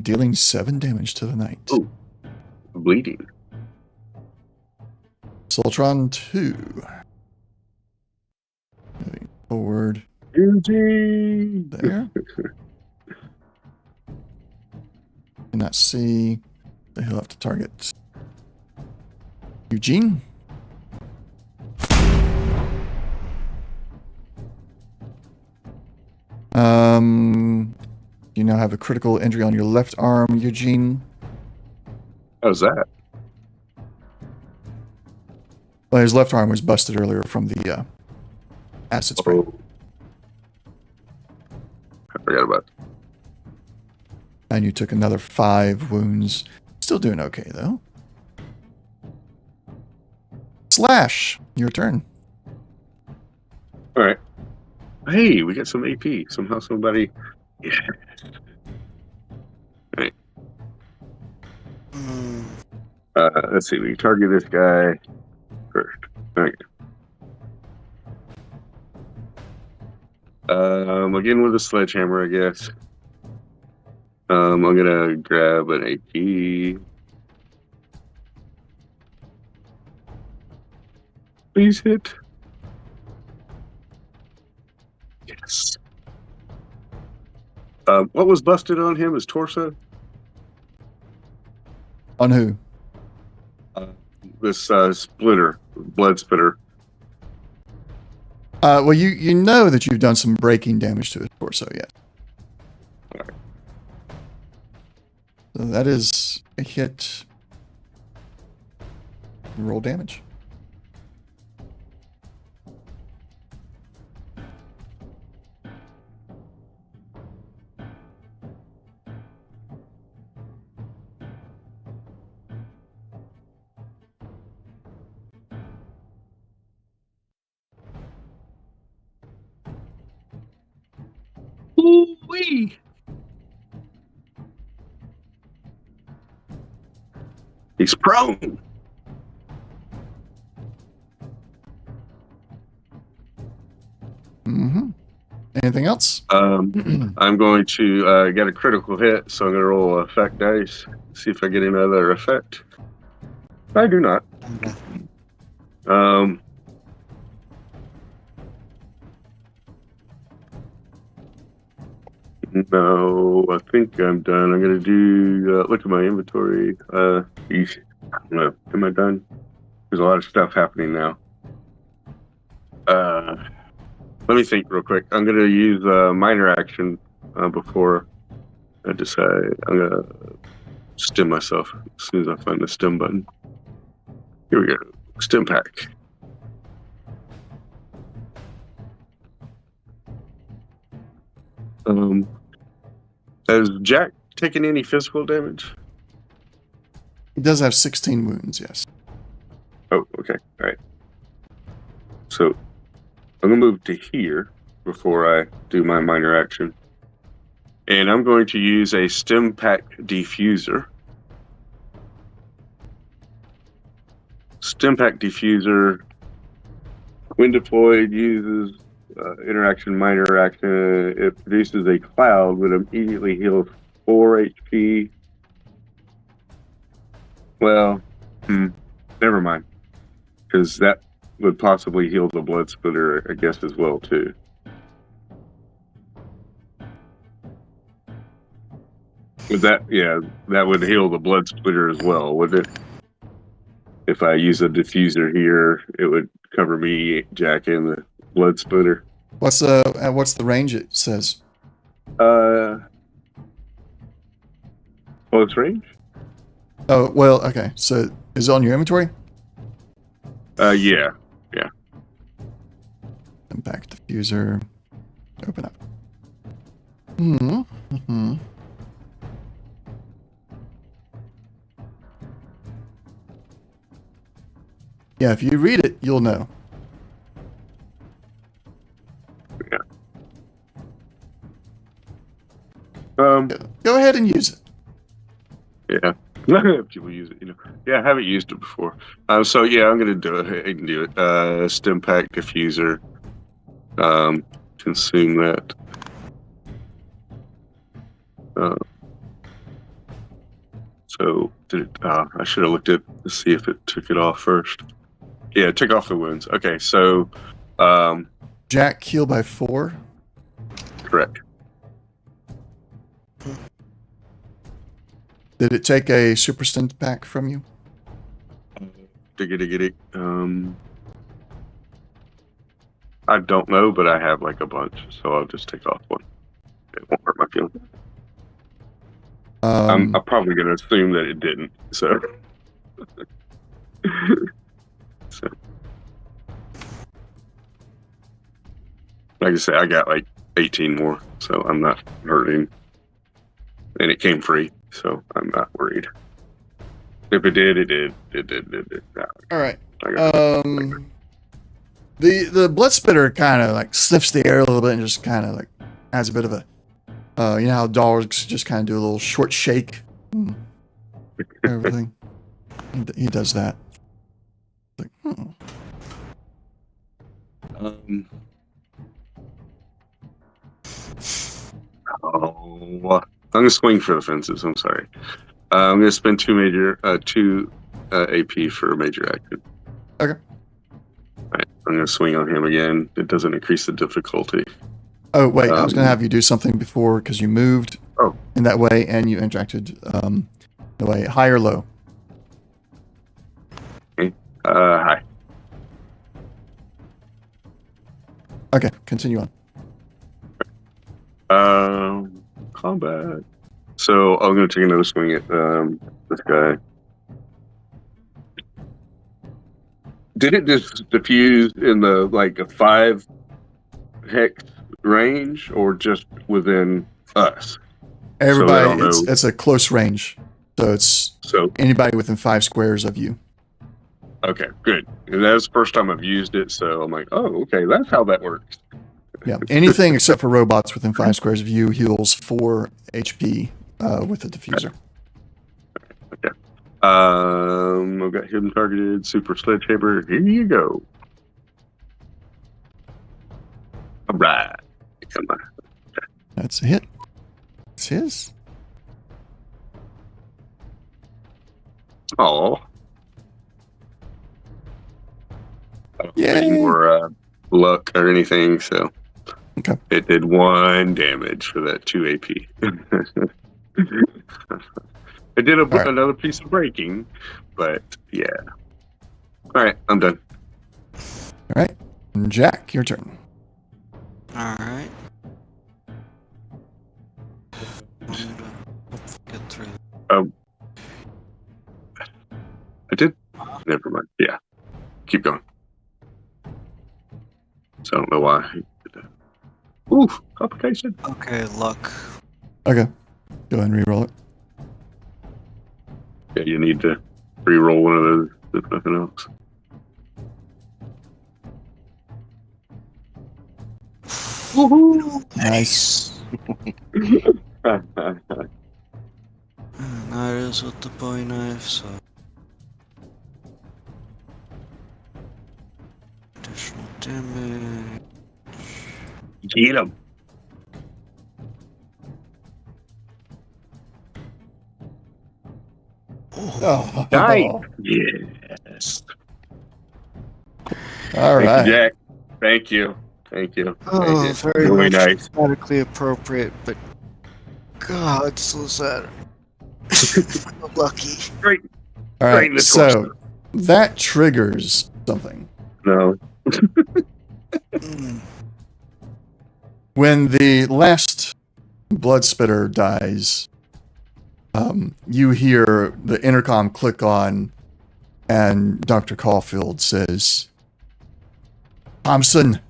[SPEAKER 2] Dealing 7 damage to the knight.
[SPEAKER 4] Ooh. Bleeding.
[SPEAKER 2] Sultron 2. Moving forward.
[SPEAKER 4] Eugene!
[SPEAKER 2] There. Cannot see. So he'll have to target Eugene. You now have a critical injury on your left arm, Eugene.
[SPEAKER 4] How's that?
[SPEAKER 2] Well, his left arm was busted earlier from the acid spray.
[SPEAKER 4] Oh. I forgot about that.
[SPEAKER 2] And you took another 5 wounds. Still doing okay, though. Slash, your turn.
[SPEAKER 4] All right. Hey, we got some AP. Somehow somebody... Yeah. All right. Let's see. We target this guy first. All right. Again with a sledgehammer, I guess. I'm gonna grab an AP. Please hit. Yes. What was busted on him? His torso?
[SPEAKER 2] On who?
[SPEAKER 4] This splitter, blood splitter.
[SPEAKER 2] Well, you know that you've done some breaking damage to his torso yet.
[SPEAKER 4] Right.
[SPEAKER 2] So that is a hit. Roll damage.
[SPEAKER 4] Ooh-wee. He's prone.
[SPEAKER 2] Mm-hmm. Anything else?
[SPEAKER 4] I'm going to get a critical hit, so I'm going to roll effect dice, see if I get another effect. I do not. No, I think I'm done. I'm going to do, look at my inventory. I don't know. Am I done? There's a lot of stuff happening now. Let me think real quick. I'm going to use a minor action before I decide. I'm going to stim myself as soon as I find the stim button. Here we go. Stim pack. Has Jack taken any physical damage?
[SPEAKER 2] He does have 16 wounds, yes.
[SPEAKER 4] Oh, okay. All right. So I'm going to move to here before I do my minor action. And I'm going to use a stim pack diffuser. Stim pack diffuser, when deployed, uses interaction, minor action. It produces a cloud that immediately heals 4 HP. Well, never mind. Because that would possibly heal the blood splitter, I guess, as well, too. Would that, yeah, that would heal the blood splitter as well, wouldn't it? If I use a diffuser here, it would cover me, Jack, and the blood splitter.
[SPEAKER 2] What's the range it says?
[SPEAKER 4] Close range?
[SPEAKER 2] Oh, well, okay. So is it on your inventory?
[SPEAKER 4] Yeah.
[SPEAKER 2] Impact diffuser. Open up. Mm-hmm. Yeah, if you read it, you'll know.
[SPEAKER 4] Yeah.
[SPEAKER 2] Go ahead and use it.
[SPEAKER 4] Yeah. People use it, Yeah, I haven't used it before. So yeah, I'm gonna do it. I can do it. Stim pack diffuser. Consume that. So did it, I should have looked at to see if it took it off first. Yeah, it took off the wounds. Okay, so
[SPEAKER 2] Jack heal by 4.
[SPEAKER 4] correct.
[SPEAKER 2] Did it take a super stim pack from you?
[SPEAKER 4] Diggity. I don't know, but I have like a bunch, so I'll just take off one. It won't hurt my feelings. I'm probably going to assume that it didn't. So, like I said, I got like 18 more, so I'm not hurting, and it came free, so I'm not worried. If it did, it did. It did.
[SPEAKER 2] All right. The blood spitter kind of like sniffs the air a little bit and just kind of like has a bit of a, you know how dogs just kind of do a little short shake, everything. He does that. Like,
[SPEAKER 4] I'm gonna swing for the fences. I'm sorry. I'm gonna spend 2 AP for a major action.
[SPEAKER 2] Okay.
[SPEAKER 4] All right, I'm gonna swing on him again. It doesn't increase the difficulty.
[SPEAKER 2] Oh wait, I was gonna have you do something before because you moved in that way and you interacted the way high or low.
[SPEAKER 4] Okay. High.
[SPEAKER 2] Okay, continue on.
[SPEAKER 4] Combat. So I'm gonna take another swing at this guy. Did it just diffuse in the like a 5 hex range or just within us?
[SPEAKER 2] Everybody, it's a close range, so it's anybody within 5 squares of you.
[SPEAKER 4] Okay, good. And that's the first time I've used it, so I'm like, oh, okay, that's how that works.
[SPEAKER 2] Yeah, anything except for robots within 5 squares of you heals 4 HP with the diffuser.
[SPEAKER 4] Okay. I've got hidden targeted super sledgehammer. Here you go. All right. Come on. Okay.
[SPEAKER 2] That's a hit. It's his.
[SPEAKER 4] Oh. I don't have any
[SPEAKER 2] Yay.
[SPEAKER 4] more luck or anything, so
[SPEAKER 2] okay.
[SPEAKER 4] It did 1 damage for that 2 AP. It did another piece of breaking, but yeah. All right, I'm done.
[SPEAKER 2] All right. Jack, your turn.
[SPEAKER 1] Alright. Want me to get through?
[SPEAKER 4] I did. Never mind. Yeah, keep going. So I don't know why. Ooh, complication.
[SPEAKER 1] Okay, luck.
[SPEAKER 2] Okay. Go ahead and re-roll it.
[SPEAKER 4] Yeah, you need to re-roll one of those, if nothing else. Woohoo!
[SPEAKER 2] Nice.
[SPEAKER 1] And that is with the bowie knife, so. Additional damage.
[SPEAKER 4] Get him.
[SPEAKER 2] Oh.
[SPEAKER 4] Nice. Yes.
[SPEAKER 2] All
[SPEAKER 4] Thank
[SPEAKER 2] right.
[SPEAKER 4] you, Jack. Thank you. Thank you.
[SPEAKER 1] Oh,
[SPEAKER 4] Thank you.
[SPEAKER 1] very
[SPEAKER 4] Really
[SPEAKER 1] much
[SPEAKER 4] nice.
[SPEAKER 1] thematically appropriate, but God, so sad. Lucky.
[SPEAKER 4] Great.
[SPEAKER 2] All
[SPEAKER 4] Right in
[SPEAKER 2] right.
[SPEAKER 4] the
[SPEAKER 2] So
[SPEAKER 4] torso.
[SPEAKER 2] that triggers something.
[SPEAKER 4] No.
[SPEAKER 1] Mm.
[SPEAKER 2] When the last blood spitter dies, you hear the intercom click on, and Dr. Caulfield says, Thompson,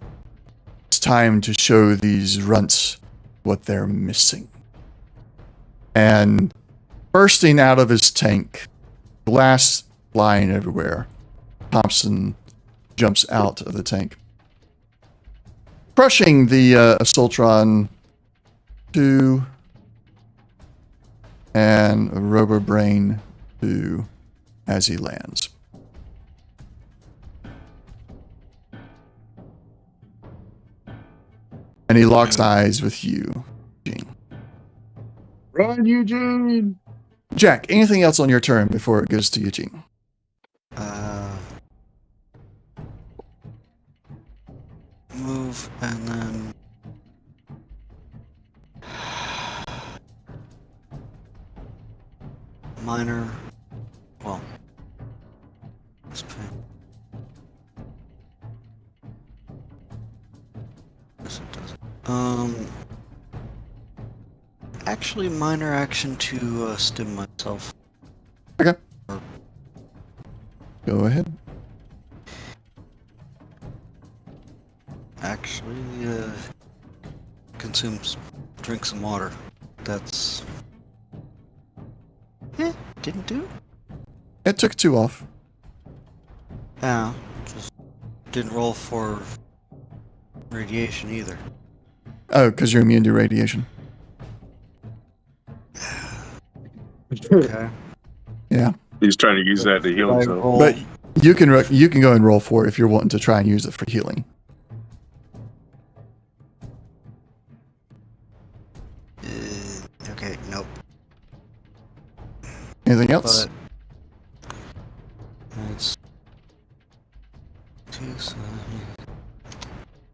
[SPEAKER 2] it's time to show these runts what they're missing. And bursting out of his tank, glass flying everywhere, Thompson jumps out of the tank, crushing the Assaultron 2 and Robobrain 2 as he lands. And he locks eyes with you, Gene.
[SPEAKER 4] Run, Eugene.
[SPEAKER 2] Jack, anything else on your turn before it goes to Eugene?
[SPEAKER 1] Move and then minor. Well, let's pay. Yes, it does. Actually, minor action to stim myself.
[SPEAKER 2] Okay. Go ahead.
[SPEAKER 1] Actually, drink some water. That's. Didn't do it?
[SPEAKER 2] It took 2 off.
[SPEAKER 1] Yeah, just didn't roll for radiation either.
[SPEAKER 2] Oh, because you're immune to radiation.
[SPEAKER 1] Okay.
[SPEAKER 2] Yeah.
[SPEAKER 4] He's trying to use that to heal
[SPEAKER 1] I
[SPEAKER 4] himself.
[SPEAKER 1] roll.
[SPEAKER 2] But you can go and roll for it if you're wanting to try and use it for healing.
[SPEAKER 1] Okay, nope.
[SPEAKER 2] Anything else?
[SPEAKER 1] But it's 2, so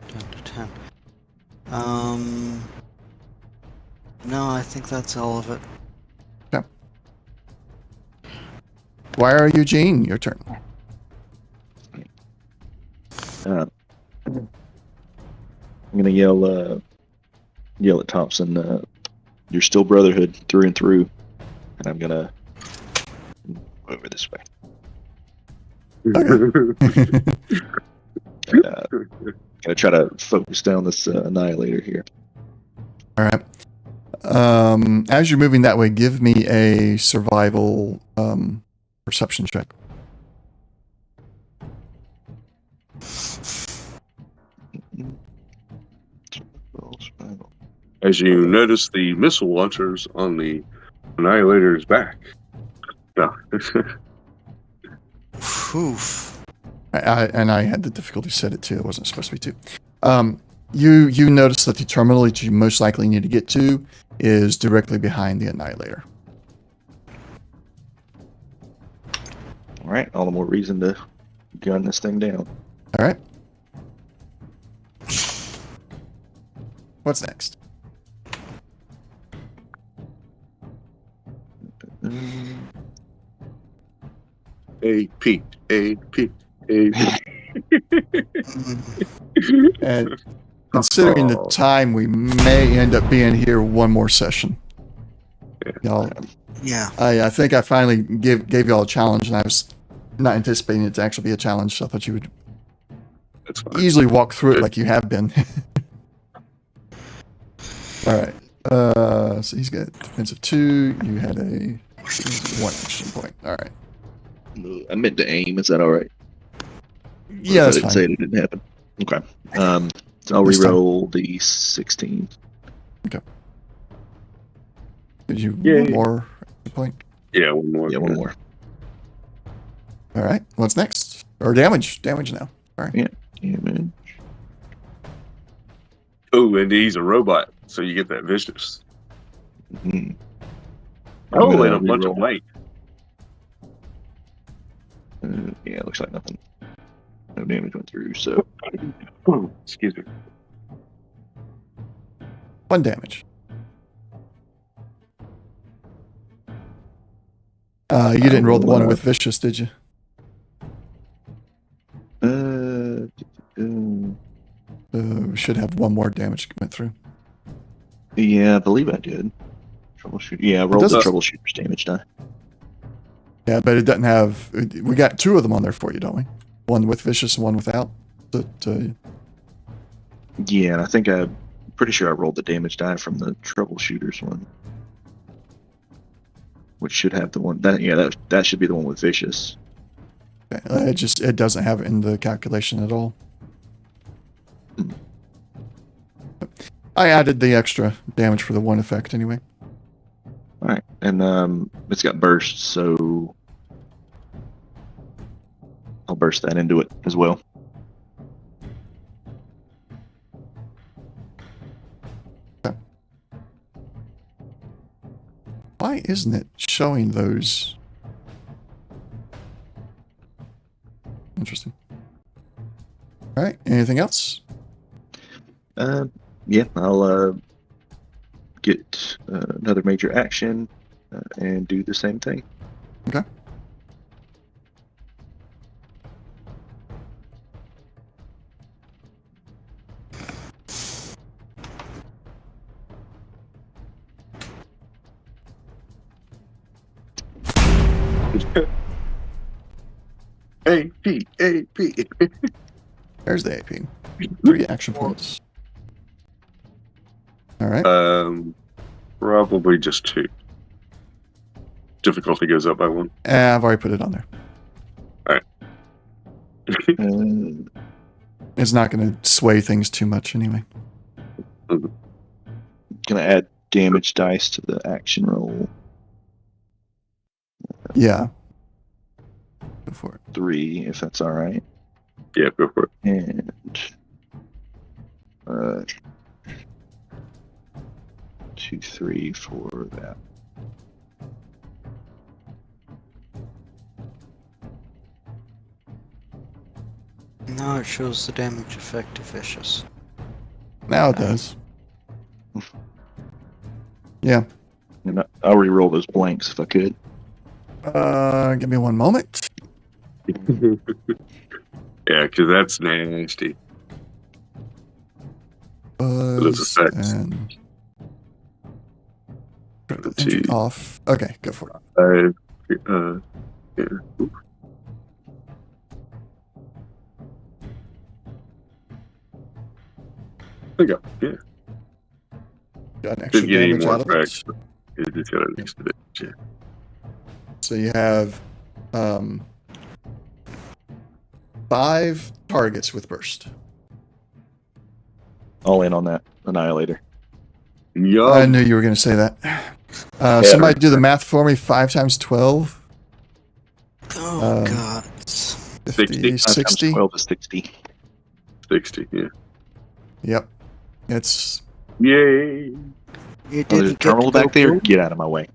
[SPEAKER 1] 10 to 10. No, I think that's all of it.
[SPEAKER 2] Okay. Why are Eugene? Your turn.
[SPEAKER 3] I'm gonna yell at Thompson. You're still Brotherhood through and through, and I'm gonna over this way. Gonna try to focus down this annihilator here.
[SPEAKER 2] All right. As you're moving that way, give me a survival perception check.
[SPEAKER 4] As you notice the missile launchers on the Annihilator's back. No.
[SPEAKER 1] Oof.
[SPEAKER 2] I had the difficulty set it too. It wasn't supposed to be 2. You notice that the terminal that you most likely need to get to is directly behind the Annihilator.
[SPEAKER 3] All right, all the more reason to gun this thing down.
[SPEAKER 2] All right. What's next?
[SPEAKER 4] AP.
[SPEAKER 2] And considering the time, we may end up being here one more session. Y'all,
[SPEAKER 1] Yeah.
[SPEAKER 2] I think I finally gave y'all a challenge, and I was not anticipating it to actually be a challenge. So I thought you would
[SPEAKER 4] That's fine.
[SPEAKER 2] easily walk through it like you have been. All right. So he's got defensive 2. You had a 1 action point. All right.
[SPEAKER 3] I meant to aim. Is that all right?
[SPEAKER 2] Yeah,
[SPEAKER 3] I
[SPEAKER 2] that's
[SPEAKER 3] didn't
[SPEAKER 2] fine.
[SPEAKER 3] say it didn't happen. Okay. So I'll
[SPEAKER 2] This time.
[SPEAKER 3] re-roll the 16.
[SPEAKER 2] Did you
[SPEAKER 4] Yay.
[SPEAKER 2] one more action point?
[SPEAKER 4] Yeah, one more.
[SPEAKER 3] Yeah, one more.
[SPEAKER 2] All right. What's next? Or damage? Damage now.
[SPEAKER 3] Damage.
[SPEAKER 4] Oh, and he's a robot, so you get that vicious.
[SPEAKER 3] Mhm.
[SPEAKER 4] Oh,
[SPEAKER 3] I'm
[SPEAKER 4] and
[SPEAKER 3] gonna
[SPEAKER 4] a bunch of
[SPEAKER 3] reroll.
[SPEAKER 4] weight.
[SPEAKER 3] Yeah, looks like nothing. No damage went through, so
[SPEAKER 4] Excuse me.
[SPEAKER 2] 1 damage. You didn't roll the one with vicious, did you? We should have 1 more damage went through.
[SPEAKER 3] Yeah, I believe I did. Troubleshoot. Yeah, I rolled the
[SPEAKER 2] doesn't-
[SPEAKER 3] troubleshooter's damage die.
[SPEAKER 2] Yeah, but it doesn't have. We got 2 of them on there for you, don't we? 1 with vicious and 1 without.
[SPEAKER 3] Yeah, and I think I'm pretty sure I rolled the damage die from the troubleshooter's one, which should have the one that should be the one with vicious.
[SPEAKER 2] It doesn't have it in the calculation at all. I added the extra damage for the 1 effect anyway.
[SPEAKER 3] All right, and it's got burst, so I'll burst that into it as well.
[SPEAKER 2] Why isn't it showing those? Interesting. All right. Anything else?
[SPEAKER 3] Yeah, I'll get another major action and do the same thing.
[SPEAKER 2] Okay.
[SPEAKER 4] AP.
[SPEAKER 2] There's the AP. 3 action points. All right.
[SPEAKER 4] Probably just 2. Difficulty goes up by 1.
[SPEAKER 2] I've already put it on there.
[SPEAKER 3] Uh,
[SPEAKER 2] It's not going to sway things too much anyway.
[SPEAKER 3] Gonna add damage dice to the action roll.
[SPEAKER 2] Yeah. Go for it.
[SPEAKER 3] 3, if that's all right.
[SPEAKER 4] Yeah, go for it.
[SPEAKER 3] And 2, 3 for that.
[SPEAKER 1] No, it shows the damage effect of vicious.
[SPEAKER 2] Now it does. Yeah.
[SPEAKER 3] And I'll re-roll those blanks if I could.
[SPEAKER 2] Give me 1 moment.
[SPEAKER 4] Yeah, because that's nasty. Those
[SPEAKER 2] Buzz
[SPEAKER 4] effects.
[SPEAKER 2] and critical
[SPEAKER 4] Let's see.
[SPEAKER 2] injury off. Okay, go for it.
[SPEAKER 4] Yeah. Oof. There you go. Yeah.
[SPEAKER 2] Got an extra
[SPEAKER 4] Didn't get any
[SPEAKER 2] damage
[SPEAKER 4] more
[SPEAKER 2] out of it.
[SPEAKER 4] effects. You just got an extra bit. Yeah.
[SPEAKER 2] So you have 5 targets with burst.
[SPEAKER 3] All in on that annihilator.
[SPEAKER 4] Yup.
[SPEAKER 2] I knew you were going to say that. Somebody do the math for me. 5 times 12.
[SPEAKER 1] Oh, God.
[SPEAKER 2] 50,
[SPEAKER 3] 5 times
[SPEAKER 2] 60.
[SPEAKER 3] 12 is 60.
[SPEAKER 4] 60, yeah.
[SPEAKER 2] Yep. It's
[SPEAKER 4] Yay.
[SPEAKER 1] You
[SPEAKER 3] Oh, there's a
[SPEAKER 1] didn't get
[SPEAKER 3] terminal
[SPEAKER 1] to go
[SPEAKER 3] back there?
[SPEAKER 1] through?
[SPEAKER 3] Get out of my way.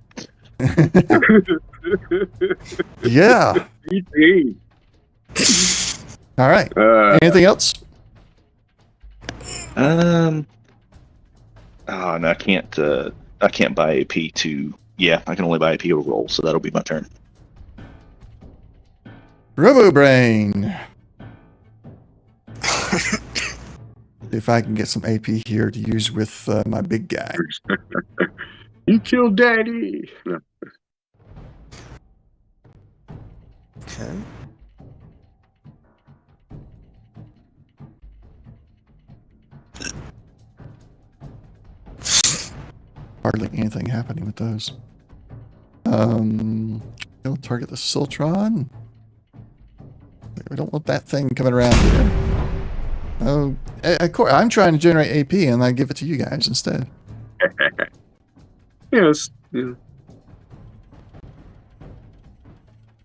[SPEAKER 2] yeah.
[SPEAKER 4] GG.
[SPEAKER 2] All right. Anything else?
[SPEAKER 3] Oh, no, I can't buy AP to. Yeah, I can only buy AP to roll, so that'll be my turn.
[SPEAKER 2] Robo Brain. if I can get some AP here to use with my big guy.
[SPEAKER 4] You killed Daddy. No.
[SPEAKER 1] Okay.
[SPEAKER 2] Hardly anything happening with those. We'll target the Siltron. We don't want that thing coming around here. Oh, of course, I'm trying to generate AP and I give it to you guys instead.
[SPEAKER 4] Yes. Yeah.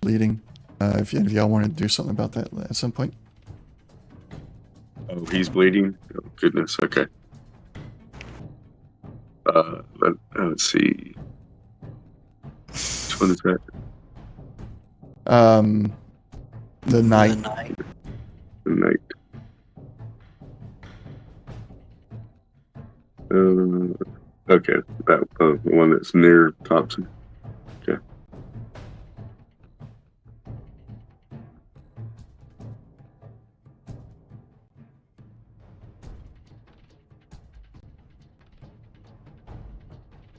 [SPEAKER 2] Bleeding. If any of y'all want to do something about that at some point.
[SPEAKER 4] Oh, he's bleeding. Oh, goodness. Okay. Let's see. Which one is that?
[SPEAKER 2] The night.
[SPEAKER 1] The night.
[SPEAKER 4] The night. Okay, that the one that's near Thompson. Okay.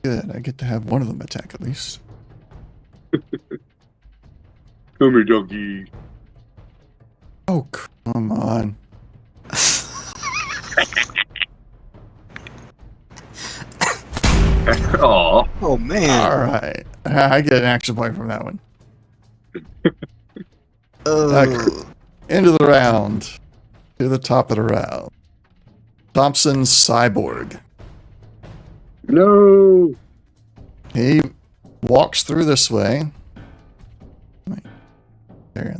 [SPEAKER 2] Good. I get to have one of them attack at least.
[SPEAKER 4] Come here, doggy.
[SPEAKER 2] Oh, come on.
[SPEAKER 4] Aw.
[SPEAKER 1] Oh man.
[SPEAKER 2] All right. I get an action point from that one.
[SPEAKER 1] Oh.
[SPEAKER 2] End of the round. To the top of the round. Thompson's Cyborg.
[SPEAKER 4] No.
[SPEAKER 2] He walks through this way. There,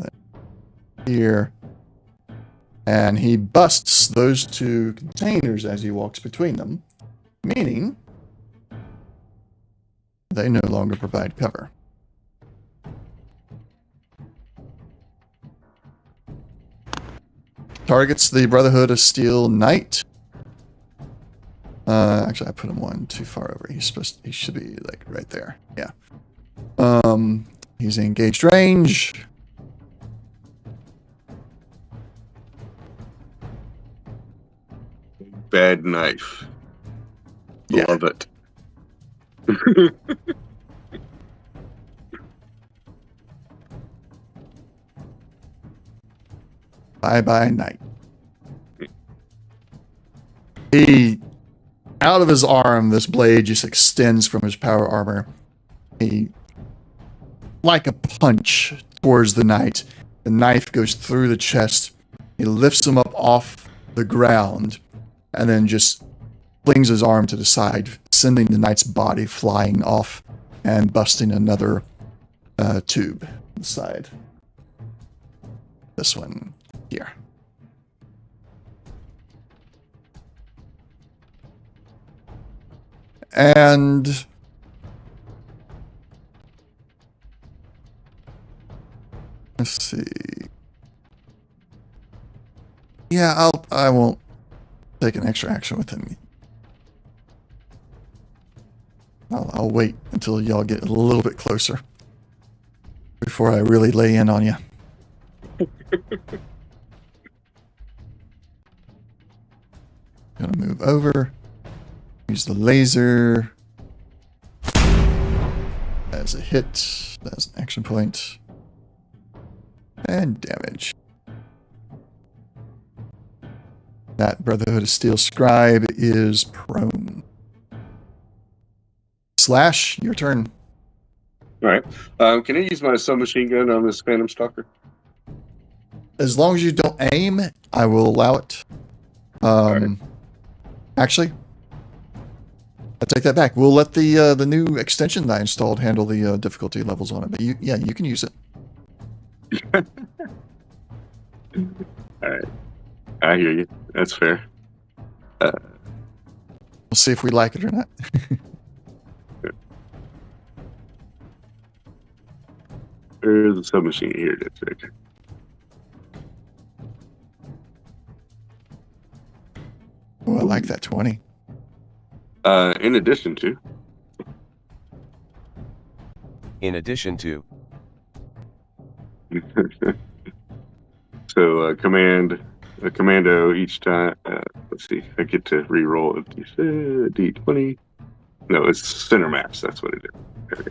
[SPEAKER 2] here. And he busts those two containers as he walks between them, meaning they no longer provide cover. Targets the Brotherhood of Steel Knight. Actually, I put him one too far over. He should be like right there. Yeah. He's engaged range.
[SPEAKER 4] Bad knife.
[SPEAKER 2] Yeah.
[SPEAKER 4] Love it.
[SPEAKER 2] Bye night. He, out of his arm, this blade just extends from his power armor. He, like a punch towards the knight. The knife goes through the chest. He lifts him up off the ground and then just flings his arm to the side, sending the knight's body flying off and busting another tube inside. This one here. And let's see. Yeah, I won't take an extra action with him. I'll wait until y'all get a little bit closer before I really lay in on you. Gonna move over. Use the laser as a hit, as an action point, and damage. That Brotherhood of Steel scribe is prone. Slash, your turn.
[SPEAKER 4] All right. Can I use my submachine gun on this Phantom Stalker?
[SPEAKER 2] As long as you don't aim, I will allow it.
[SPEAKER 4] Right.
[SPEAKER 2] Actually, I take that back. We'll let the new extension that I installed handle the difficulty levels on it. But you can use it.
[SPEAKER 4] All right. I hear you. That's fair.
[SPEAKER 2] We'll see if we like it or not.
[SPEAKER 4] There's a submachine here. That's it.
[SPEAKER 2] Oh, I like that 20.
[SPEAKER 4] In addition to. So, commando each time. let's see. I get to re-roll it. D20. No, it's center max. That's what it is. Okay.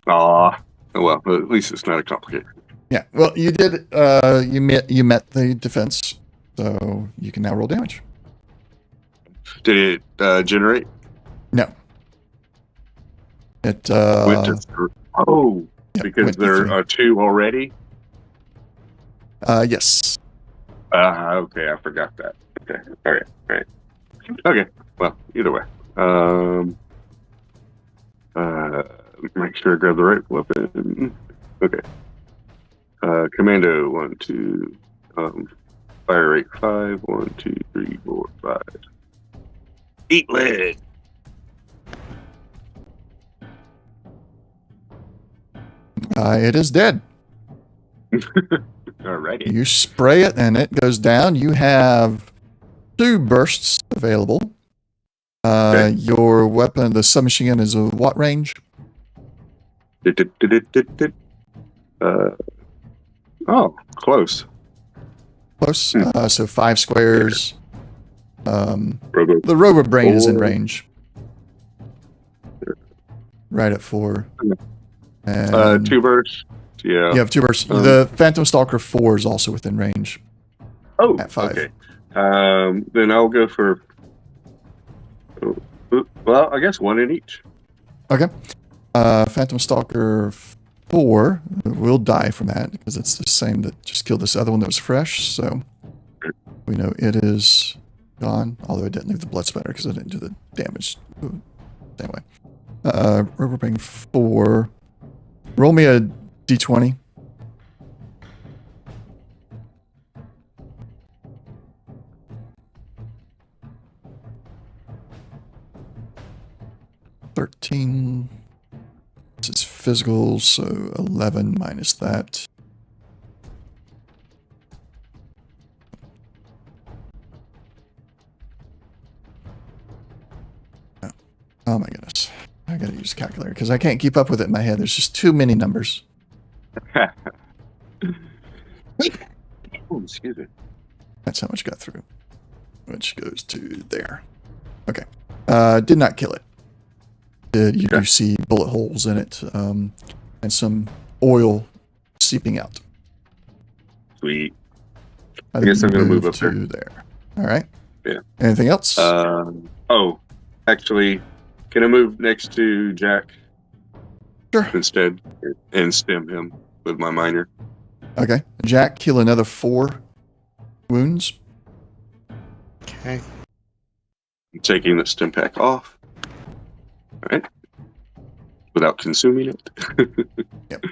[SPEAKER 4] Aw. Oh, well, at least it's not a complicated.
[SPEAKER 2] Yeah. Well, you did. You met the defense, so you can now roll damage.
[SPEAKER 4] Did it generate?
[SPEAKER 2] No. It
[SPEAKER 4] Went to
[SPEAKER 2] yeah,
[SPEAKER 4] because
[SPEAKER 2] went to
[SPEAKER 4] there
[SPEAKER 2] 3.
[SPEAKER 4] are 2 already.
[SPEAKER 2] Yes.
[SPEAKER 4] Okay, I forgot that. Okay, all right. Okay, well, either way. Make sure I grab the right weapon. Okay. Commando 1, 2. Fire rate 5. 1, 2, 3, 4, 5. Eat leg.
[SPEAKER 2] It is dead.
[SPEAKER 4] Alrighty.
[SPEAKER 2] You spray it and it goes down. You have 2 bursts available.
[SPEAKER 4] Okay.
[SPEAKER 2] Your weapon, the submachine gun, is a what range?
[SPEAKER 4] Close.
[SPEAKER 2] Close. So 5 squares.
[SPEAKER 4] Robo.
[SPEAKER 2] The Robo Brain is in
[SPEAKER 4] 4.
[SPEAKER 2] range. Right at 4. And
[SPEAKER 4] 2 bursts. Yeah.
[SPEAKER 2] you have 2 bursts. The Phantom Stalker 4 is also within range.
[SPEAKER 4] Oh,
[SPEAKER 2] At 5.
[SPEAKER 4] okay. Then I'll go for. Well, I guess 1 in each.
[SPEAKER 2] Okay. Phantom Stalker 4 will die from that because it's the same that just killed this other one that was fresh. So we know it is gone. Although I didn't leave the blood spatter because I didn't do the damage. Same way. Rubber Bang 4. Roll me a d20. $13. This is physical, so 11 minus that. Oh my goodness. I gotta use a calculator because I can't keep up with it in my head. There's just too many numbers.
[SPEAKER 4] Oh, excuse me.
[SPEAKER 2] That's how much got through. Which goes to there. Okay. Did not kill it. You do see bullet holes in it, and some oil seeping out.
[SPEAKER 4] Sweet.
[SPEAKER 2] I
[SPEAKER 4] guess I'm gonna move up
[SPEAKER 2] there. All right.
[SPEAKER 4] Yeah.
[SPEAKER 2] Anything else?
[SPEAKER 4] Actually, can I move next to Jack
[SPEAKER 2] Sure.
[SPEAKER 4] instead and stem him with my minor?
[SPEAKER 2] Okay. Jack, kill another 4 wounds.
[SPEAKER 1] Okay.
[SPEAKER 4] I'm taking the stim pack off. All right. Without consuming it.
[SPEAKER 2] Yep.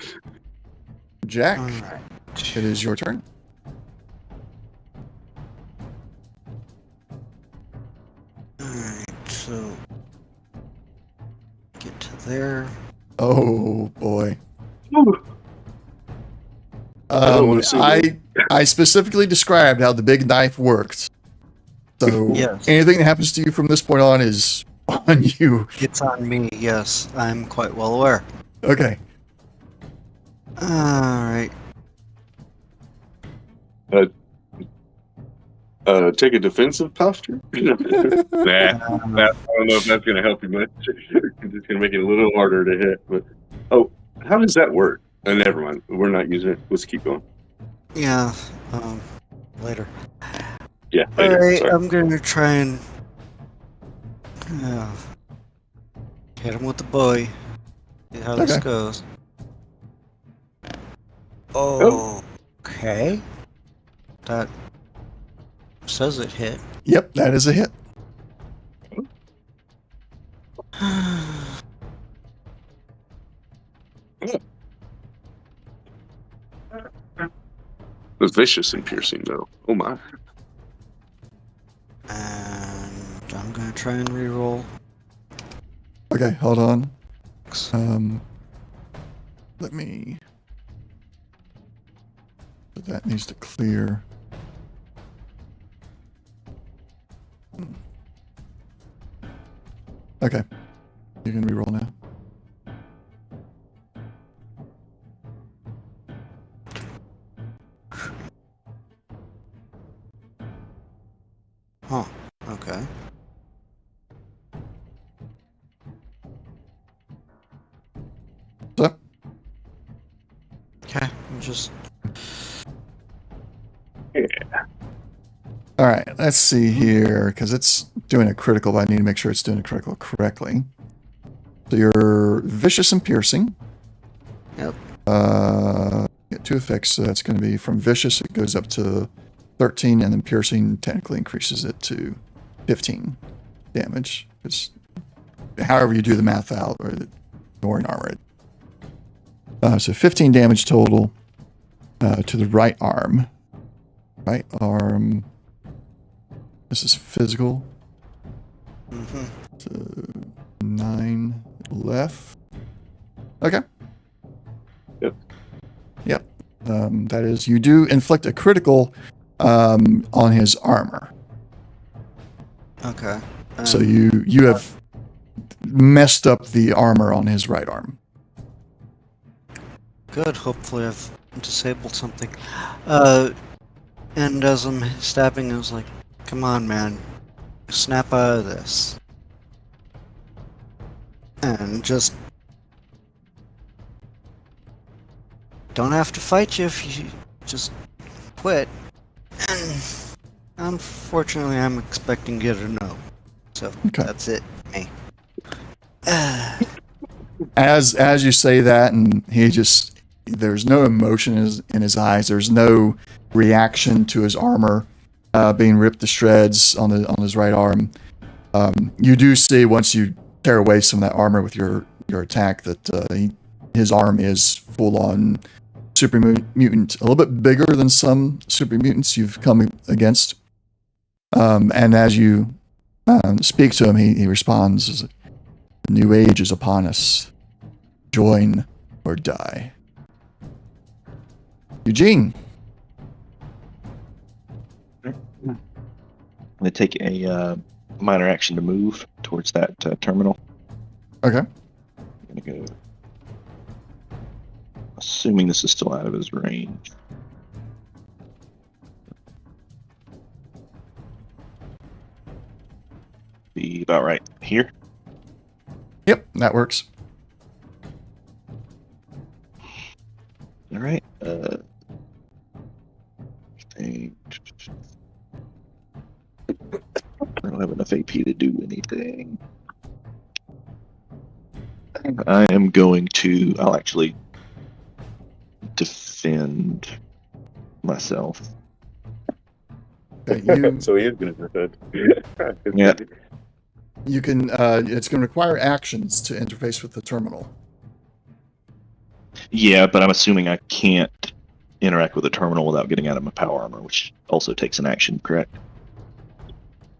[SPEAKER 2] Jack,
[SPEAKER 1] All right.
[SPEAKER 2] it is your turn.
[SPEAKER 1] Alright, so get to there.
[SPEAKER 2] Oh boy.
[SPEAKER 4] don't wanna see
[SPEAKER 2] I specifically described how the big knife worked. So
[SPEAKER 1] Yes.
[SPEAKER 2] anything that happens to you from this point on is on you.
[SPEAKER 1] It's on me, yes. I'm quite well aware.
[SPEAKER 2] Okay.
[SPEAKER 1] Alright.
[SPEAKER 4] Take a defensive posture? Nah, I don't know if that's going to help you much. It's just going to make it a little harder to hit. But how does that work? Never mind. We're not using it. Let's keep going.
[SPEAKER 1] Yeah, later.
[SPEAKER 4] Yeah. Later.
[SPEAKER 1] Alright,
[SPEAKER 4] Sorry.
[SPEAKER 1] I'm gonna try and hit him with the boy. See how this
[SPEAKER 2] Okay.
[SPEAKER 1] goes. Oh, okay. That says it hit.
[SPEAKER 2] Yep, that is a hit.
[SPEAKER 4] It was vicious and piercing, though. Oh, my.
[SPEAKER 1] And I'm gonna try and reroll.
[SPEAKER 2] Okay, hold on. Let me. So that needs to clear. Okay, you can reroll now.
[SPEAKER 1] Okay.
[SPEAKER 2] So,
[SPEAKER 1] Okay. I'm just.
[SPEAKER 2] all right, let's see here, because it's doing a critical, but I need to make sure it's doing a critical correctly. So you're vicious and piercing.
[SPEAKER 1] Yep.
[SPEAKER 2] Get 2 effects, so that's going to be from vicious, it goes up to 13, and then piercing technically increases it to 15 damage. It's however you do the math out, or in armor. So 15 damage total to the right arm. Right arm. This is physical.
[SPEAKER 1] Mm-hmm.
[SPEAKER 2] So 9 left. Okay. Yep. That is, you do inflict a critical on his armor.
[SPEAKER 1] Okay.
[SPEAKER 2] So you have messed up the armor on his right arm.
[SPEAKER 1] Good. Hopefully I've disabled something. And as I'm stabbing, I was like, come on, man. Snap out of this. And just... don't have to fight you if you just quit. And unfortunately, I'm expecting you to know. So
[SPEAKER 2] Okay.
[SPEAKER 1] that's it. Me.
[SPEAKER 2] As you say that, and he just, there's no emotion in his eyes. There's no reaction to his armor being ripped to shreds on his right arm. You do see, once you tear away some of that armor with your attack, that his arm is full on super mutant, a little bit bigger than some super mutants you've come against. And as you speak to him, he responds, "The new age is upon us. Join or die." Eugene.
[SPEAKER 3] I'm going to take a minor action to move towards that terminal.
[SPEAKER 2] Okay.
[SPEAKER 3] I'm going to go. Assuming this is still out of his range. Be about right here.
[SPEAKER 2] Yep, that works.
[SPEAKER 3] All right. I don't have enough AP to do anything. I am going to. I'll actually defend myself.
[SPEAKER 2] Okay,
[SPEAKER 4] So he is going to defend.
[SPEAKER 3] Yeah.
[SPEAKER 2] you can. It's going to require actions to interface with the terminal.
[SPEAKER 3] Yeah, but I'm assuming I can't interact with the terminal without getting out of my power armor, which also takes an action, correct?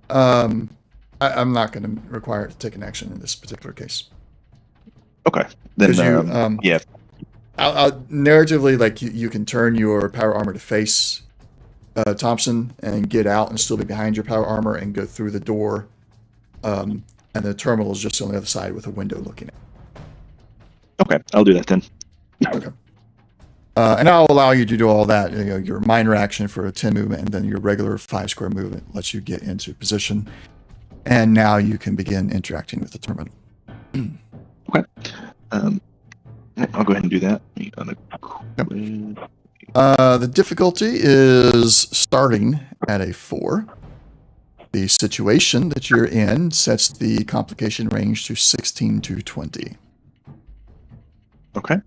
[SPEAKER 2] I'm not going to require it to take an action in this particular case.
[SPEAKER 3] Okay. Then,
[SPEAKER 2] 'Cause you,
[SPEAKER 3] yeah.
[SPEAKER 2] I'll narratively, like you can turn your power armor to face Thompson and get out and still be behind your power armor and go through the door. And the terminal is just on the other side with a window looking at.
[SPEAKER 3] Okay, I'll do that then.
[SPEAKER 2] Okay. And I'll allow you to do all that. You know, your minor action for a 10 movement, and then your regular 5 square movement lets you get into position. And now you can begin interacting with the terminal.
[SPEAKER 3] Okay. I'll go ahead and do that.
[SPEAKER 2] The difficulty is starting at a 4. The situation that you're in sets the complication range to 16 to 20.
[SPEAKER 3] Okay.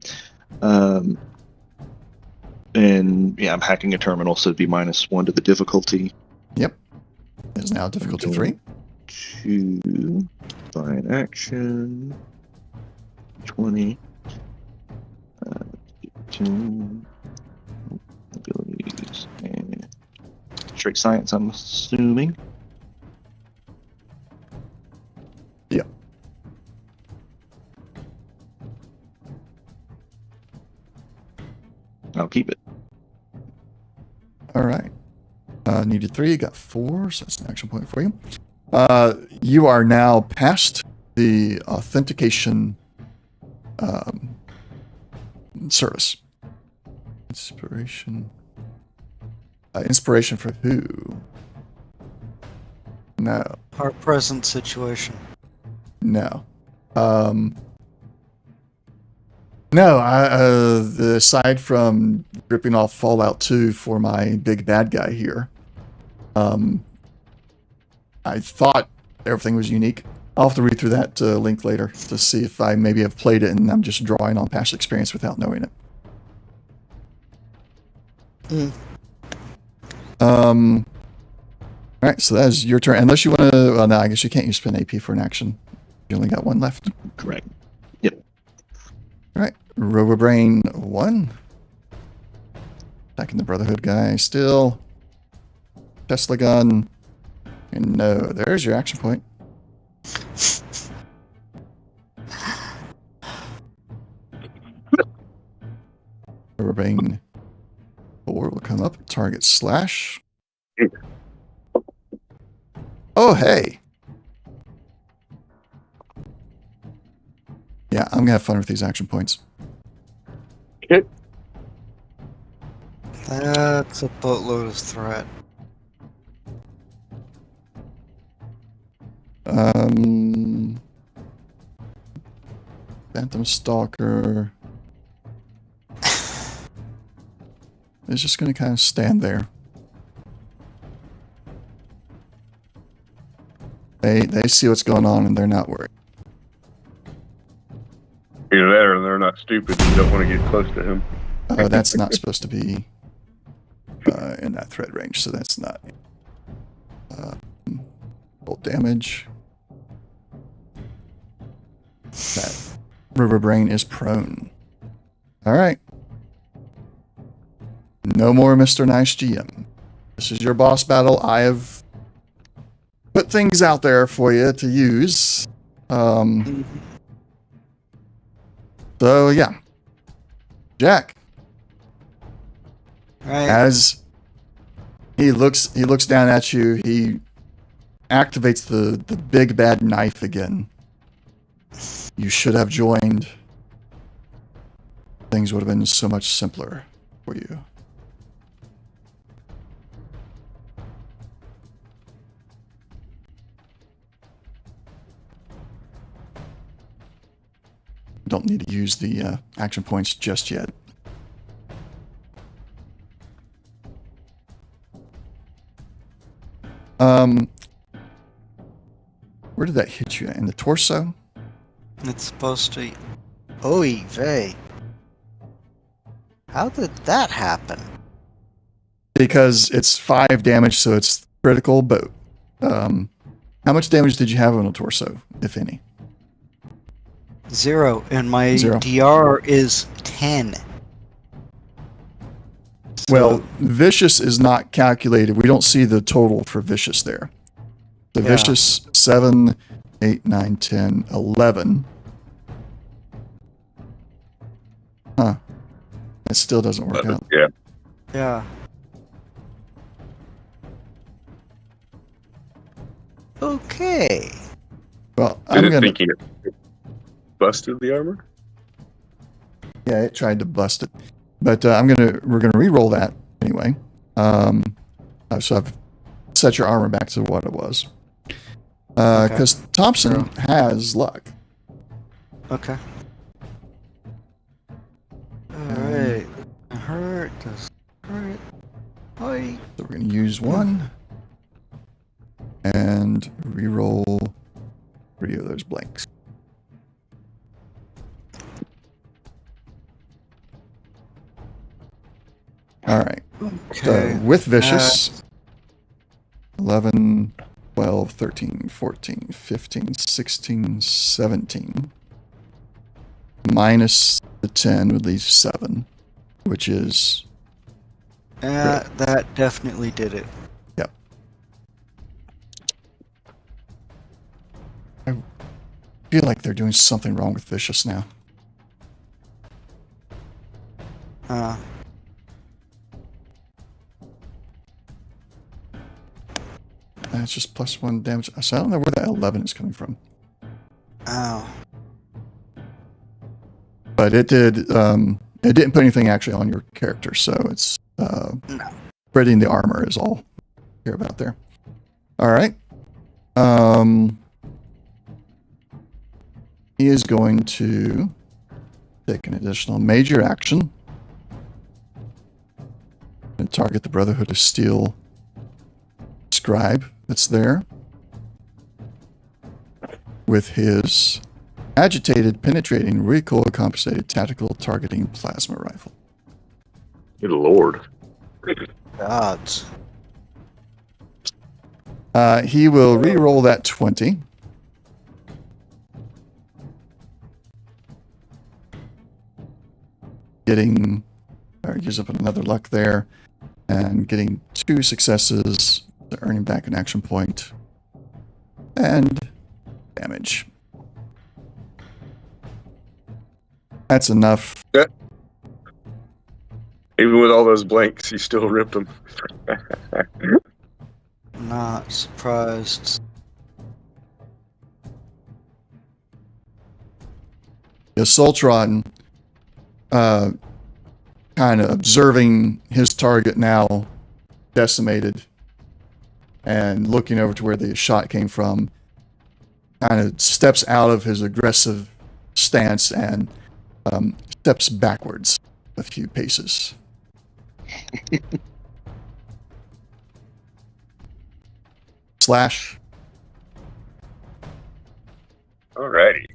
[SPEAKER 3] And yeah, I'm hacking a terminal, so it'd be -1 to the difficulty.
[SPEAKER 2] Yep. It is now difficulty 3.
[SPEAKER 3] 2 fine action 20 2 abilities and straight science, I'm assuming.
[SPEAKER 2] Yep.
[SPEAKER 3] I'll keep it.
[SPEAKER 2] All right. Needed 3, got 4, so that's an action point for you. You are now past the authentication service. Inspiration. Inspiration for who? No.
[SPEAKER 1] Our present situation.
[SPEAKER 2] No. No, aside from ripping off Fallout 2 for my big bad guy here, I thought everything was unique. I'll have to read through that link later to see if I maybe have played it and I'm just drawing on past experience without knowing it. All right, so that is your turn. Unless you want to, well, no, I guess you can't use spin AP for an action. You only got one left.
[SPEAKER 3] Correct. Yep.
[SPEAKER 2] All right, Robobrain 1. Attacking the Brotherhood guy still. Tesla gun. And no, there's your action point. Robobrain 4 will come up. Target slash. Oh, hey. Yeah, I'm going to have fun with these action points.
[SPEAKER 1] That's a boatload of threat.
[SPEAKER 2] Phantom Stalker is just going to kind of stand there. They see what's going on and they're not worried.
[SPEAKER 4] Either that or they're not stupid and don't want to get close to him.
[SPEAKER 2] That's not supposed to be in that threat range, so that's not. Roll damage. That Riverbrain is prone. All right. No more Mr. Nice GM. This is your boss battle. I have put things out there for you to use. So yeah, Jack.
[SPEAKER 1] Right.
[SPEAKER 2] As he looks down at you, he activates the big bad knife again. You should have joined. Things would have been so much simpler for you. Don't need to use the action points just yet. Where did that hit you? In the torso?
[SPEAKER 1] It's supposed to... Oy vey. How did that happen?
[SPEAKER 2] Because it's 5 damage, so it's critical, but how much damage did you have on the torso, if any?
[SPEAKER 1] 0, and my
[SPEAKER 2] 0.
[SPEAKER 1] DR is 10.
[SPEAKER 2] Well, vicious is not calculated. We don't see the total for vicious there. The vicious 7, 8, 9, 10, 11. Huh. It still doesn't work out.
[SPEAKER 4] Yeah.
[SPEAKER 1] Yeah. Okay.
[SPEAKER 2] Well,
[SPEAKER 4] Did
[SPEAKER 2] I'm
[SPEAKER 4] it
[SPEAKER 2] gonna.
[SPEAKER 4] think it busted the armor?
[SPEAKER 2] Yeah, it tried to bust it, but we're gonna re-roll that anyway. So I've set your armor back to what it was. Because Thompson has luck.
[SPEAKER 1] Okay. Alright. Hurt. Does hurt. Oi.
[SPEAKER 2] So we're gonna use 1 and re-roll 3 of those blanks. All right.
[SPEAKER 1] Okay.
[SPEAKER 2] So with vicious, 11, 12, 13, 14, 15, 16, 17. Minus the 10 would leave 7, which is...
[SPEAKER 1] That definitely did it.
[SPEAKER 2] Yep. I feel like they're doing something wrong with vicious now. It's just +1 damage. So I don't know where that 11 is coming from.
[SPEAKER 1] Oh.
[SPEAKER 2] But it did. It didn't put anything actually on your character, so it's spreading the armor is all I care about there. All right. He is going to take an additional major action and target the Brotherhood of Steel scribe that's there with his agitated, penetrating, recoil compensated tactical targeting plasma rifle.
[SPEAKER 4] Good lord.
[SPEAKER 1] Gods.
[SPEAKER 2] He will re-roll that 20. Use up another luck there, and getting 2 successes, earning back an action point, and damage. That's enough.
[SPEAKER 4] Yeah. Even with all those blanks, you still ripped them.
[SPEAKER 1] Not surprised.
[SPEAKER 2] Soltron, kind of observing his target now decimated and looking over to where the shot came from, kind of steps out of his aggressive stance and steps backwards a few paces. Slash.
[SPEAKER 4] Alrighty.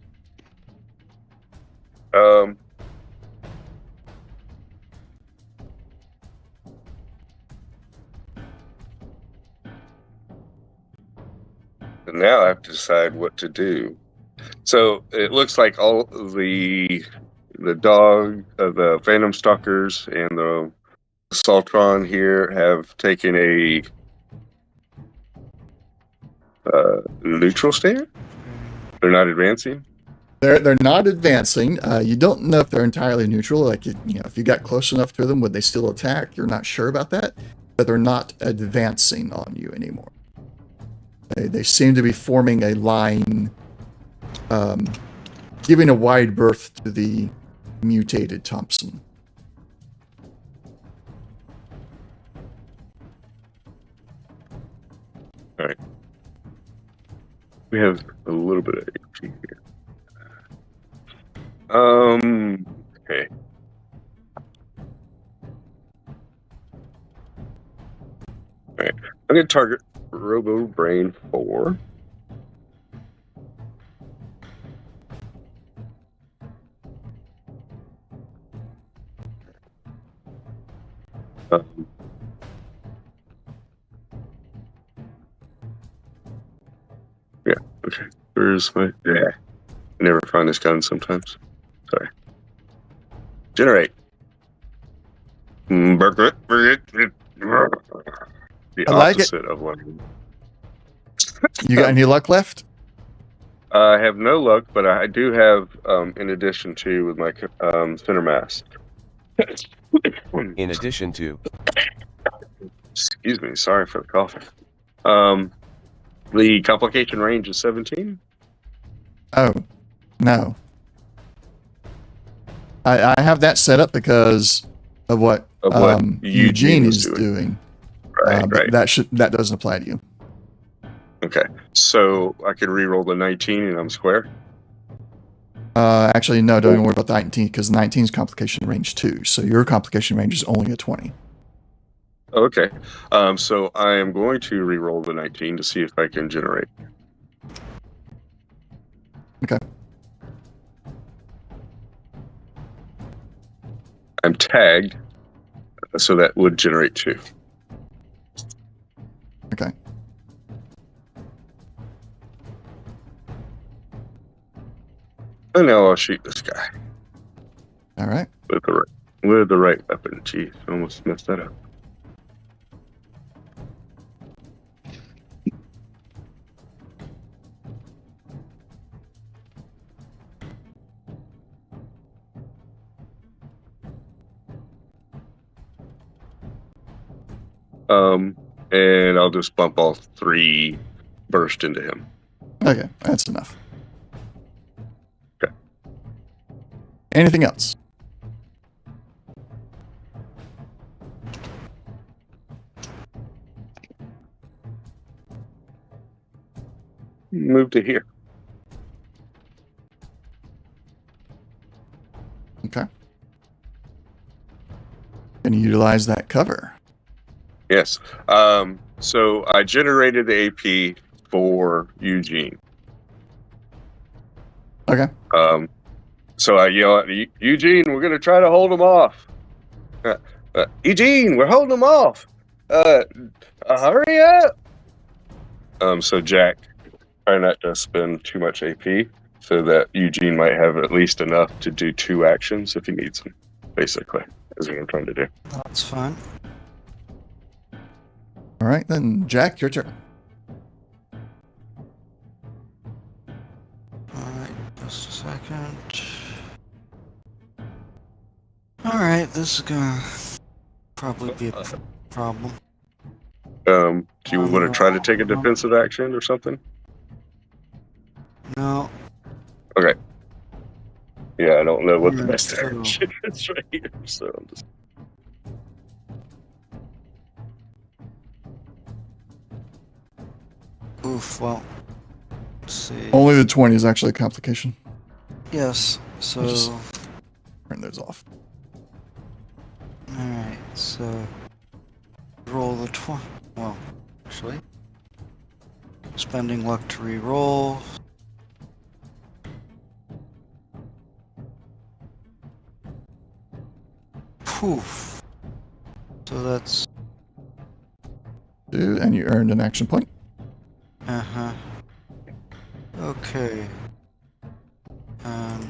[SPEAKER 4] And now I have to decide what to do. So it looks like all the dog, the Phantom Stalkers, and the Saltron here have taken a neutral stand. They're not advancing.
[SPEAKER 2] They're not advancing. You don't know if they're entirely neutral. Like if you got close enough to them, would they still attack? You're not sure about that. But they're not advancing on you anymore. They seem to be forming a line, giving a wide berth to the mutated Thompson.
[SPEAKER 4] All right. We have a little bit of HP here. Okay. All right. I'm going to target Robo Brain 4. Yeah, okay. Where's my... Yeah. I never find this gun sometimes. Sorry. Generate. The
[SPEAKER 2] I like
[SPEAKER 4] opposite of what...
[SPEAKER 2] You got any luck left?
[SPEAKER 4] I have no luck, but I do have, in addition to, with my center mass.
[SPEAKER 5] In addition to...
[SPEAKER 4] Excuse me, sorry for the coughing. The complication range is 17?
[SPEAKER 2] Oh, no. I have that set up because of what, Eugene is doing.
[SPEAKER 4] Right,
[SPEAKER 2] but
[SPEAKER 4] right.
[SPEAKER 2] That doesn't apply to you.
[SPEAKER 4] Okay, so I could re-roll the 19 and I'm square?
[SPEAKER 2] Actually, no, don't even worry about the 19 because 19 is complication range 2. So your complication range is only a 20.
[SPEAKER 4] Okay, so I am going to re-roll the 19 to see if I can generate.
[SPEAKER 2] Okay.
[SPEAKER 4] I'm tagged, so that would generate 2.
[SPEAKER 2] Okay.
[SPEAKER 4] And now I'll shoot this guy.
[SPEAKER 2] All right.
[SPEAKER 4] With the right weapon. Jeez, I almost messed that up. And I'll just bump all 3 burst into him.
[SPEAKER 2] Okay, that's enough.
[SPEAKER 4] Okay.
[SPEAKER 2] Anything else?
[SPEAKER 4] move to here.
[SPEAKER 2] Okay. Can you utilize that cover?
[SPEAKER 4] Yes. So I generated the AP for Eugene.
[SPEAKER 2] Okay.
[SPEAKER 4] So I yell at Eugene, we're going to try to hold him off. Eugene, we're holding him off. Hurry up. So Jack, try not to spend too much AP so that Eugene might have at least enough to do 2 actions if he needs them, basically, is what I'm trying to do.
[SPEAKER 1] That's fine.
[SPEAKER 2] All right, then, Jack, your turn.
[SPEAKER 1] Alright, just a second. Alright, this is gonna probably be a problem.
[SPEAKER 4] Do you want to try to take a defensive action or something?
[SPEAKER 1] No.
[SPEAKER 4] Okay. Yeah, I don't know what the
[SPEAKER 1] Alright,
[SPEAKER 4] best
[SPEAKER 1] so-
[SPEAKER 4] action is right here, so I'm just...
[SPEAKER 1] Oof, well. Let's see.
[SPEAKER 2] Only the 20 is actually a complication.
[SPEAKER 1] Yes, so.
[SPEAKER 2] I'll just- Turn those off.
[SPEAKER 1] Alright, so. Roll the 20. Well, actually. Spending luck to re-roll. Poof. So that's.
[SPEAKER 2] 2, and you earned an action point.
[SPEAKER 1] Uh-huh. Okay. And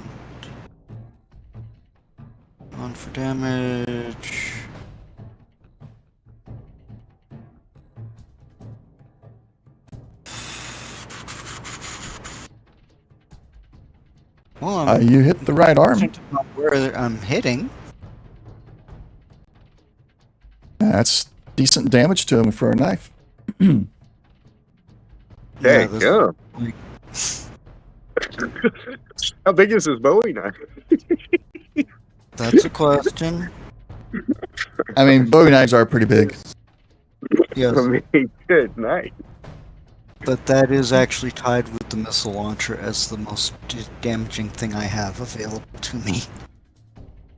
[SPEAKER 1] 1 for damage. Well,
[SPEAKER 2] You hit the right arm.
[SPEAKER 1] about where I'm hitting.
[SPEAKER 2] That's decent damage to him for a knife.
[SPEAKER 4] Hey,
[SPEAKER 1] Yeah, this-
[SPEAKER 4] go.
[SPEAKER 1] like-
[SPEAKER 4] How big is this Bowie knife?
[SPEAKER 1] That's a question.
[SPEAKER 2] I mean, Bowie knives are pretty big.
[SPEAKER 1] Yes,
[SPEAKER 4] I mean, good night.
[SPEAKER 1] but that is actually tied with the missile launcher as the most damaging thing I have available to me.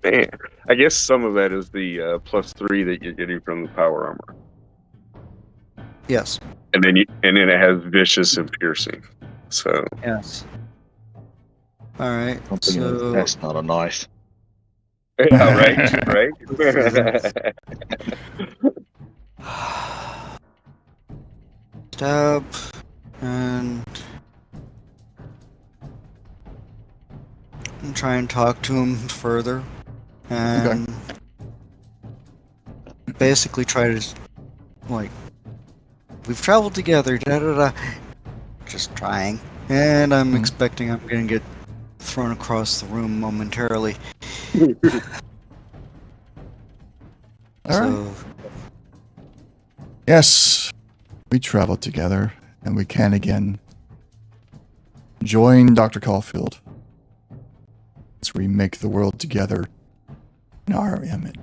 [SPEAKER 4] Man, I guess some of that is the +3 that you're getting from the power armor,
[SPEAKER 1] Yes.
[SPEAKER 4] and then it has vicious and piercing. So
[SPEAKER 1] Yes. All right.
[SPEAKER 3] I'm thinking
[SPEAKER 1] So
[SPEAKER 3] that's not a knife.
[SPEAKER 4] yeah, right.
[SPEAKER 1] stab and try and talk to him further, and basically try to like we've traveled together. Da da da. Just trying, and I'm expecting I'm gonna get thrown across the room momentarily.
[SPEAKER 2] All right. Yes, we traveled together, and we can again join Dr. Caulfield as we make the world together in our image.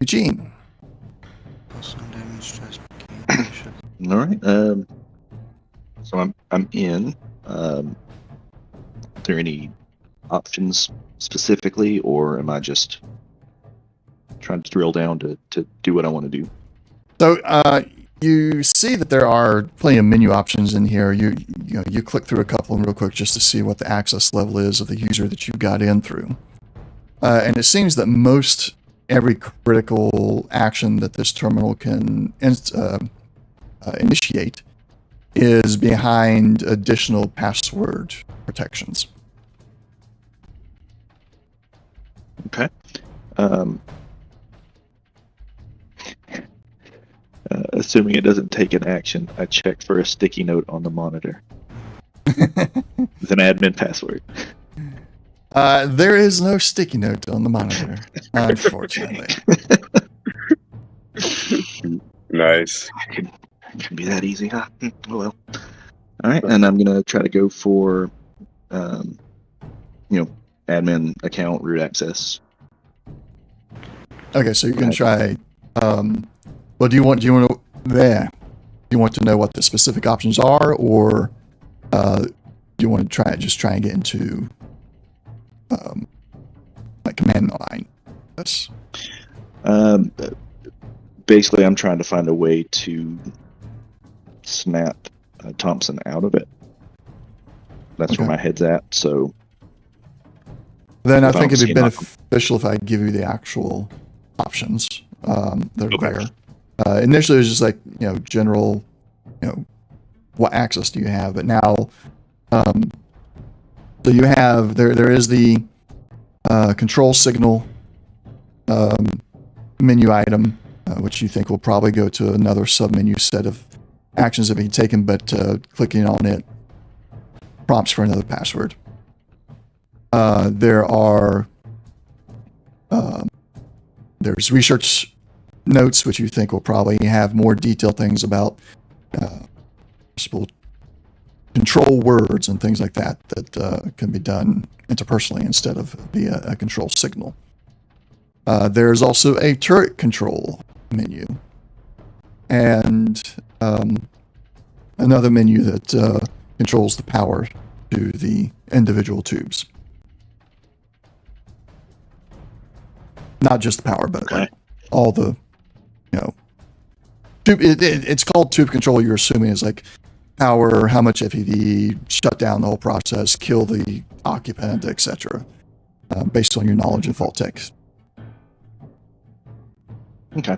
[SPEAKER 2] Eugene.
[SPEAKER 1] Plus 1 damage test.
[SPEAKER 3] All right. So I'm in. Are there any options specifically, or am I just trying to drill down to do what I want to do?
[SPEAKER 2] So you see that there are plenty of menu options in here. You click through a couple of them real quick just to see what the access level is of the user that you got in through. And it seems that most every critical action that this terminal can initiate is behind additional password protections.
[SPEAKER 3] Okay. Assuming it doesn't take an action, I check for a sticky note on the monitor with an admin password.
[SPEAKER 2] There is no sticky note on the monitor, unfortunately.
[SPEAKER 4] Nice.
[SPEAKER 3] It can be that easy, huh? Oh well. All right, and I'm gonna try to go for, admin account root access.
[SPEAKER 2] Okay, so you can try Well, do you want to know what the specific options are, or do you want to try and get into like command line? That's
[SPEAKER 3] Basically, I'm trying to find a way to snap Thompson out of it. That's
[SPEAKER 2] Okay.
[SPEAKER 3] where my head's at. So
[SPEAKER 2] then I
[SPEAKER 3] if I
[SPEAKER 2] think
[SPEAKER 3] don't
[SPEAKER 2] it'd be
[SPEAKER 3] see him,
[SPEAKER 2] beneficial if I give you the actual options that are
[SPEAKER 3] Okay.
[SPEAKER 2] there. Initially, it was just like general, what access do you have? But now, so you have there is the control signal menu item, which you think will probably go to another submenu set of actions that be taken, but clicking on it prompts for another password. There's research notes, which you think will probably have more detailed things about possible control words and things like that can be done interpersonally instead of via a control signal. There's also a turret control menu and another menu that controls the power to the individual tubes. Not just the power, but like all the, tube. It's called tube control. You're assuming is like power, how much FEV, shut down the whole process, kill the occupant, etc. Based on your knowledge of vault tech.
[SPEAKER 3] Okay.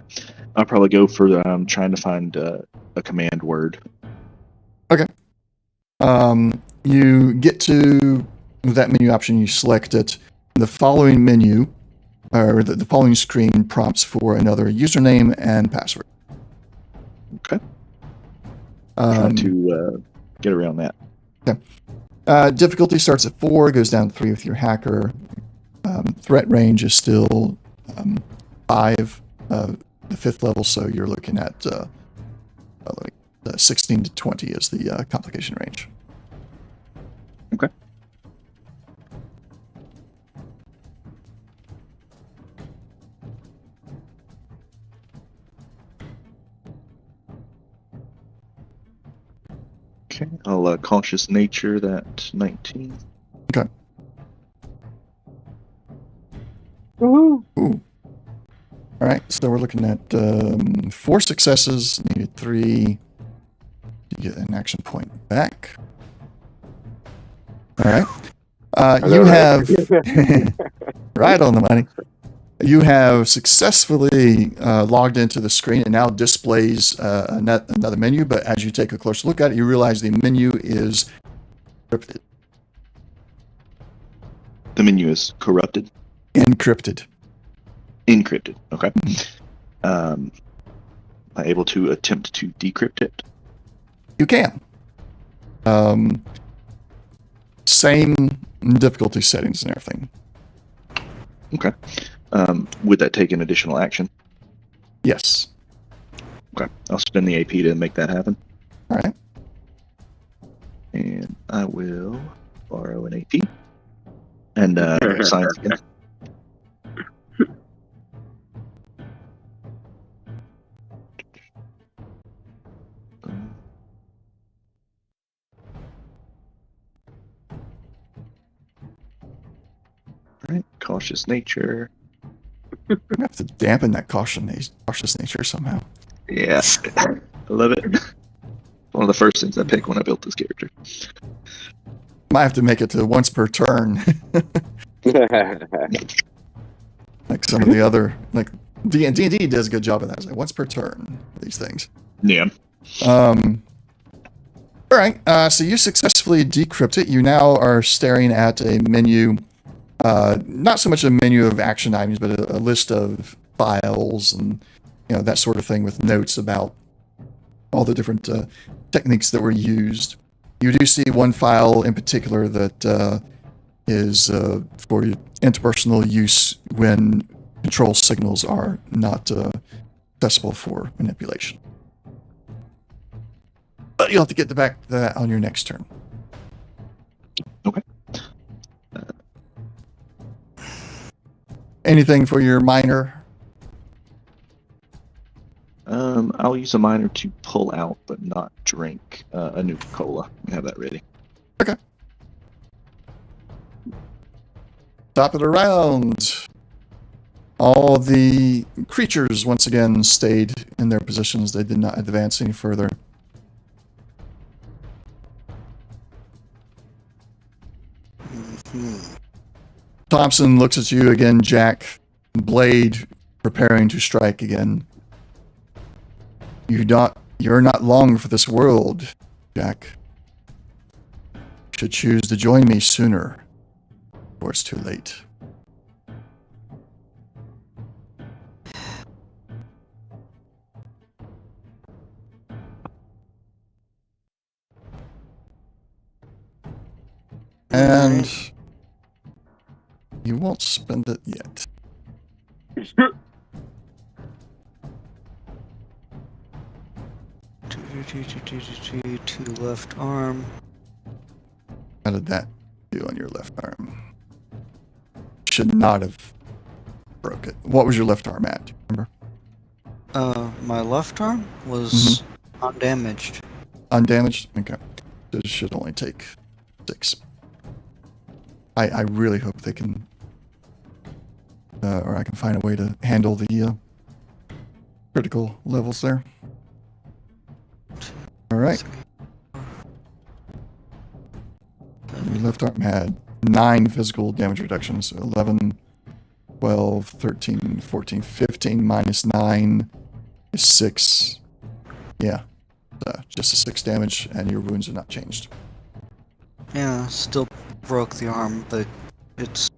[SPEAKER 3] I'll probably go for trying to find a command word.
[SPEAKER 2] Okay. You get to that menu option, you select it. The following menu, or the following screen prompts for another username and password.
[SPEAKER 3] Okay. Try to get around that.
[SPEAKER 2] Okay. Difficulty starts at 4, goes down to 3 with your hacker. Threat range is still 5, the 5th level, so you're looking at 16 to 20 is the complication range.
[SPEAKER 3] Okay. Okay, I'll cautious nature that 19.
[SPEAKER 2] Okay.
[SPEAKER 4] Woohoo!
[SPEAKER 2] Ooh. All right, so we're looking at 4 successes, needed 3 to get an action point back. All right. You have right on the money. You have successfully logged into the screen. It now displays another menu, but as you take a closer look at it, you realize the menu is encrypted.
[SPEAKER 3] The menu is corrupted.
[SPEAKER 2] Encrypted.
[SPEAKER 3] Encrypted. Okay. Am I able to attempt to decrypt it?
[SPEAKER 2] You can. Same difficulty settings and everything.
[SPEAKER 3] Okay. Would that take an additional action?
[SPEAKER 2] Yes.
[SPEAKER 3] Okay. I'll spend the AP to make that happen.
[SPEAKER 2] All right.
[SPEAKER 3] And I will borrow an AP. And science again. Alright, cautious nature.
[SPEAKER 2] I have to dampen that cautious nature somehow.
[SPEAKER 3] Yeah, I love it. One of the first things I picked when I built this character.
[SPEAKER 2] Might have to make it to once per turn, like some of the other, like D&D does a good job of that. It's like once per turn, these things.
[SPEAKER 3] Yeah.
[SPEAKER 2] All right. So you successfully decrypt it. You now are staring at a menu, not so much a menu of action items, but a list of files and that sort of thing with notes about all the different techniques that were used. You do see one file in particular that is for interpersonal use when control signals are not accessible for manipulation. But you'll have to get back to that on your next turn.
[SPEAKER 3] Okay.
[SPEAKER 2] Anything for your minor?
[SPEAKER 3] I'll use a minor to pull out but not drink a Nuka Cola. We have that ready.
[SPEAKER 2] Okay. Top of the round. All the creatures once again stayed in their positions. They did not advance any further. Thompson looks at you again, Jack. Blade preparing to strike again. You're not long for this world, Jack. You should choose to join me sooner, or it's too late. And you won't spend it yet.
[SPEAKER 1] Two left arm.
[SPEAKER 2] How did that do on your left arm? Should not have broke it. What was your left arm at? Do you remember?
[SPEAKER 1] My left arm was undamaged.
[SPEAKER 2] Undamaged? Okay. So it should only take 6. I really hope they can, or I can find a way to handle the critical levels there. All right. Your left arm had 9 physical damage reductions. So 11, 12, 13, 14, 15 minus 9 is 6. Yeah. Just a 6 damage, and your wounds are not changed.
[SPEAKER 1] Yeah, still broke the arm, but it's...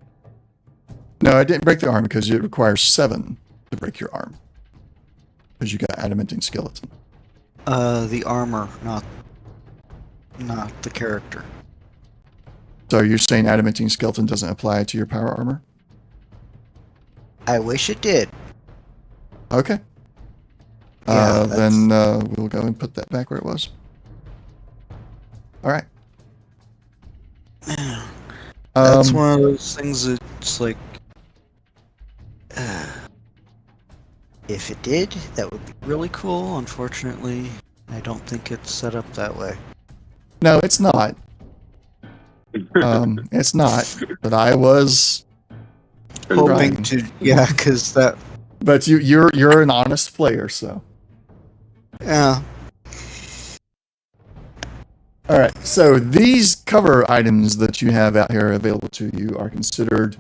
[SPEAKER 2] No, I didn't break the arm because it requires 7 to break your arm. Because you got adamantine skeleton.
[SPEAKER 1] The armor, not the character.
[SPEAKER 2] So you're saying adamantine skeleton doesn't apply to your power armor?
[SPEAKER 1] I wish it did.
[SPEAKER 2] Okay.
[SPEAKER 1] Yeah,
[SPEAKER 2] then we'll go and put that back where it was. All right.
[SPEAKER 1] That's one of those things that's like... if it did, that would be really cool. Unfortunately, I don't think it's set up that way.
[SPEAKER 2] No, it's not. It's not. But I was
[SPEAKER 1] Hoping
[SPEAKER 2] trying.
[SPEAKER 1] to... Yeah, because that...
[SPEAKER 2] But you're an honest player, so.
[SPEAKER 1] Yeah.
[SPEAKER 2] All right, so these cover items that you have out here available to you are considered,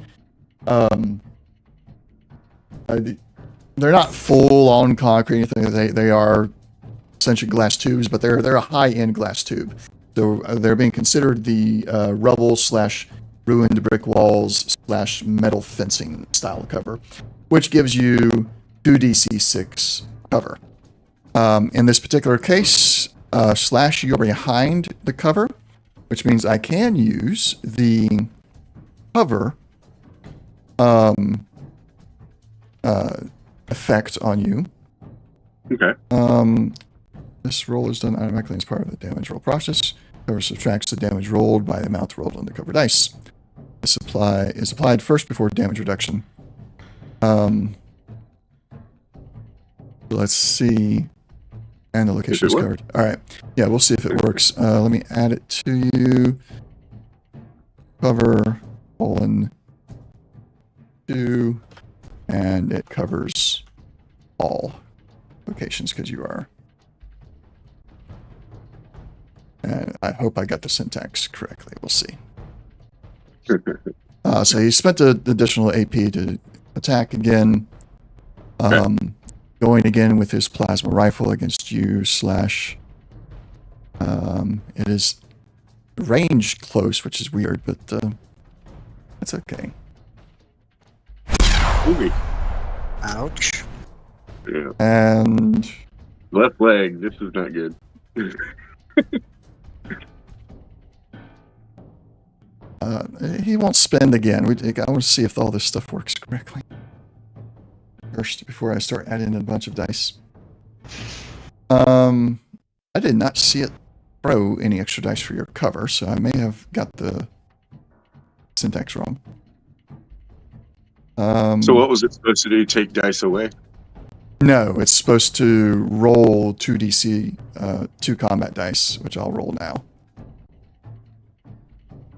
[SPEAKER 2] they're not full on concrete. They are essentially glass tubes, but they're a high end glass tube. So they're being considered the rubble / ruined brick walls / metal fencing style cover, which gives you 2d6 cover. In this particular case, / you're behind the cover, which means I can use the cover effect on you.
[SPEAKER 4] Okay.
[SPEAKER 2] This roll is done automatically as part of the damage roll process. Cover subtracts the damage rolled by the amount rolled on the cover dice. This is applied first before damage reduction. Let's see. And the location is covered. All right. Yeah, we'll see if it works. Let me add it to you. Cover, (2), and it covers all locations because you are. And I hope I got the syntax correctly. We'll see. So he spent the additional AP to attack again. Going again with his plasma rifle against you / it is range close, which is weird, but that's okay.
[SPEAKER 4] Ooh.
[SPEAKER 1] Ouch.
[SPEAKER 4] Yeah.
[SPEAKER 2] And
[SPEAKER 4] Left leg. This is not good.
[SPEAKER 2] he won't spend again. I want to see if all this stuff works correctly first before I start adding in a bunch of dice. I did not see it throw any extra dice for your cover, so I may have got the syntax wrong.
[SPEAKER 4] So what was it supposed to do? Take dice away?
[SPEAKER 2] No, it's supposed to roll 2d6, 2 combat dice, which I'll roll now.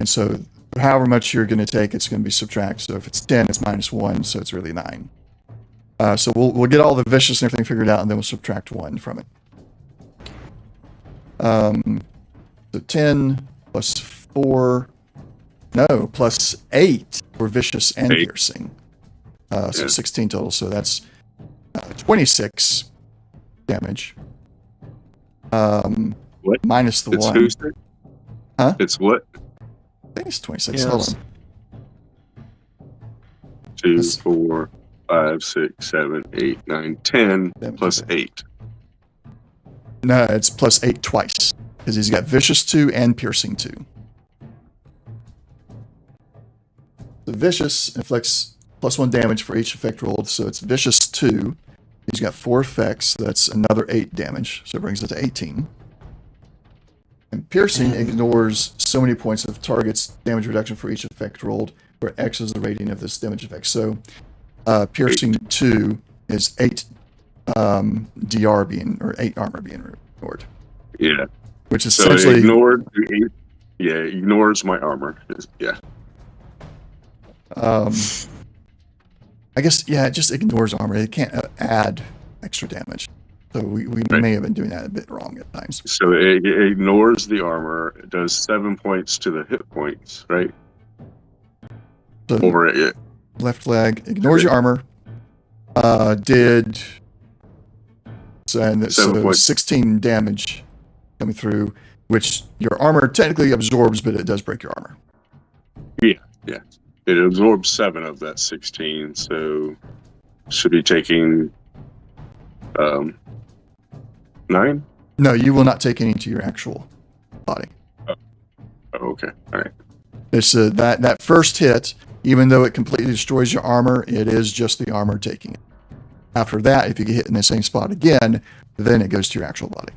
[SPEAKER 2] And so, however much you're going to take, it's going to be subtract. So if it's 10, it's -1, so it's really 9. So we'll get all the vicious and everything figured out, and then we'll subtract 1 from it. So 10 plus 4, no, plus 8 for vicious and
[SPEAKER 4] 8.
[SPEAKER 2] piercing. So 16 total. So that's 26 damage.
[SPEAKER 4] What?
[SPEAKER 2] Minus the
[SPEAKER 4] It's
[SPEAKER 2] 1.
[SPEAKER 4] who's
[SPEAKER 2] Huh?
[SPEAKER 4] It's what?
[SPEAKER 2] I think it's 26.
[SPEAKER 1] Yes.
[SPEAKER 2] Hold on.
[SPEAKER 4] 2,
[SPEAKER 2] That's-
[SPEAKER 4] 4, 5, 6, 7, 8, 9, 10 plus 8.
[SPEAKER 2] No, it's plus 8 twice. Because he's got vicious 2 and piercing 2. The vicious inflicts +1 damage for each effect rolled, so it's vicious 2. He's got 4 effects, so that's another 8 damage, so it brings it to 18. And piercing ignores so many points of target's damage reduction for each effect rolled, where X is the rating of this damage effect. So piercing 2 is 8 DR being, or 8 armor being ignored.
[SPEAKER 4] Yeah.
[SPEAKER 2] Which is
[SPEAKER 4] So
[SPEAKER 2] essentially...
[SPEAKER 4] it ignores my armor. Yeah.
[SPEAKER 2] I guess, yeah, it just ignores armor. It can't add extra damage. So we
[SPEAKER 4] Right.
[SPEAKER 2] may have been doing that a bit wrong at times.
[SPEAKER 4] So it ignores the armor. It does 7 points to the hit points, right?
[SPEAKER 2] So
[SPEAKER 4] Over it.
[SPEAKER 2] left leg ignores your armor. Did so, and
[SPEAKER 4] 7
[SPEAKER 2] so
[SPEAKER 4] points.
[SPEAKER 2] 16 damage coming through, which your armor technically absorbs, but it does break your armor.
[SPEAKER 4] Yeah. It absorbs 7 of that 16, so should be taking 9?
[SPEAKER 2] No, you will not take any to your actual body.
[SPEAKER 4] Oh, okay. All right.
[SPEAKER 2] It's that first hit, even though it completely destroys your armor, it is just the armor taking it. After that, if you get hit in the same spot again, then it goes to your actual body.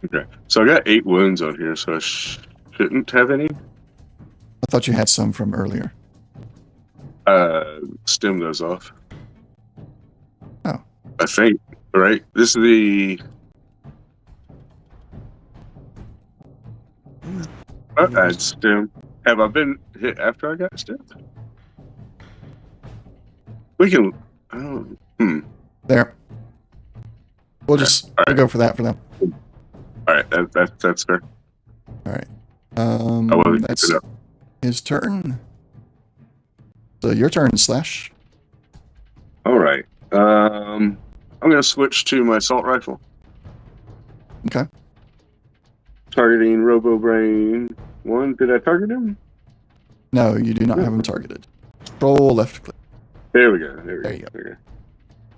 [SPEAKER 4] Okay. So I got 8 wounds on here, so I shouldn't have any.
[SPEAKER 2] I thought you had some from earlier.
[SPEAKER 4] Stem those off.
[SPEAKER 2] Oh.
[SPEAKER 4] I think, right? This is the... I'd stem. Have I been hit after I got stemmed? We can...
[SPEAKER 2] There. We'll just we'll go for that for them.
[SPEAKER 4] All right, that's fair.
[SPEAKER 2] All right.
[SPEAKER 4] I will
[SPEAKER 2] That's
[SPEAKER 4] keep it up.
[SPEAKER 2] his turn. So your turn, Slash.
[SPEAKER 4] All right. I'm going to switch to my assault rifle.
[SPEAKER 2] Okay.
[SPEAKER 4] Targeting Robo Brain 1. Did I target him?
[SPEAKER 2] No, you do not have him targeted. Roll left click.
[SPEAKER 4] There we go. There
[SPEAKER 2] There you go.
[SPEAKER 4] we go.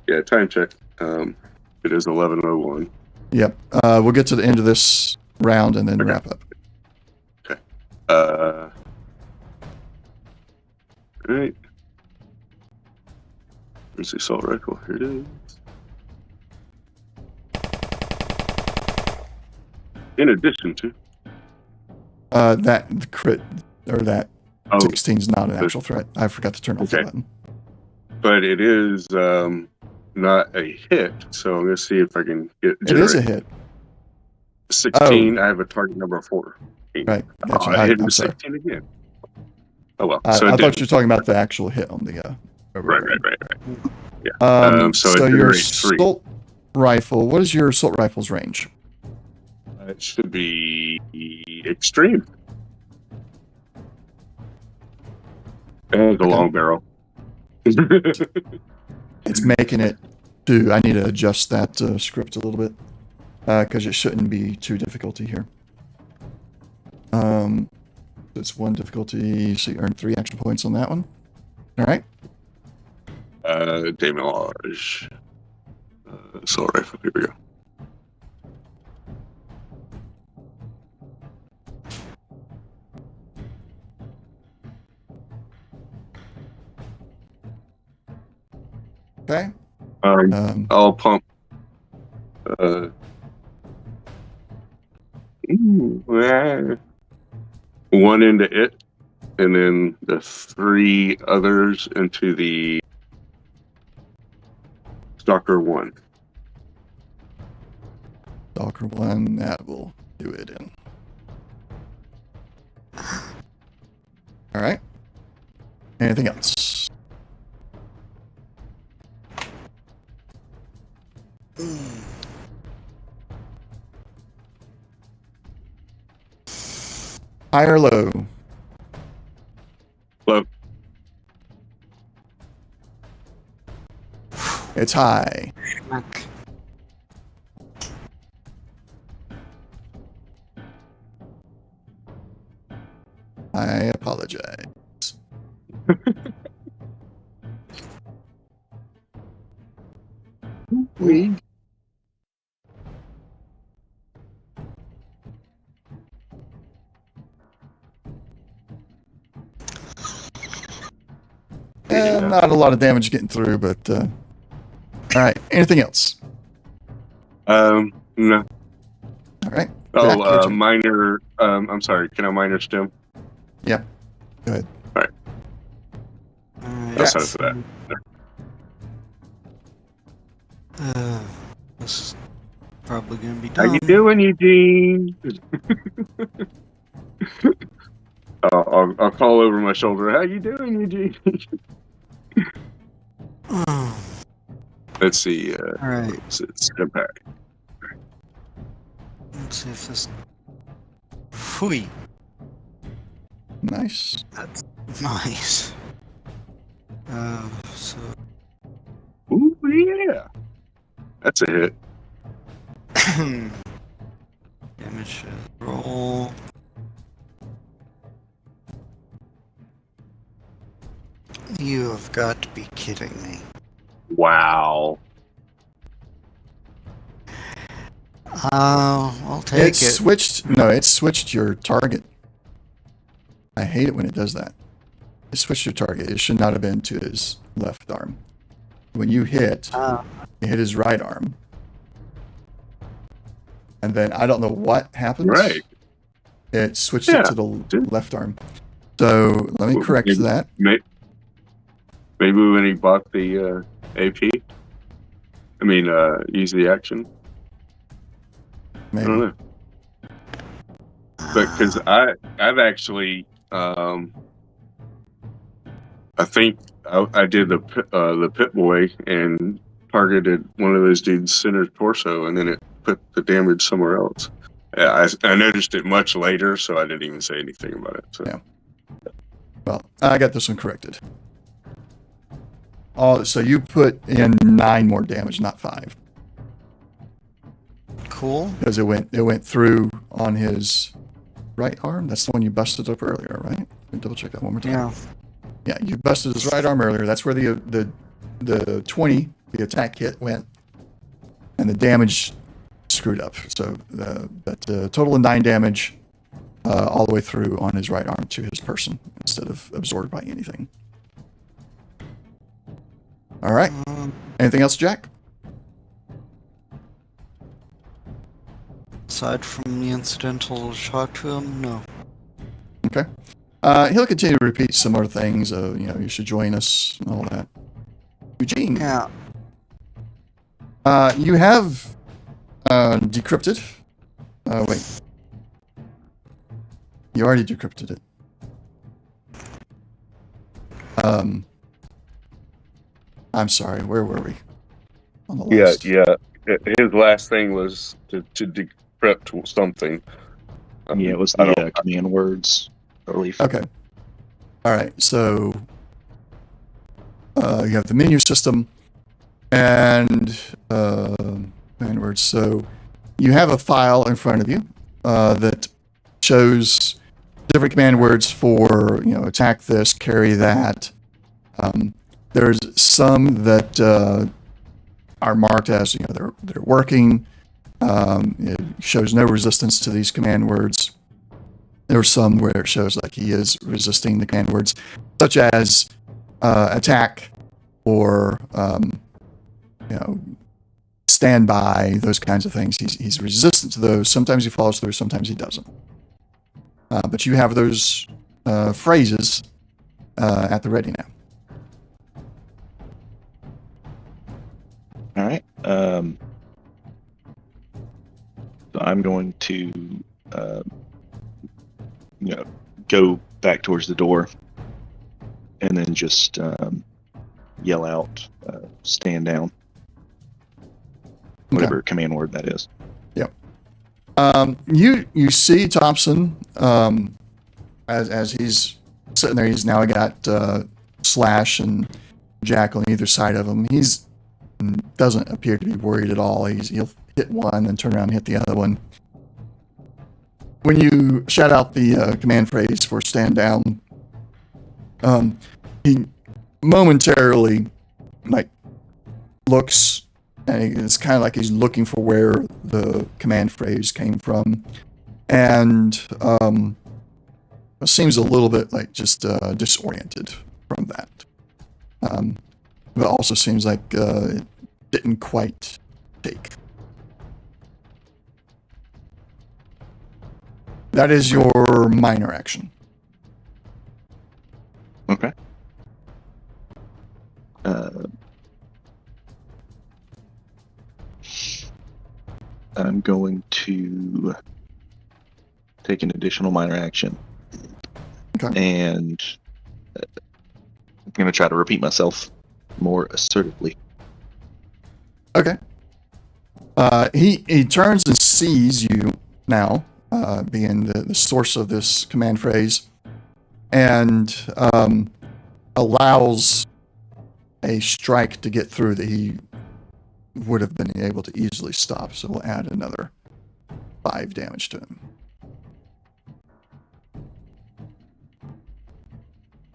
[SPEAKER 4] Yeah, time check. It is 11:01.
[SPEAKER 2] Yep. We'll get to the end of this round and then
[SPEAKER 4] Okay.
[SPEAKER 2] wrap up.
[SPEAKER 4] All right. Where's the assault rifle? Here it is. In addition to...
[SPEAKER 2] That crit or that
[SPEAKER 4] Oh,
[SPEAKER 2] 16 is not an actual threat. I forgot to turn off the
[SPEAKER 4] Okay.
[SPEAKER 2] button.
[SPEAKER 4] but it is not a hit, so I'm going to see if I can get...
[SPEAKER 2] It is a hit.
[SPEAKER 4] 16, I have a target number of 4.
[SPEAKER 2] Right. Gotcha.
[SPEAKER 4] I hit
[SPEAKER 2] I'm
[SPEAKER 4] the
[SPEAKER 2] sorry.
[SPEAKER 4] 16 again. Oh, well.
[SPEAKER 2] I
[SPEAKER 4] So it
[SPEAKER 2] thought
[SPEAKER 4] did.
[SPEAKER 2] you were talking about the actual hit on the.
[SPEAKER 4] Right. Yeah. So
[SPEAKER 2] So
[SPEAKER 4] it
[SPEAKER 2] your
[SPEAKER 4] generates 3.
[SPEAKER 2] assault rifle. What is your assault rifle's range?
[SPEAKER 4] It should be extreme. And the long barrel.
[SPEAKER 2] It's making it do. I need to adjust that script a little bit because it shouldn't be too difficulty here. It's 1 difficulty, so you earn 3 action points on that one. All right.
[SPEAKER 4] Démolage. Assault rifle. Here we go.
[SPEAKER 2] Okay.
[SPEAKER 4] I'll pump. One into it, and then the 3 others into the Stalker 1.
[SPEAKER 2] Stalker 1, that will do it in. All right. Anything else? High or low?
[SPEAKER 4] Low.
[SPEAKER 2] It's high.
[SPEAKER 1] Schmack.
[SPEAKER 2] I apologize.
[SPEAKER 4] We.
[SPEAKER 2] Not a lot of damage getting through, but all right. Anything else?
[SPEAKER 4] No.
[SPEAKER 2] All right.
[SPEAKER 4] Oh,
[SPEAKER 2] Jack, your turn.
[SPEAKER 4] minor. I'm sorry. Can I minor stem?
[SPEAKER 2] Yep. Go ahead.
[SPEAKER 1] Alright,
[SPEAKER 4] That's
[SPEAKER 2] Yes.
[SPEAKER 4] for that.
[SPEAKER 1] this is probably gonna be
[SPEAKER 4] How
[SPEAKER 1] dumb.
[SPEAKER 4] you doing, Eugene? I'll call over my shoulder. How you doing, Eugene? Let's see.
[SPEAKER 1] Alright,
[SPEAKER 4] Step back.
[SPEAKER 1] let's see if this. Phooey.
[SPEAKER 2] Nice.
[SPEAKER 1] That's nice. So.
[SPEAKER 4] Ooh, yeah. That's a hit.
[SPEAKER 1] Damage roll. You have got to be kidding me.
[SPEAKER 4] Wow.
[SPEAKER 1] I'll take it.
[SPEAKER 2] Switched. No, it switched your target. I hate it when it does that. It switched your target. It should not have been to his left arm. When you hit, it hit his right arm. And then I don't know what happens.
[SPEAKER 4] Right.
[SPEAKER 2] It switched it to the left arm. So let me correct that.
[SPEAKER 4] Maybe when he bought the AP. I mean, use the action.
[SPEAKER 2] Maybe.
[SPEAKER 4] I don't know. But because I've actually, I think I did the Pit Boy and targeted one of those dudes' center torso, and then it put the damage somewhere else. I noticed it much later, so I didn't even say anything about it. So.
[SPEAKER 2] Yeah. Well, I got this one corrected. So you put in 9 more damage, not 5.
[SPEAKER 1] Cool.
[SPEAKER 2] Because it went through on his right arm. That's the one you busted up earlier, right? Let me double check that one more time.
[SPEAKER 1] Yeah.
[SPEAKER 2] Yeah, you busted his right arm earlier. That's where the 20, the attack hit, went, and the damage screwed up. So but total of 9 damage all the way through on his right arm to his person instead of absorbed by anything. All right. Anything else, Jack?
[SPEAKER 1] Aside from the incidental shock to him, no.
[SPEAKER 2] Okay. He'll continue to repeat similar things. You should join us and all that. Eugene.
[SPEAKER 1] Yeah.
[SPEAKER 2] You have decrypted. Wait. You already decrypted it. I'm sorry. Where were we? On the list.
[SPEAKER 4] Yeah. His last thing was to decrypt something.
[SPEAKER 3] Yeah, it was the command words, I believe.
[SPEAKER 2] Okay. All right. So you have the menu system and command words. So you have a file in front of you that shows different command words for attack this, carry that. There's some that are marked as they're working. It shows no resistance to these command words. There are some where it shows like he is resisting the command words, such as attack or stand by, those kinds of things. He's resistant to those. Sometimes he follows through, sometimes he doesn't. But you have those phrases at the ready now.
[SPEAKER 3] All right. So I'm going to, go back towards the door, and then just yell out, "Stand down!" Whatever command word that is.
[SPEAKER 2] Yep. You see Thompson as he's sitting there. He's now got Slash and Jack on either side of him. He's doesn't appear to be worried at all. He'll hit one and turn around and hit the other one. When you shout out the command phrase for stand down, he momentarily looks, and it's kind of like he's looking for where the command phrase came from, and seems a little bit just disoriented from that. But also seems like it didn't quite take. That is your minor action.
[SPEAKER 3] Okay. I'm going to take an additional minor action.
[SPEAKER 2] Okay.
[SPEAKER 3] And I'm going to try to repeat myself more assertively.
[SPEAKER 2] Okay. He turns and sees you now, being the source of this command phrase, and allows a strike to get through that he would have been able to easily stop. So we'll add another 5 damage to him.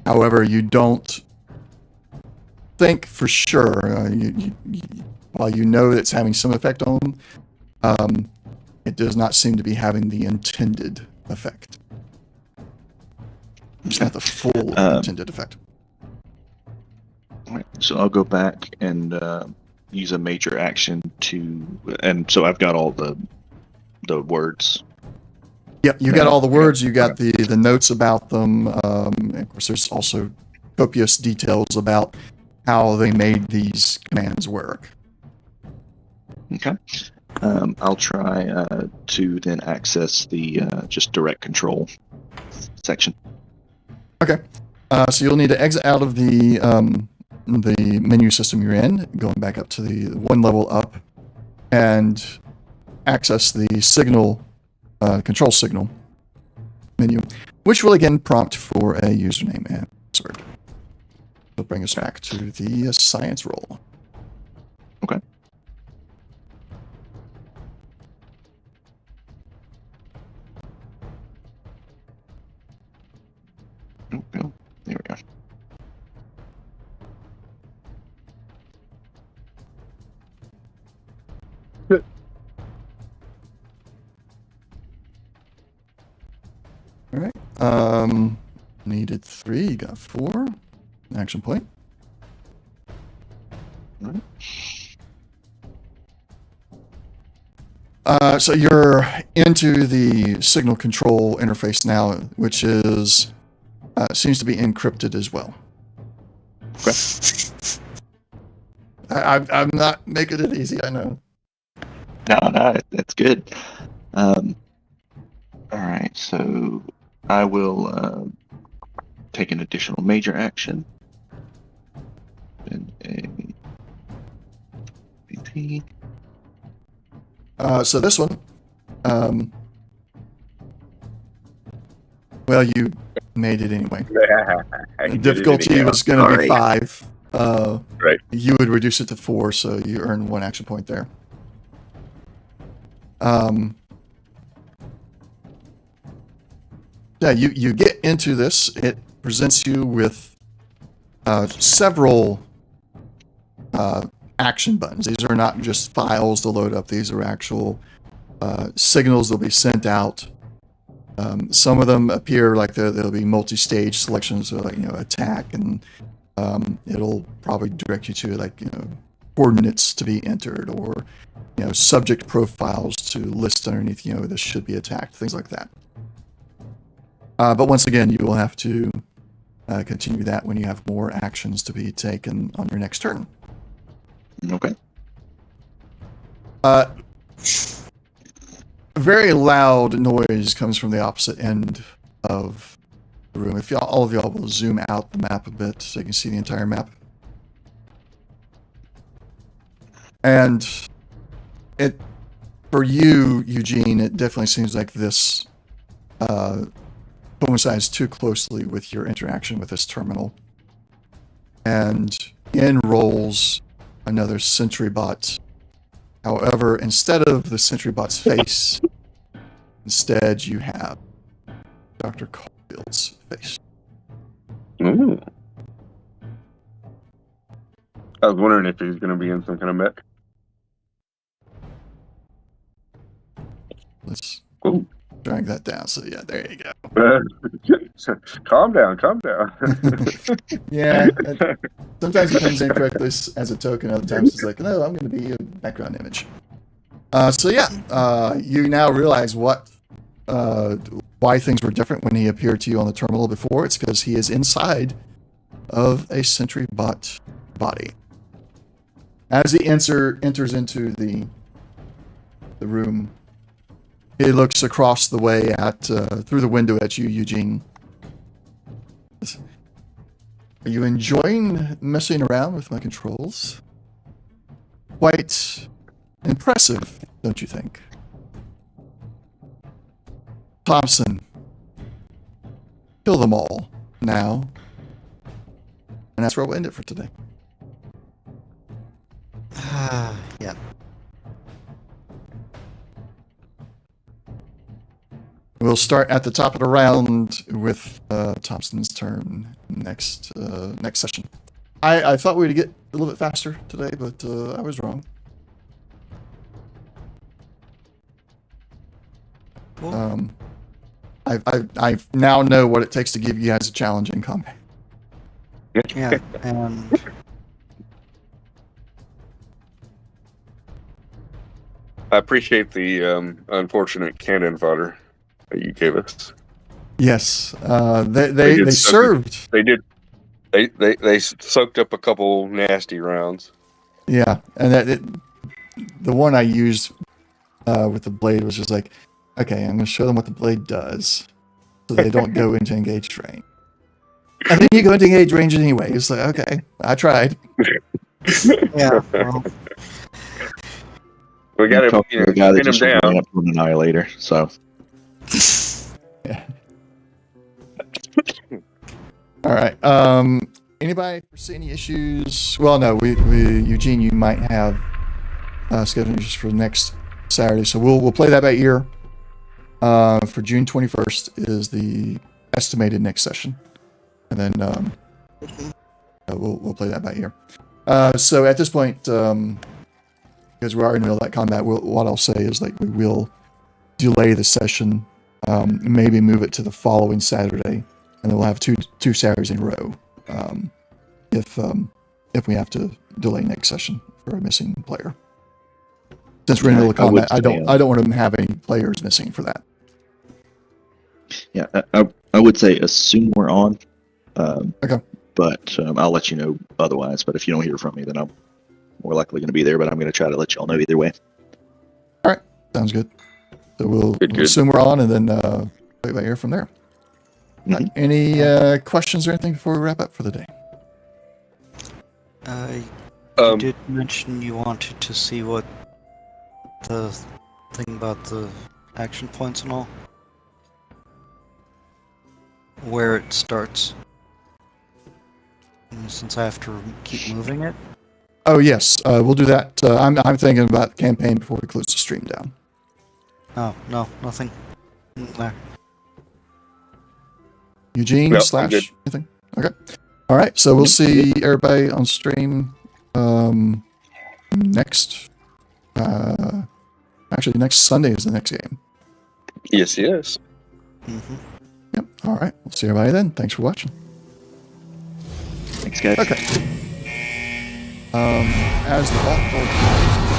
[SPEAKER 2] However, you don't think for sure. While you know it's having some effect on him, it does not seem to be having the intended effect. It's not the full intended effect.
[SPEAKER 3] All right, so I'll go back and use a major action and so I've got all the words.
[SPEAKER 2] Yep, you got all the words. You got the notes about them. Of course, there's also copious details about how they made these commands work.
[SPEAKER 3] Okay. I'll try to then access the just direct control section.
[SPEAKER 2] Okay. So you'll need to exit out of the menu system you're in, going back up to the one level up, and access the signal, control signal menu, which will again prompt for a username and password. It'll bring us back to the science roll.
[SPEAKER 3] Okay. Oh, there we go.
[SPEAKER 4] Good.
[SPEAKER 2] All right. Needed 3. You got 4. Action point.
[SPEAKER 3] All right.
[SPEAKER 2] So you're into the signal control interface now, which is seems to be encrypted as well.
[SPEAKER 3] Okay.
[SPEAKER 2] I'm not making it easy, I know.
[SPEAKER 3] No, that's good. All right, so I will take an additional major action. And a BP.
[SPEAKER 2] So this one, well, you made it anyway. The difficulty was going to be 5.
[SPEAKER 4] Right.
[SPEAKER 2] You would reduce it to 4, so you earn 1 action point there. Yeah, you get into this. It presents you with several action buttons. These are not just files to load up. These are actual signals that will be sent out. Some of them appear like there'll be multi-stage selections, so like attack, and it'll probably direct you to coordinates to be entered, or subject profiles to list underneath. This should be attacked, things like that. But once again, you will have to continue that when you have more actions to be taken on your next turn.
[SPEAKER 3] Okay.
[SPEAKER 2] A very loud noise comes from the opposite end of the room. If all of y'all will zoom out the map a bit so you can see the entire map. And for you, Eugene, it definitely seems like this coincides too closely with your interaction with this terminal. And in rolls another sentry bot. However, instead of the sentry bot's face, instead you have Dr. Caulfield's face.
[SPEAKER 4] Ooh. I was wondering if he's going to be in some kind of mech.
[SPEAKER 2] Let's
[SPEAKER 4] Ooh.
[SPEAKER 2] drag that down. So yeah, there you go.
[SPEAKER 4] Calm down, calm down.
[SPEAKER 2] Yeah, sometimes it comes in correctly as a token. Other times it's like, no, I'm going to be a background image. So yeah, you now realize why things were different when he appeared to you on the terminal before. It's because he is inside of a sentry bot body. As he enters into the room, he looks across the way through the window at you, Eugene. Are you enjoying messing around with my controls? Quite impressive, don't you think? Thompson, kill them all now. And that's where we'll end it for today.
[SPEAKER 1] Yeah.
[SPEAKER 2] We'll start at the top of the round with Thompson's turn next session. I thought we'd get a little bit faster today, but I was wrong.
[SPEAKER 1] Cool.
[SPEAKER 2] I now know what it takes to give you guys a challenge in combat.
[SPEAKER 1] Yeah, and
[SPEAKER 4] I appreciate the unfortunate cannon fodder that you gave us.
[SPEAKER 2] Yes, they served.
[SPEAKER 4] They did. They soaked up a couple nasty rounds.
[SPEAKER 2] Yeah, and the one I used with the blade was just like, okay, I'm going to show them what the blade does, so they don't go into engaged range. And then you go into engaged range anyway. It's like, okay, I tried.
[SPEAKER 1] yeah, well,
[SPEAKER 4] We got to
[SPEAKER 3] The guy that
[SPEAKER 4] pin him
[SPEAKER 3] just ran
[SPEAKER 4] down.
[SPEAKER 3] up to an annihilator. So
[SPEAKER 2] Yeah. All right. Anybody foresee any issues? Well, no. We Eugene, you might have scheduling issues for next Saturday, so we'll play that by ear. For June 21st is the estimated next session, and then we'll play that by ear. So at this point, because we are in the middle of that combat, what I'll say is like we will delay the session, maybe move it to the following Saturday, and then we'll have two Saturdays in a row. If we have to delay next session for a missing player, since we're in the middle of combat, I don't want to have any players missing for that.
[SPEAKER 3] yeah, I would say assume we're on.
[SPEAKER 2] Okay.
[SPEAKER 3] But I'll let you know otherwise. But if you don't hear from me, then I'm more likely going to be there. But I'm going to try to let y'all know either way.
[SPEAKER 2] All right, sounds good. So we'll
[SPEAKER 4] Good.
[SPEAKER 2] assume we're on, and then play by ear from there.
[SPEAKER 3] Mhm.
[SPEAKER 2] Any questions or anything before we wrap up for the day?
[SPEAKER 1] you did mention you wanted to see what the thing about the action points and all, where it starts. And since I have to keep moving it.
[SPEAKER 2] Oh yes, we'll do that. I'm thinking about the campaign before we close the stream down.
[SPEAKER 1] Oh no, nothing. There.
[SPEAKER 2] Eugene
[SPEAKER 4] Yep,
[SPEAKER 2] slash
[SPEAKER 4] I'm good.
[SPEAKER 2] anything? Okay. All right. So we'll see everybody on stream next. Actually, next Sunday is the next game.
[SPEAKER 4] Yes.
[SPEAKER 1] Mm-hmm.
[SPEAKER 2] Yep. All right. We'll see everybody then. Thanks for watching.
[SPEAKER 3] Thanks, guys.
[SPEAKER 2] Okay. As the vault door closes,